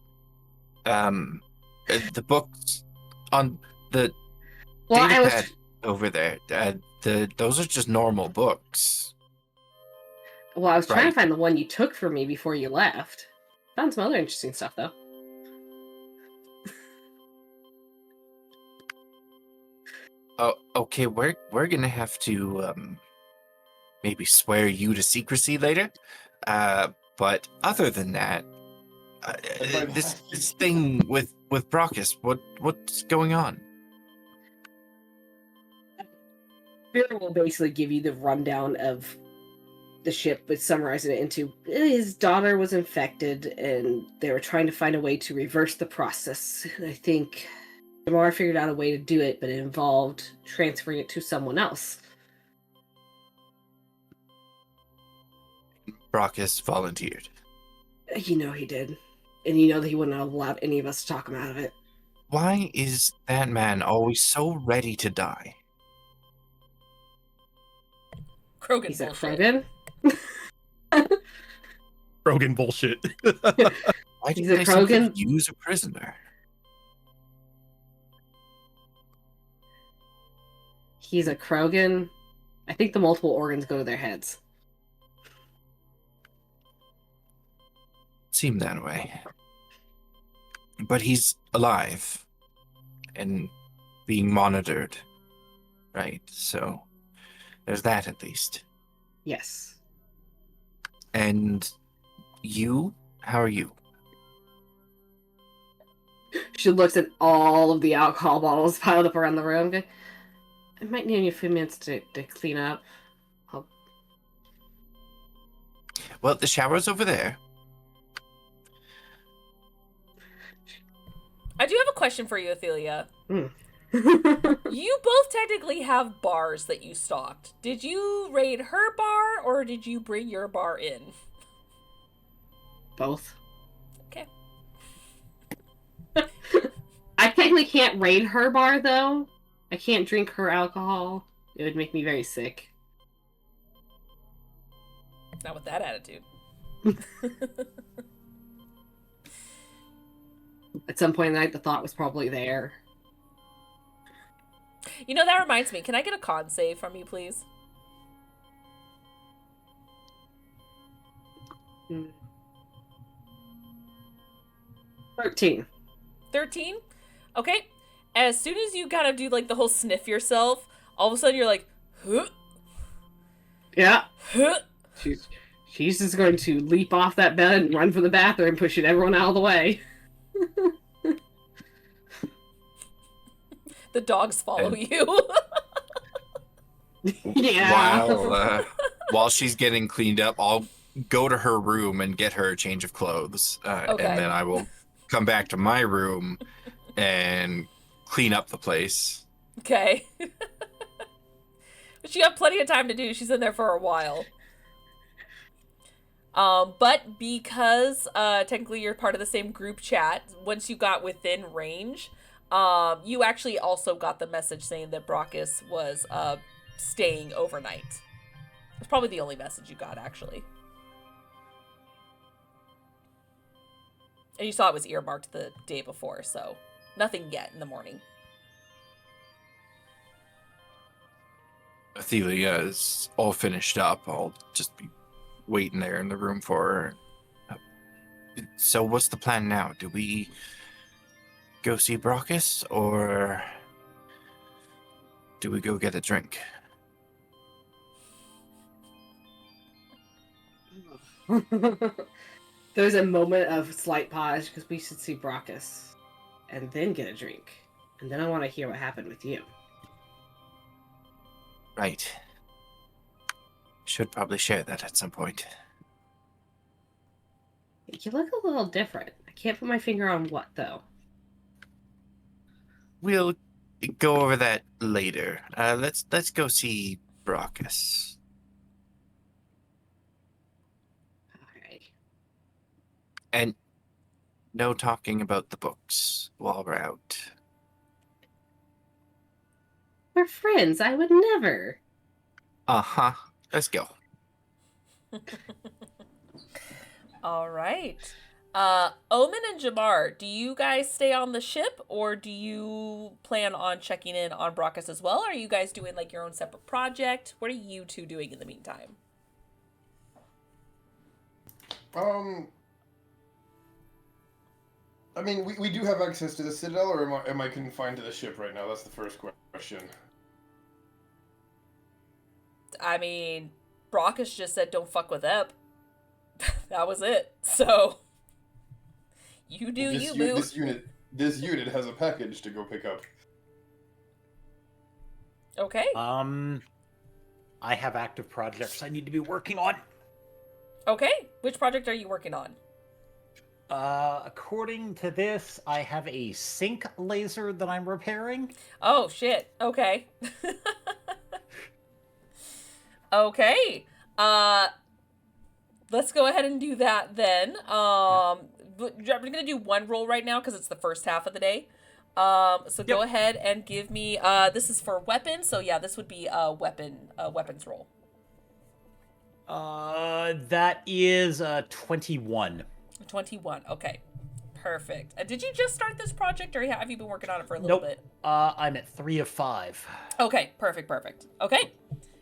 the books on the Well, I was. datapad over there. Those are just normal books. Well, I was trying Right. to find the one you took from me before you left. Found some other interesting stuff, though. Oh, okay. We're gonna have to maybe swear you to secrecy later. But other than that, And by this that, this thing with Brockus, what's going on? Vera will basically give you the rundown of the ship, but summarizing it into his daughter was infected, and they were trying to find a way to reverse the process. I think Damar figured out a way to do it, but it involved transferring it to someone else. Brockus volunteered. You know he did. And you know that he wouldn't have allowed any of us to talk him out of it. Why is that man always so ready to die? Krogan He's a bullshit. Krogan. Rogan bullshit. Why He's did a they simply Krogan. use a prisoner? He's a Krogan. I think the multiple organs go to their heads. Seemed that way. But he's alive and being monitored, right? So there's that at least. Yes. And you? How are you? She looks at all of the alcohol bottles piled up around the room. I might need a few minutes to clean up. Well, the shower's over there. I do have a question for you, Athelia. Mm. You both technically have bars that you stocked. Did you raid her bar, or did you bring your bar in? Both. Okay. I technically can't raid her bar, though. I can't drink her alcohol. It would make me very sick. Not with that attitude. At some point in the night, the thought was probably there. You know, that reminds me. Can I get a con save from you, please? Mm. 13. 13? Okay. As soon as you kind of do, like, the whole sniff yourself, all of a sudden you're like, huh? Yeah. Huh? She's just going to leap off that bed and run for the bathroom, pushing everyone out of the way. The dogs follow you. Yeah. While she's getting cleaned up, I'll go to her room and get her a change of clothes. Okay. And then I will come back to my room and clean up the place. Okay. But you have plenty of time to do. She's in there for a while. But because technically you're part of the same group chat, once you got within range, you actually also got the message saying that Brockus was staying overnight. It's probably the only message you got, actually. And you saw it was earmarked the day before, so nothing yet in the morning. Athelia is all finished up. I'll just be waiting there in the room for her. So what's the plan now? Do we go see Brockus, or do we go get a drink? There's a moment of slight pause because we should see Brockus and then get a drink. And then I want to hear what happened with you. Right. Should probably share that at some point. You look a little different. I can't put my finger on what, though. We'll go over that later. Let's go see Brockus. Alright. And no talking about the books while we're out. We're friends. I would never. Uh-huh. Let's go. All right. Omen and Jamar, do you guys stay on the ship, or do you plan on checking in on Brockus as well? Are you guys doing like your own separate project? What are you two doing in the meantime? I mean, we do have access to the Citadel, or am I confined to the ship right now? That's the first question. I mean, Brockus just said don't fuck with Ep. That was it. So, you do you, boo. This unit has a package to go pick up. Okay. I have active projects I need to be working on. Okay. Which project are you working on? According to this, I have a sync laser that I'm repairing. Oh, shit. Okay. Okay. Let's go ahead and do that then. I'm going to do one roll right now because it's the first half of the day. So go ahead and give me, this is for weapons. So yeah, this would be a weapons roll. That is 21. 21. Okay. Perfect. Did you just start this project or have you been working on it for a little bit? I'm at 3 of 5. Okay. Perfect. Okay.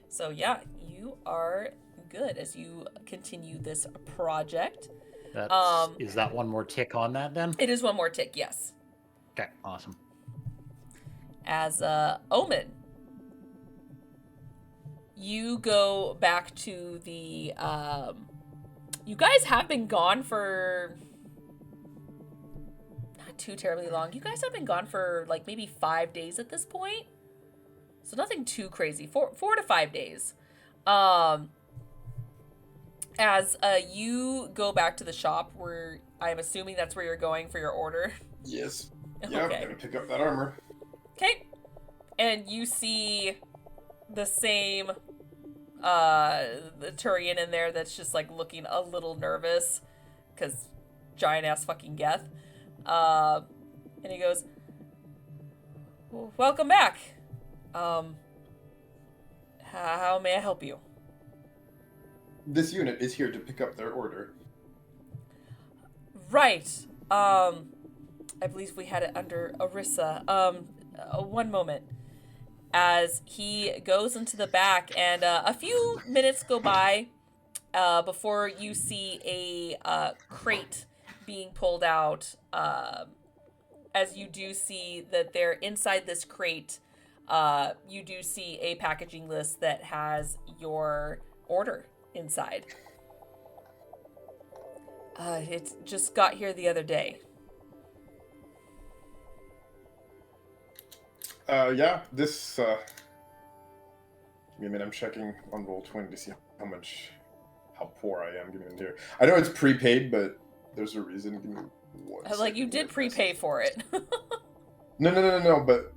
So yeah, you are good as you continue this project. Is that one more tick on that then? It is one more tick, yes. Okay, awesome. As Omen, you go back to the you guys have been gone for not too terribly long. You guys have been gone for like maybe 5 days at this point. So nothing too crazy. 4 to 5 days. As you go back to the shop where I'm assuming that's where you're going for your order. Yes. Yeah, Okay. I'm gonna pick up that armor. Okay. And you see the same the Turian in there that's just like looking a little nervous because giant ass fucking Geth. And he goes, "Welcome back. How may I help you?" This unit is here to pick up their order. Right. I believe we had it under Orissa. One moment. As he goes into the back, and a few minutes go by before you see a crate being pulled out. As you do see that they're inside this crate, you do see a packaging list that has your order inside. It just got here the other day. Yeah, this, give me a minute, I'm checking on Roll20 to see how poor I am. Give me a minute here. I know it's prepaid, but there's a reason. Give me one Like, second you did here. prepay for it. No, but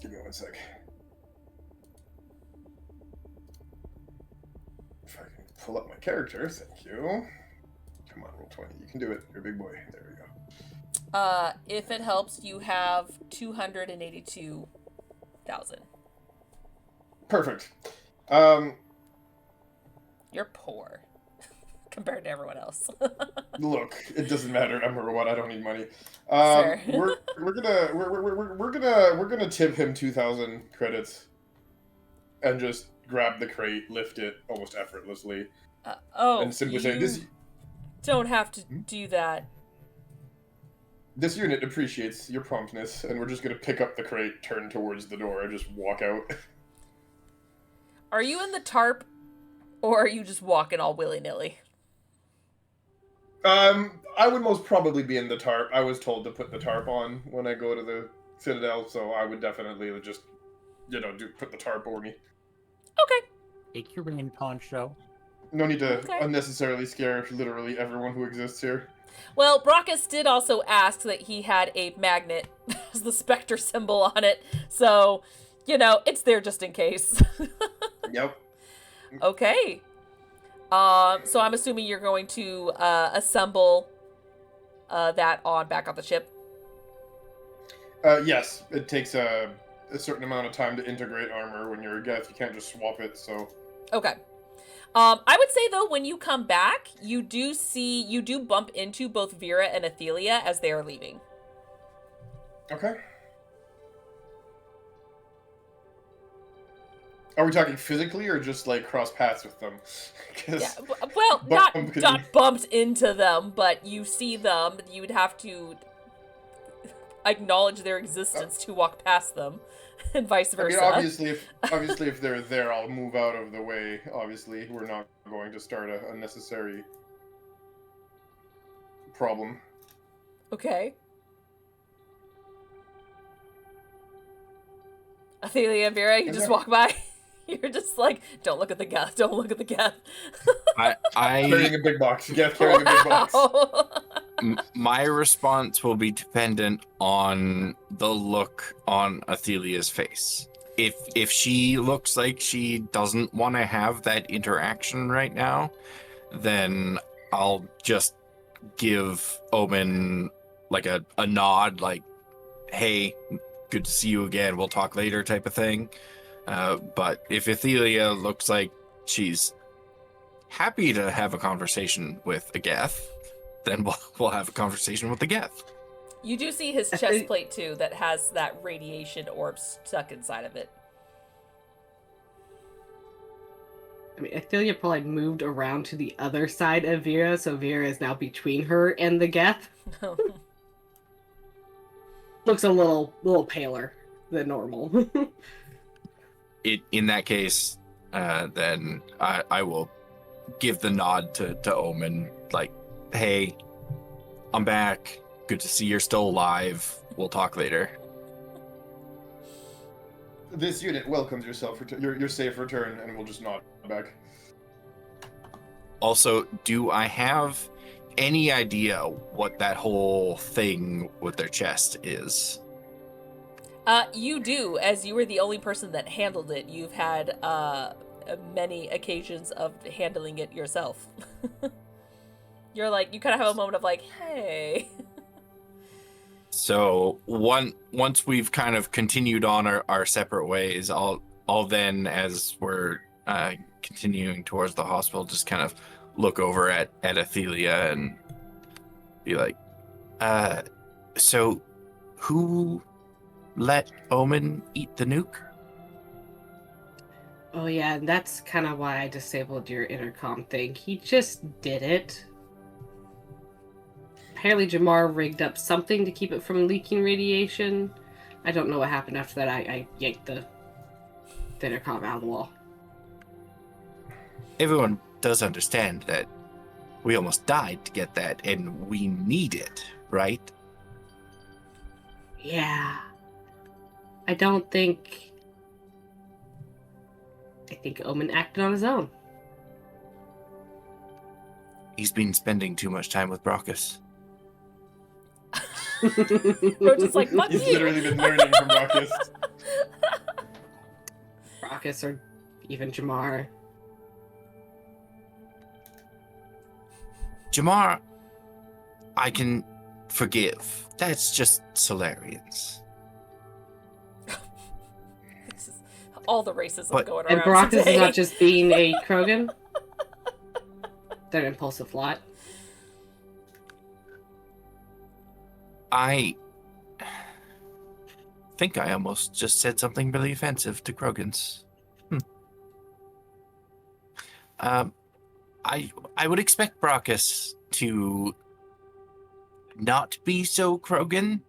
give me one sec. If I can pull up my character, thank you. Come on, Roll20, you can do it. You're a big boy. There we go. If it helps, you have 282,000. Perfect. You're poor compared to everyone else. Look, it doesn't matter. I'm a robot. I don't need money. Sure. we're gonna tip him 2,000 credits, and just grab the crate, lift it almost effortlessly, and simply say this. Don't have to do that. This unit appreciates your promptness, and we're just gonna pick up the crate, turn towards the door, and just walk out. Are you in the tarp, or are you just walking all willy-nilly? I would most probably be in the tarp. I was told to put the tarp on when I go to the Citadel, so I would definitely just, put the tarp over me. Okay. Take your rain poncho. No need to unnecessarily scare literally everyone who exists here. Well, Brockus did also ask that he had a magnet as the Spectre symbol on it, so, it's there just in case. Yep. Okay. So I'm assuming you're going to assemble that back on the ship. Yes, it takes a certain amount of time to integrate armor when you're a Geth. You can't just swap it, so... Okay. I would say, though, when you come back, you do bump into both Vera and Athelia as they are leaving. Okay. Are we talking physically or just like cross paths with them? 'Cause Yeah, well, not bumped into them, but you see them. You would have to acknowledge their existence to walk past them, and vice I mean, versa. obviously, if they're there, I'll move out of the way. Obviously, we're not going to start a unnecessary problem. Okay. Athelia and Vera, you just walk by. You're just like, don't look at the Geth. Don't look at the Geth. Carrying a big box. Yeah, carrying a big box. My response will be dependent on the look on Athelia's face. If she looks like she doesn't want to have that interaction right now, then I'll just give Omen like a nod, like, hey, good to see you again, we'll talk later type of thing. But if Athelia looks like she's happy to have a conversation with a Geth, then we'll have a conversation with the Geth. You do see his chest plate too that has that radiation orb stuck inside of it. I mean, Athelia probably moved around to the other side of Vera, so Vera is now between her and the Geth. Looks a little paler than normal. In that case, then I will give the nod to Omen, like, hey, I'm back. Good to see you're still alive. We'll talk later. This unit welcomes your safe return, and we'll just nod back. Also, do I have any idea what that whole thing with their chest is? You do, as you were the only person that handled it. You've had many occasions of handling it yourself. You're like, you kind of have a moment of like, hey. So once we've kind of continued on our separate ways, I'll then, as we're continuing towards the hospital, just kind of look over at Athelia and be like, so who let Omen eat the nuke? Oh yeah, and that's kind of why I disabled your intercom thing. He just did it. Apparently Jamar rigged up something to keep it from leaking radiation. I don't know what happened after that. I yanked the intercom out of the wall. Everyone does understand that we almost died to get that, and we need it, right? Yeah. I think Omen acted on his own. He's been spending too much time with Brockus. Roach is like, fuck He's you. literally been learning from Ruckus. Brockus or even Jamar. Jamar, I can forgive. That's just Solarians. All the racism But- going And around Brockus today. is not just being a Krogan. They're an impulsive lot. I think I almost just said something really offensive to Krogans. I would expect Brockus to not be so Krogan,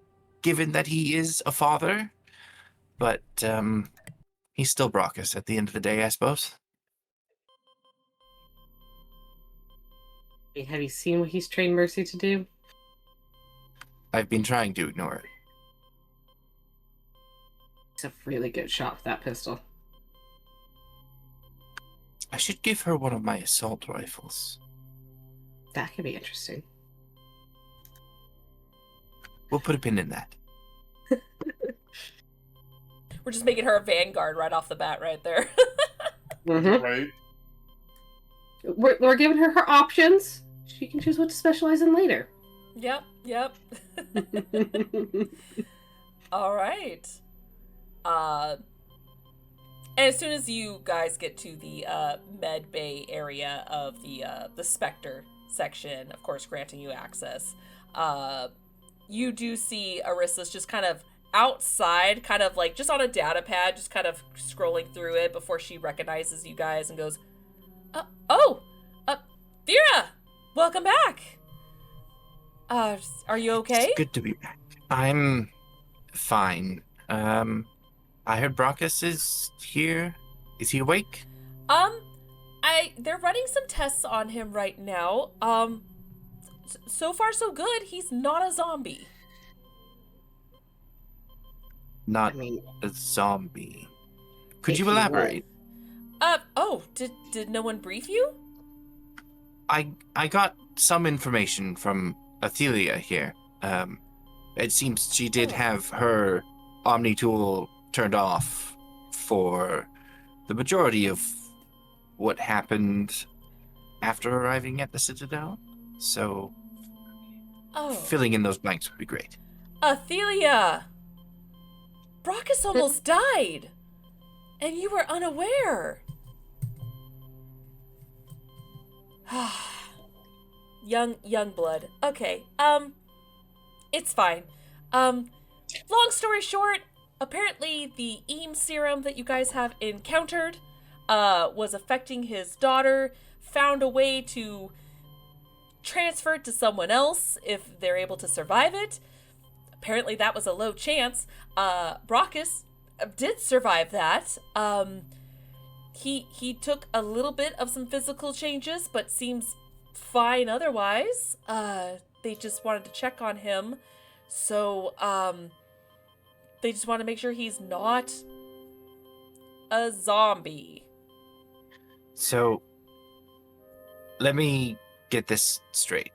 given that he is a father, but he's still Brockus at the end of the day, I suppose. Have you seen what he's trained Mercy to do? I've been trying to ignore it. He's a really good shot with that pistol. I should give her one of my assault rifles. That could be interesting. We'll put a pin in that. We're just making her a vanguard right off the bat right there. Mm-hmm. Right? We're giving her options. She can choose what to specialize in later. Yep. All right. And as soon as you guys get to the med bay area of the Spectre section, of course, granting you access, you do see Arissa's just kind of outside, kind of like just on a data pad, just kind of scrolling through it before she recognizes you guys and goes, Vera, welcome back. Are you okay? It's good to be back. I'm fine. I heard Brockus is here. Is he awake? They're running some tests on him right now. So far so good. He's not a zombie. Not I mean, a zombie. Could if you he elaborate? Did no one brief you? I got some information from Athelia here. It seems she did have her Omni tool turned off for the majority of what happened after arriving at the Citadel. So, filling in those blanks would be great. Athelia! Brockus almost died! And you were unaware! young blood. Okay, it's fine. Long story short, apparently the Eam serum that you guys have encountered, was affecting his daughter, found a way to transfer it to someone else if they're able to survive it. Apparently that was a low chance. Brockus did survive that. He took a little bit of some physical changes, but seems fine otherwise. They just wanted to check on him. So, they just want to make sure he's not a zombie. So, let me get this straight.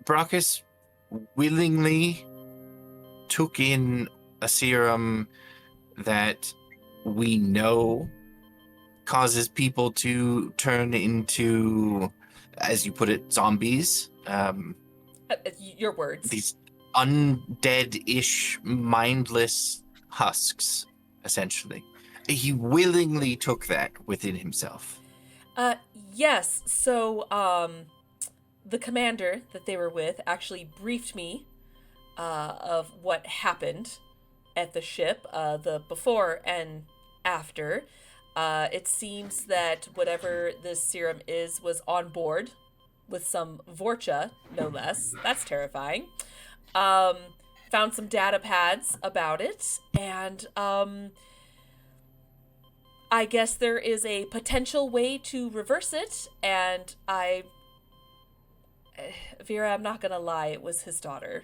Brockus willingly took in a serum that we know causes people to turn into, as you put it, zombies. Your words. These undead-ish, mindless husks, essentially. He willingly took that within himself. Yes. So, the commander that they were with actually briefed me, of what happened at the ship, the before and after. It seems that whatever this serum is was on board with some Vorcha, no less. That's terrifying. Found some data pads about it, and, I guess there is a potential way to reverse it, and Vera, I'm not gonna lie, it was his daughter.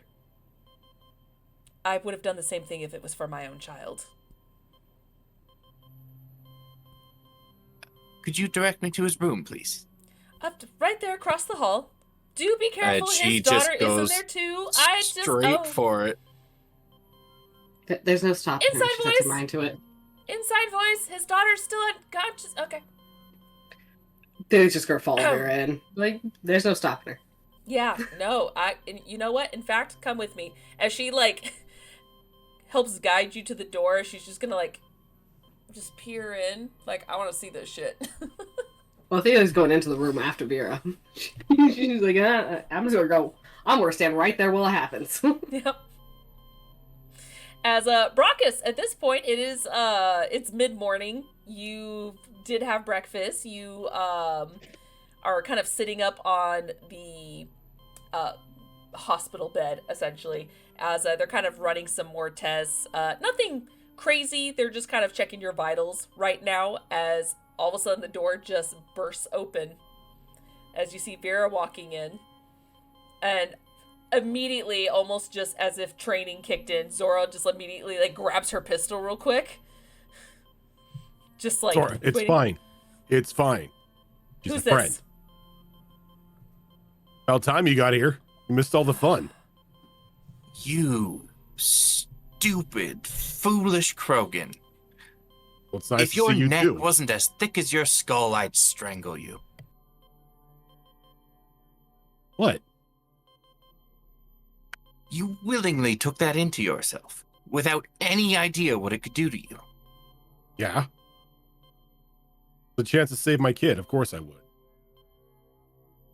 I would have done the same thing if it was for my own child. Could you direct me to his room, please? Right there across the hall. Do be careful, she his just daughter is in goes there too. Straight for it. There's no stopping her. Inside She sets voice. her mind to it. Inside voice, his daughter's still unconscious. Okay. They just gonna follow her in. Like, there's no stopping her. Yeah, no, and you know what? In fact, come with me. As she, like, helps guide you to the door, she's just gonna, like, just peer in. Like, I want to see this shit. Well, Thea's going into the room after Vera. She's like, I'm just gonna go. I'm gonna stand right there while it happens. Yep. As Brockus, at this point, it's mid-morning. You did have breakfast. You are kind of sitting up on the hospital bed, essentially, as they're kind of running some more tests. Nothing crazy. They're just kind of checking your vitals right now, as all of a sudden the door just bursts open as you see Vera walking in. And immediately, almost just as if training kicked in, Zora just immediately, like, grabs her pistol real quick. Just like, Zora, it's waiting. fine. It's fine. She's Who's a friend. this? About time you got here. You missed all the fun. You stupid, foolish Krogan. Well, it's nice If to your see you neck too. wasn't as thick as your skull, I'd strangle you. What? You willingly took that into yourself, without any idea what it could do to you. Yeah. The chance to save my kid. Of course I would.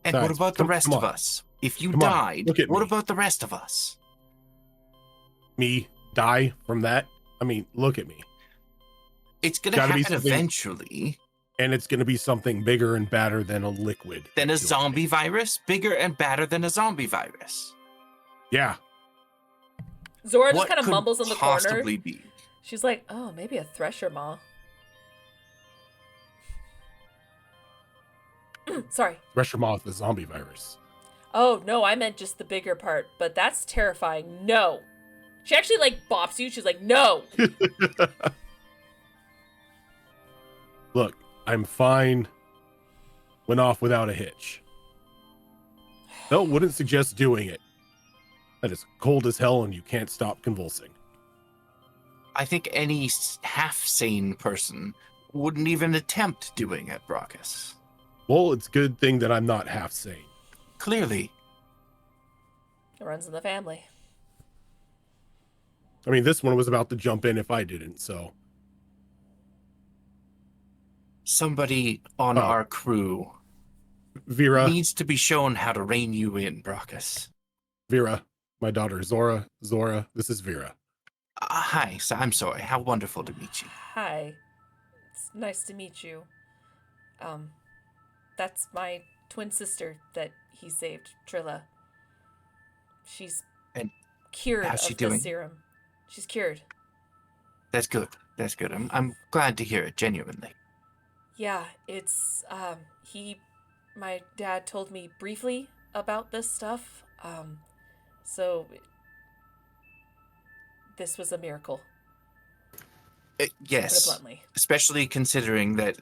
And what Besides, about the come rest on. of us? If you Come on, died, look at what me. about the rest of us? me die from that. I mean, look at me. It's gonna Gotta be happen something- eventually. And it's going to be something bigger and badder than a liquid. Then a kills me. zombie virus? Bigger and badder than a zombie virus. Yeah. Zora just What kind of could mumbles in the corner. possibly be? She's like, oh, maybe a thresher maw. Sorry. Thresher moth, the zombie virus. Oh, no, I meant just the bigger part, but that's terrifying. No. She actually, like, bops you. She's like, no. Look, I'm fine. Went off without a hitch. No, wouldn't suggest doing it. That is cold as hell and you can't stop convulsing. I think any half-sane person wouldn't even attempt doing it, Brockus. Well, it's a good thing that I'm not half sane. Clearly. It runs in the family. I mean, this one was about to jump in if I didn't, so. Somebody on our crew Vera, needs to be shown how to rein you in, Brockus. Vera, my daughter Zora, this is Vera. Hi, so I'm sorry. How wonderful to meet you. Hi. It's nice to meet you. That's my twin sister that he saved, Trilla. She's And cured how's she of the doing? serum. She's cured. That's good. That's good. I'm glad to hear it, genuinely. Yeah, it's, my dad told me briefly about this stuff, so this was a miracle, to put it Yes, bluntly. especially considering that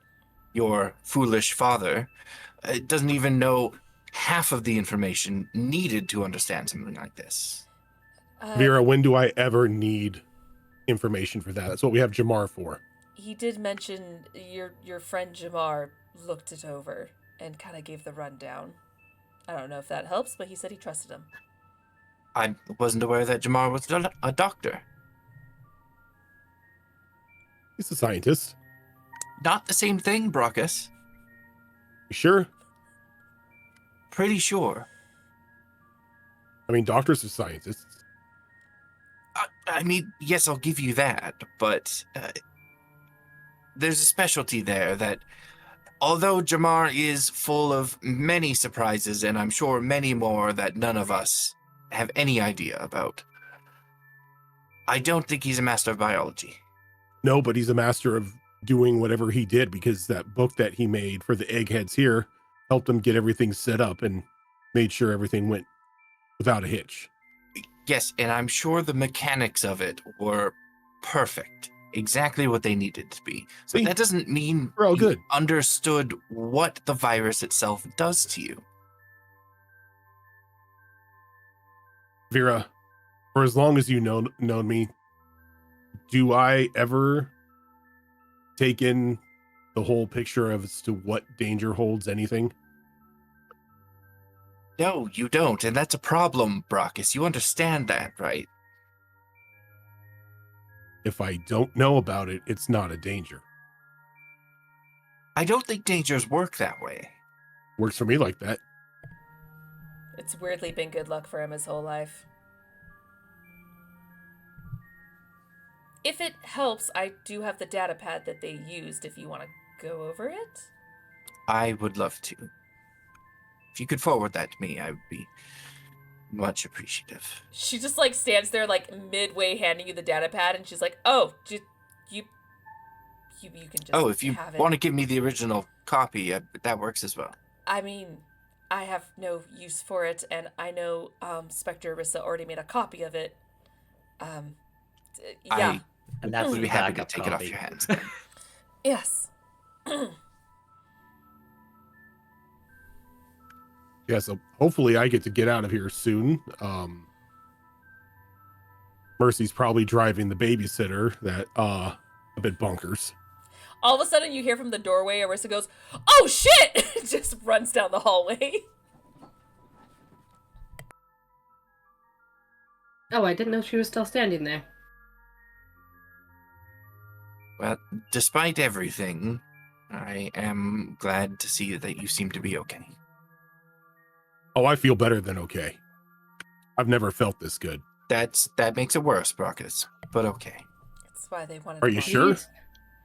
your foolish father doesn't even know half of the information needed to understand something like this. Vera, when do I ever need information for that? That's what we have Jamar for. He did mention your friend Jamar looked it over and kind of gave the rundown. I don't know if that helps, but he said he trusted him. I wasn't aware that Jamar was a doctor. He's a scientist. Not the same thing, Brockus. You sure? Pretty sure. I mean, doctors are scientists. I mean, yes, I'll give you that, but there's a specialty there that, although Jamar is full of many surprises, and I'm sure many more that none of us have any idea about, I don't think he's a master of biology. No, but he's a master of doing whatever he did, because that book that he made for the eggheads here helped him get everything set up and made sure everything went without a hitch. Yes, and I'm sure the mechanics of it were perfect. Exactly what they needed to be. But See, that doesn't mean we're all you good. understood what the virus itself does to you. Vera, for as long as you known me, do I ever take in the whole picture of as to what danger holds anything? No, you don't, and that's a problem, Brockus. You understand that, right? If I don't know about it, it's not a danger. I don't think dangers work that way. Works for me like that. It's weirdly been good luck for him his whole life. If it helps, I do have the data pad that they used if you want to go over it. I would love to. If you could forward that to me, I would be much appreciative. She just like stands there like midway handing you the data pad and she's like, oh, you can just Oh, if you have it. want to give me the original copy, that works as well. I mean, I have no use for it, and I know Spectre Rissa already made a copy of it. Yeah. And I that's would the be happy to backup take it off copy. your hands. Yes. Yeah, so hopefully I get to get out of here soon. Mercy's probably driving the babysitter that a bit bonkers. All of a sudden, you hear from the doorway, Arissa goes, oh shit! Just runs down the hallway. Oh, I didn't know she was still standing there. Well, despite everything, I am glad to see that you seem to be okay. Oh, I feel better than okay. I've never felt this good. that makes it worse, Brockus. But okay. That's why they wanted Are to you watch sure? it.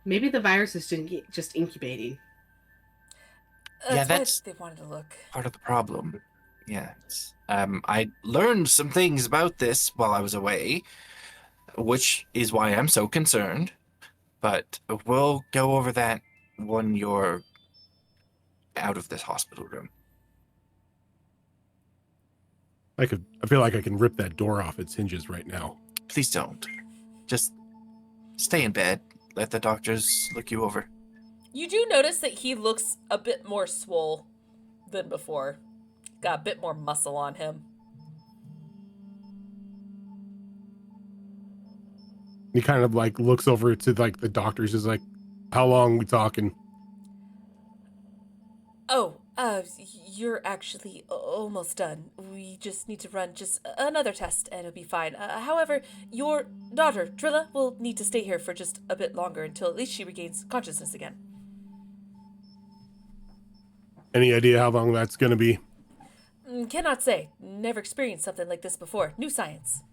Maybe the virus is just incubating. That's why that's they wanted to look. part of the problem. Yeah. I learned some things about this while I was away, which is why I'm so concerned. But we'll go over that when you're out of this hospital room. I feel like I can rip that door off its hinges right now. Please don't. Just stay in bed. Let the doctors look you over. You do notice that he looks a bit more swole than before. Got a bit more muscle on him. He kind of like looks over to like the doctors, is like, how long we talking? Oh, you're actually almost done. We just need to run just another test and it'll be fine. However, your daughter, Trilla, will need to stay here for just a bit longer until at least she regains consciousness again. Any idea how long that's going to be? Cannot say. Never experienced something like this before. New science.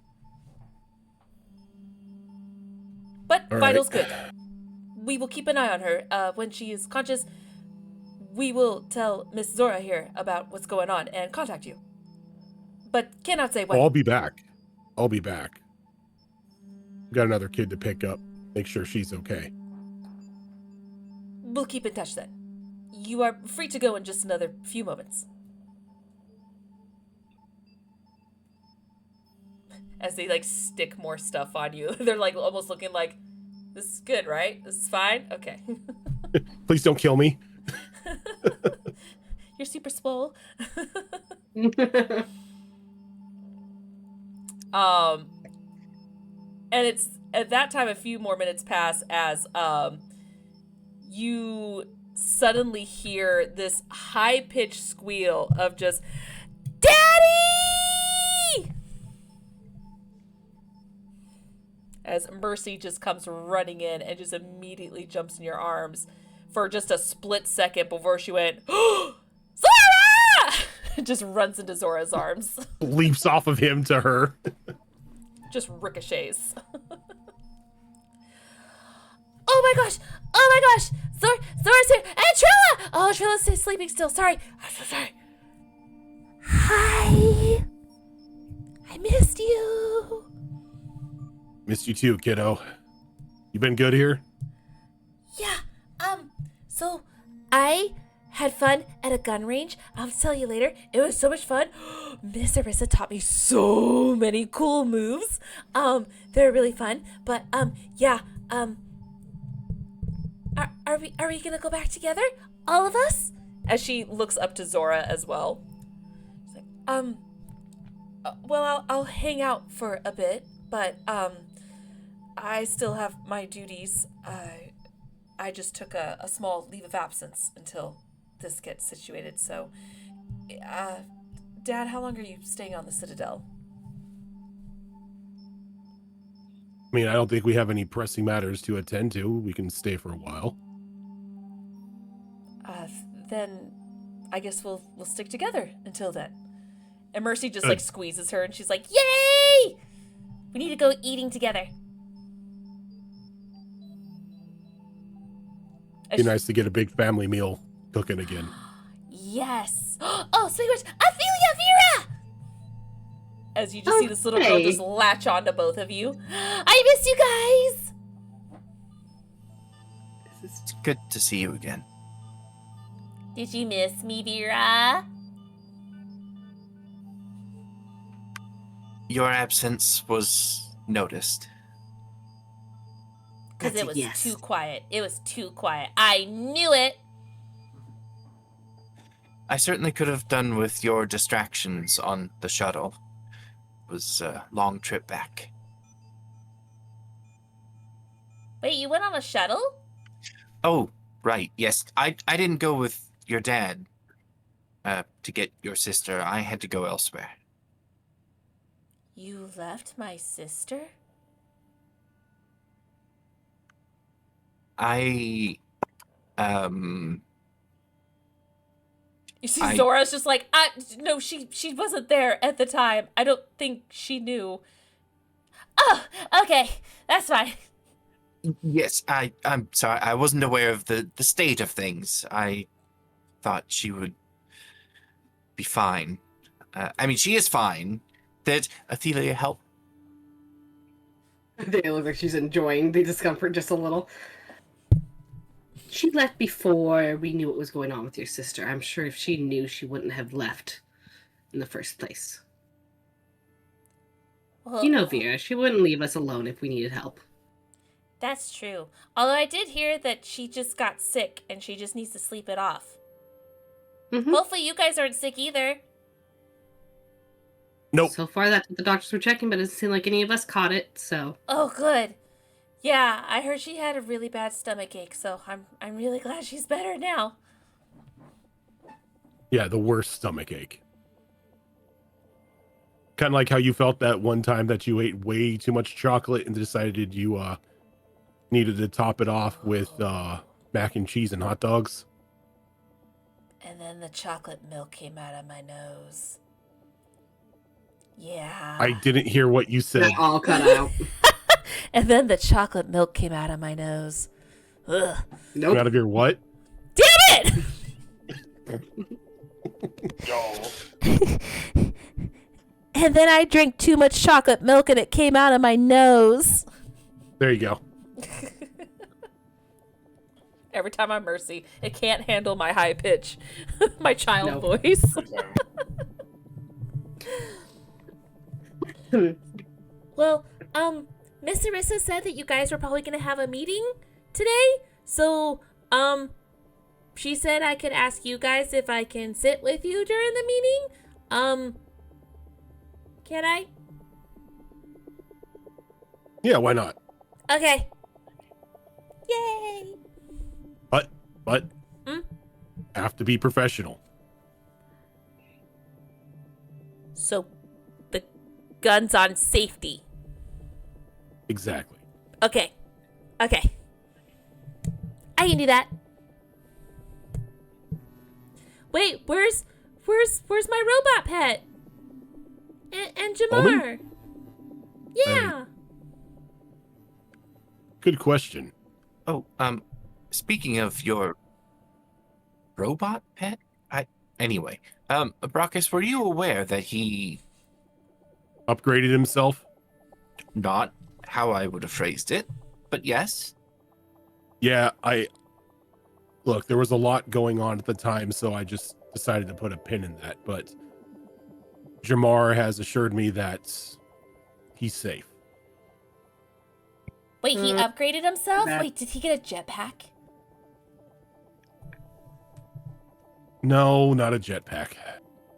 But All vital's right. good. We will keep an eye on her. When she is conscious, we will tell Miss Zora here about what's going on and contact you. But cannot say when. I'll be back. I'll be back. Got another kid to pick up. Make sure she's okay. We'll keep in touch then. You are free to go in just another few moments. As they like stick more stuff on you. They're like almost looking like, this is good, right? This is fine? Okay. Please don't kill me. You're super swole. And it's at that time a few more minutes pass as you suddenly hear this high-pitched squeal of just Daddy! As Mercy just comes running in and just immediately jumps in your arms for just a split second before she went, Zora! Just runs into Zora's arms. Leaps off of him to her. Just ricochets. Oh my gosh! Oh my gosh! Zora's here! And Trilla! Oh, Trilla's sleeping still. Sorry. I'm so sorry. Hi. I missed you. Missed you too, kiddo. You been good here? Yeah, so I had fun at a gun range. I'll tell you later. It was so much fun. Miss Arissa taught me so many cool moves. They're really fun. But, yeah, are we gonna go back together? All of us? As she looks up to Zora as well. She's like, well, I'll hang out for a bit, but, I still have my duties. I just took a small leave of absence until this gets situated. So, Dad, how long are you staying on the Citadel? I mean, I don't think we have any pressing matters to attend to. We can stay for a while. Then I guess we'll stick together until then. And Mercy just like squeezes her and she's like, "Yay! We need to go eating together." Be nice to get a big family meal cooking again. Yes. Oh, speaking of which, Ophelia Vera! As you just see this little girl just latch onto both of you. I miss you guys! It's good to see you again. Did you miss me, Vera? Your absence was noticed. Because it was too quiet. It was too quiet. I knew it! I certainly could have done with your distractions on the shuttle. It was a long trip back. Wait, you went on a shuttle? Oh, right, yes. I didn't go with your dad to get your sister. I had to go elsewhere. You left my sister? You see, Zora's just like, no, she wasn't there at the time. I don't think she knew. Oh, okay. That's fine. Yes, I'm sorry. I wasn't aware of the state of things. I thought she would be fine. I mean, she is fine. Did Athelia help? They look like she's enjoying the discomfort just a little. She left before we knew what was going on with your sister. I'm sure if she knew, she wouldn't have left in the first place. Well, You know, Vera, she wouldn't leave us alone if we needed help. That's true. Although I did hear that she just got sick and she just needs to sleep it off. Mm-hmm. Hopefully you guys aren't sick either. Nope. So far, that's what the doctors were checking, but it doesn't seem like any of us caught it, so... Oh, good. Yeah, I heard she had a really bad stomach ache, so I'm really glad she's better now. Yeah, the worst stomach ache. Kind of like how you felt that one time that you ate way too much chocolate and decided you needed to top it off with mac and cheese and hot dogs. And then the chocolate milk came out of my nose. Yeah. I didn't hear what you said. That all cut out. And then the chocolate milk came out of my nose. Ugh. Nope. Out of your what? Damn it! Yo. And then I drank too much chocolate milk and it came out of my nose. There you go. Every time I'm Mercy, it can't handle my high pitch, my child Nope. voice. Well, Miss Arissa said that you guys were probably gonna have a meeting today, so, she said I could ask you guys if I can sit with you during the meeting. Can I? Yeah, why not? Okay. Yay! But have to be professional. So, the gun's on safety. Exactly. Okay. Okay. I can do that. Wait, where's my robot pet? And Jamar? Omen? Yeah. Good question. Oh, speaking of your robot pet, anyway, Brockus, were you aware that he Upgraded himself? not how I would have phrased it, but yes? Yeah, look, there was a lot going on at the time, so I just decided to put a pin in that, but Jamar has assured me that he's safe. Wait, he upgraded himself? that- Wait, did he get a jetpack? No, not a jetpack.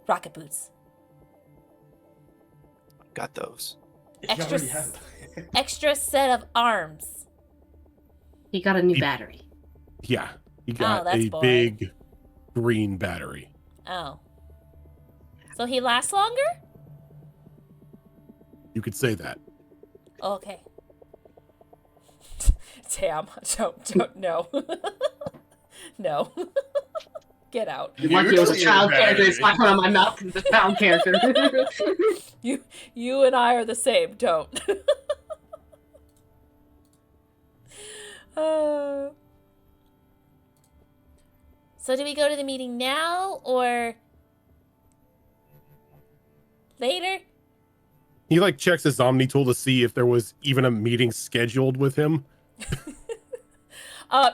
Rocket boots. Got those. He Extra already had them. Extra set of arms. He got a new battery. Yeah, he got that's a boring. big green battery. Oh. So he lasts longer? You could say that. Okay. Damn. Don't, no. No. Get out. Like it was a need child a character. It's battery. not on my mouth. It's a child character. You and I are the same. Don't. So do we go to the meeting now or later? He like checks his Omni tool to see if there was even a meeting scheduled with him.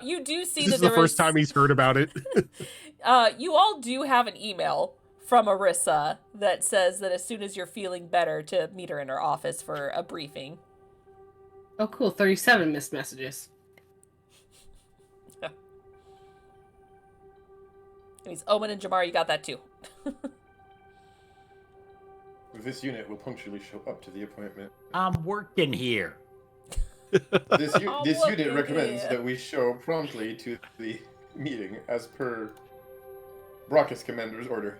You do see This that is the there first time he's heard about it. you all do have an email from Arissa that says that as soon as you're feeling better to meet her in her office for a briefing. Oh, cool. 37 missed messages. It means Omen and Jamar, you got that too. This unit will punctually show up to the appointment. I'm working here. This Oh, this look unit at recommends it. that we show promptly to the meeting as per Brockus Commander's order.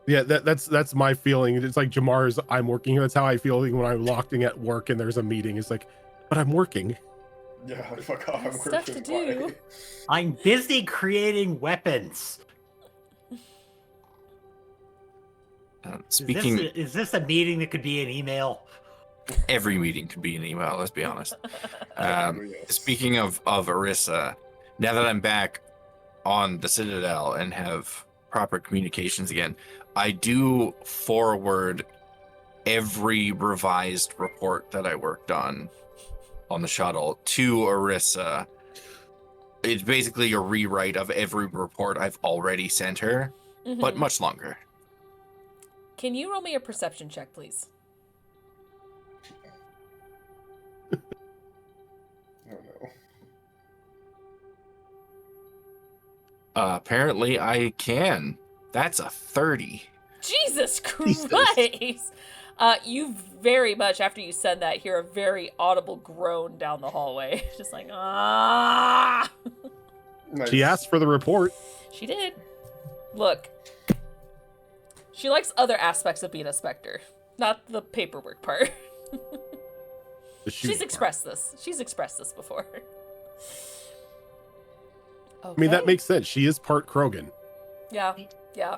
Yeah, that's my feeling. It's like Jamar's I'm working here. That's how I feel when I'm locked in at work and there's a meeting. It's like, but I'm working. Yeah, fuck off. I'm Stuff working. to do. Why? I'm busy creating weapons. Speaking, Is this a meeting that could be an email? Every meeting could be an email, let's be honest. Yes. Speaking of Arissa, now that I'm back on the Citadel and have proper communications again, I do forward every revised report that I worked on the shuttle to Arissa. It's basically a rewrite of every report I've already sent her, but much longer. Can you roll me a perception check, please? Oh no. Apparently I can. That's a 30. Jesus Christ! You very much, after you said that, hear a very audible groan down the hallway. Just like, ah! Nice. She asked for the report. She did. Look. She likes other aspects of being a Spectre, not the paperwork part. She's expressed this. She's expressed this before. Okay. I mean, that makes sense. She is part Krogan. Yeah, yeah.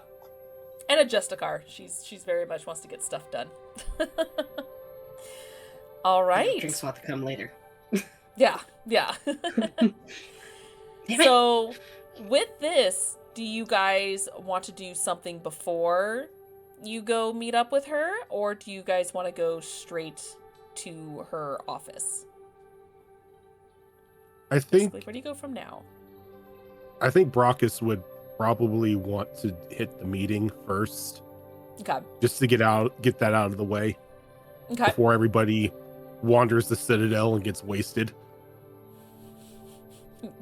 And a Justicar. She's very much wants to get stuff done. All right. Drinks will have to come later. Yeah, yeah. So, with this, do you guys want to do something before you go meet up with her, or do you guys want to go straight to her office? I think. Where do you go from now? I think Brockus would probably want to hit the meeting first, Okay. just to get that out of the way Okay. before everybody wanders the Citadel and gets wasted.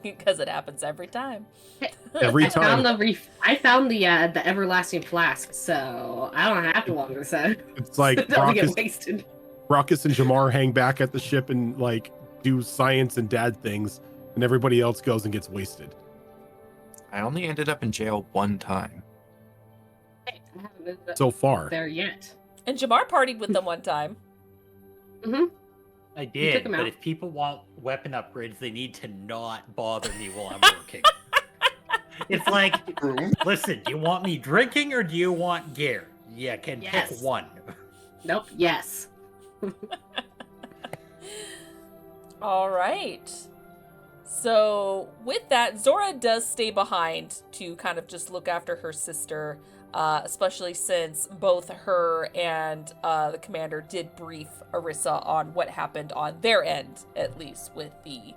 Because it happens every time. Every I time. found the everlasting flask, so I don't have to wander the side. It's like Don't get Brockus wasted. and Jamar hang back at the ship and like do science and dad things, and everybody else goes and gets wasted. I only ended up in jail one time. I haven't moved up So far. there yet. And Jamar partied with them one time. I took did, him but out. if people want weapon upgrades, they need to not bother me while I'm working. It's like, True. listen, do you want me drinking or do you want gear? Yeah, can Yes. pick one. Nope. Yes. All right. So with that, Zora does stay behind to kind of just look after her sister, especially since both her and the commander did brief Arissa on what happened on their end, at least with the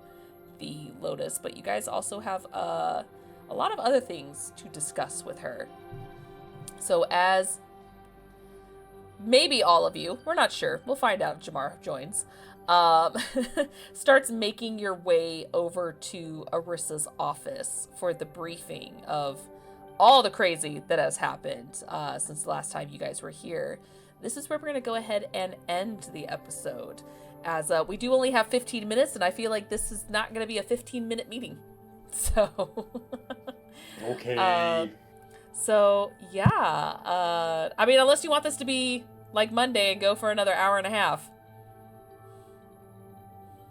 Lotus. But you guys also have a lot of other things to discuss with her. So as maybe all of you, we're not sure, we'll find out if Jamar joins, starts making your way over to Arissa's office for the briefing of all the crazy that has happened since the last time you guys were here. This is where we're going to go ahead and end the episode, as we do only have 15 minutes, and I feel like this is not going to be a 15-minute meeting. So, Okay. so yeah, I mean, unless you want this to be like Monday and go for another hour and a half.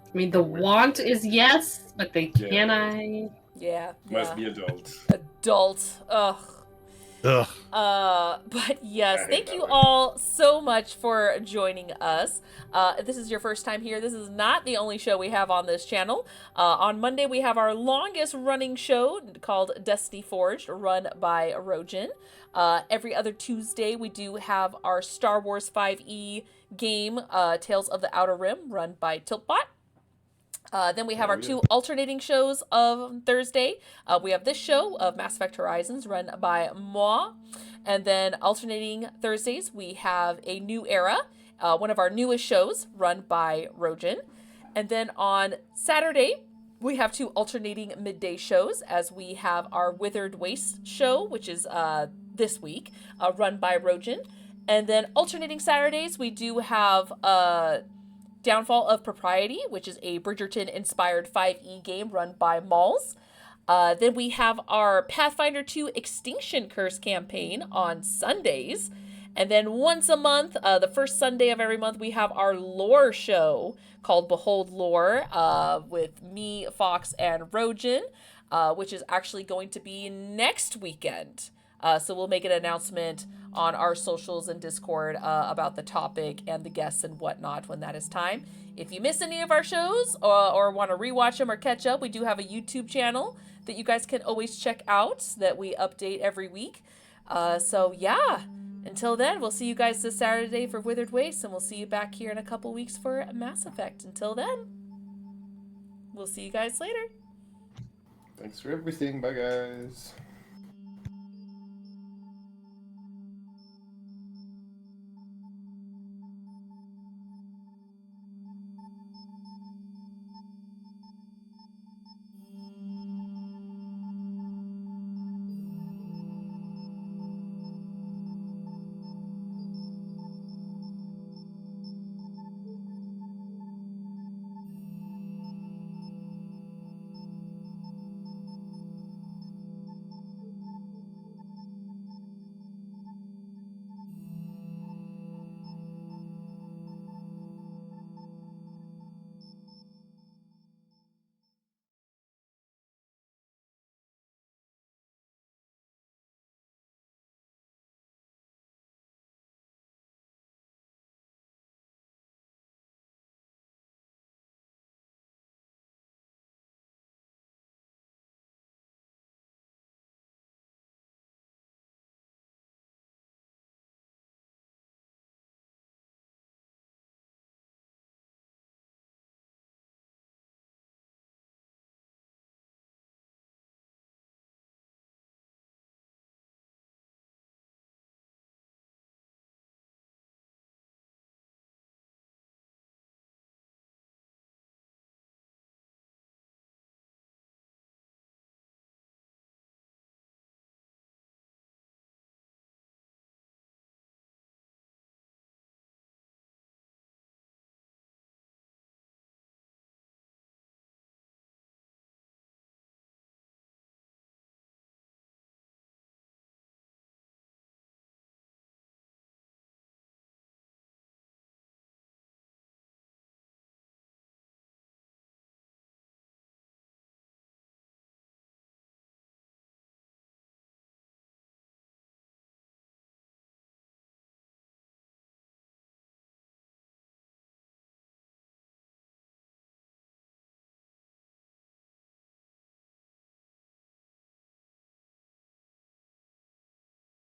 I mean, the want is yes, but they Yeah. can I? Yeah. Must yeah. be adult. Adult. Ugh. Ugh. But yes, I hate thank that you way. all so much for joining us. If this is your first time here, this is not the only show we have on this channel. On Monday, we have our longest running show called Destiny Forged, run by Rojan. Every other Tuesday, we do have our Star Wars 5e game, Tales of the Outer Rim, run by Tiltbot. Then we have our two alternating shows of Thursday. We have this show of Mass Effect Horizons run by moi. And then alternating Thursdays, we have a New Era, one of our newest shows run by Rojan. And then on Saturday, we have two alternating midday shows, as we have our Withered Waste show, which is this week, run by Rojan. And then alternating Saturdays, we do have Downfall of Propriety, which is a Bridgerton-inspired 5e game run by Malls. Then we have our Pathfinder 2 Extinction Curse campaign on Sundays. And then once a month, the first Sunday of every month, we have our lore show called Behold Lore with me, Fox, and Rojan, which is actually going to be next weekend. So we'll make an announcement on our socials and Discord about the topic and the guests and whatnot when that is time. If you miss any of our shows or want to rewatch them or catch up, we do have a YouTube channel that you guys can always check out that we update every week. So yeah, until then, we'll see you guys this Saturday for Withered Wastes, and we'll see you back here in a couple weeks for Mass Effect. Until then, we'll see you guys later. Thanks for everything. Bye, guys.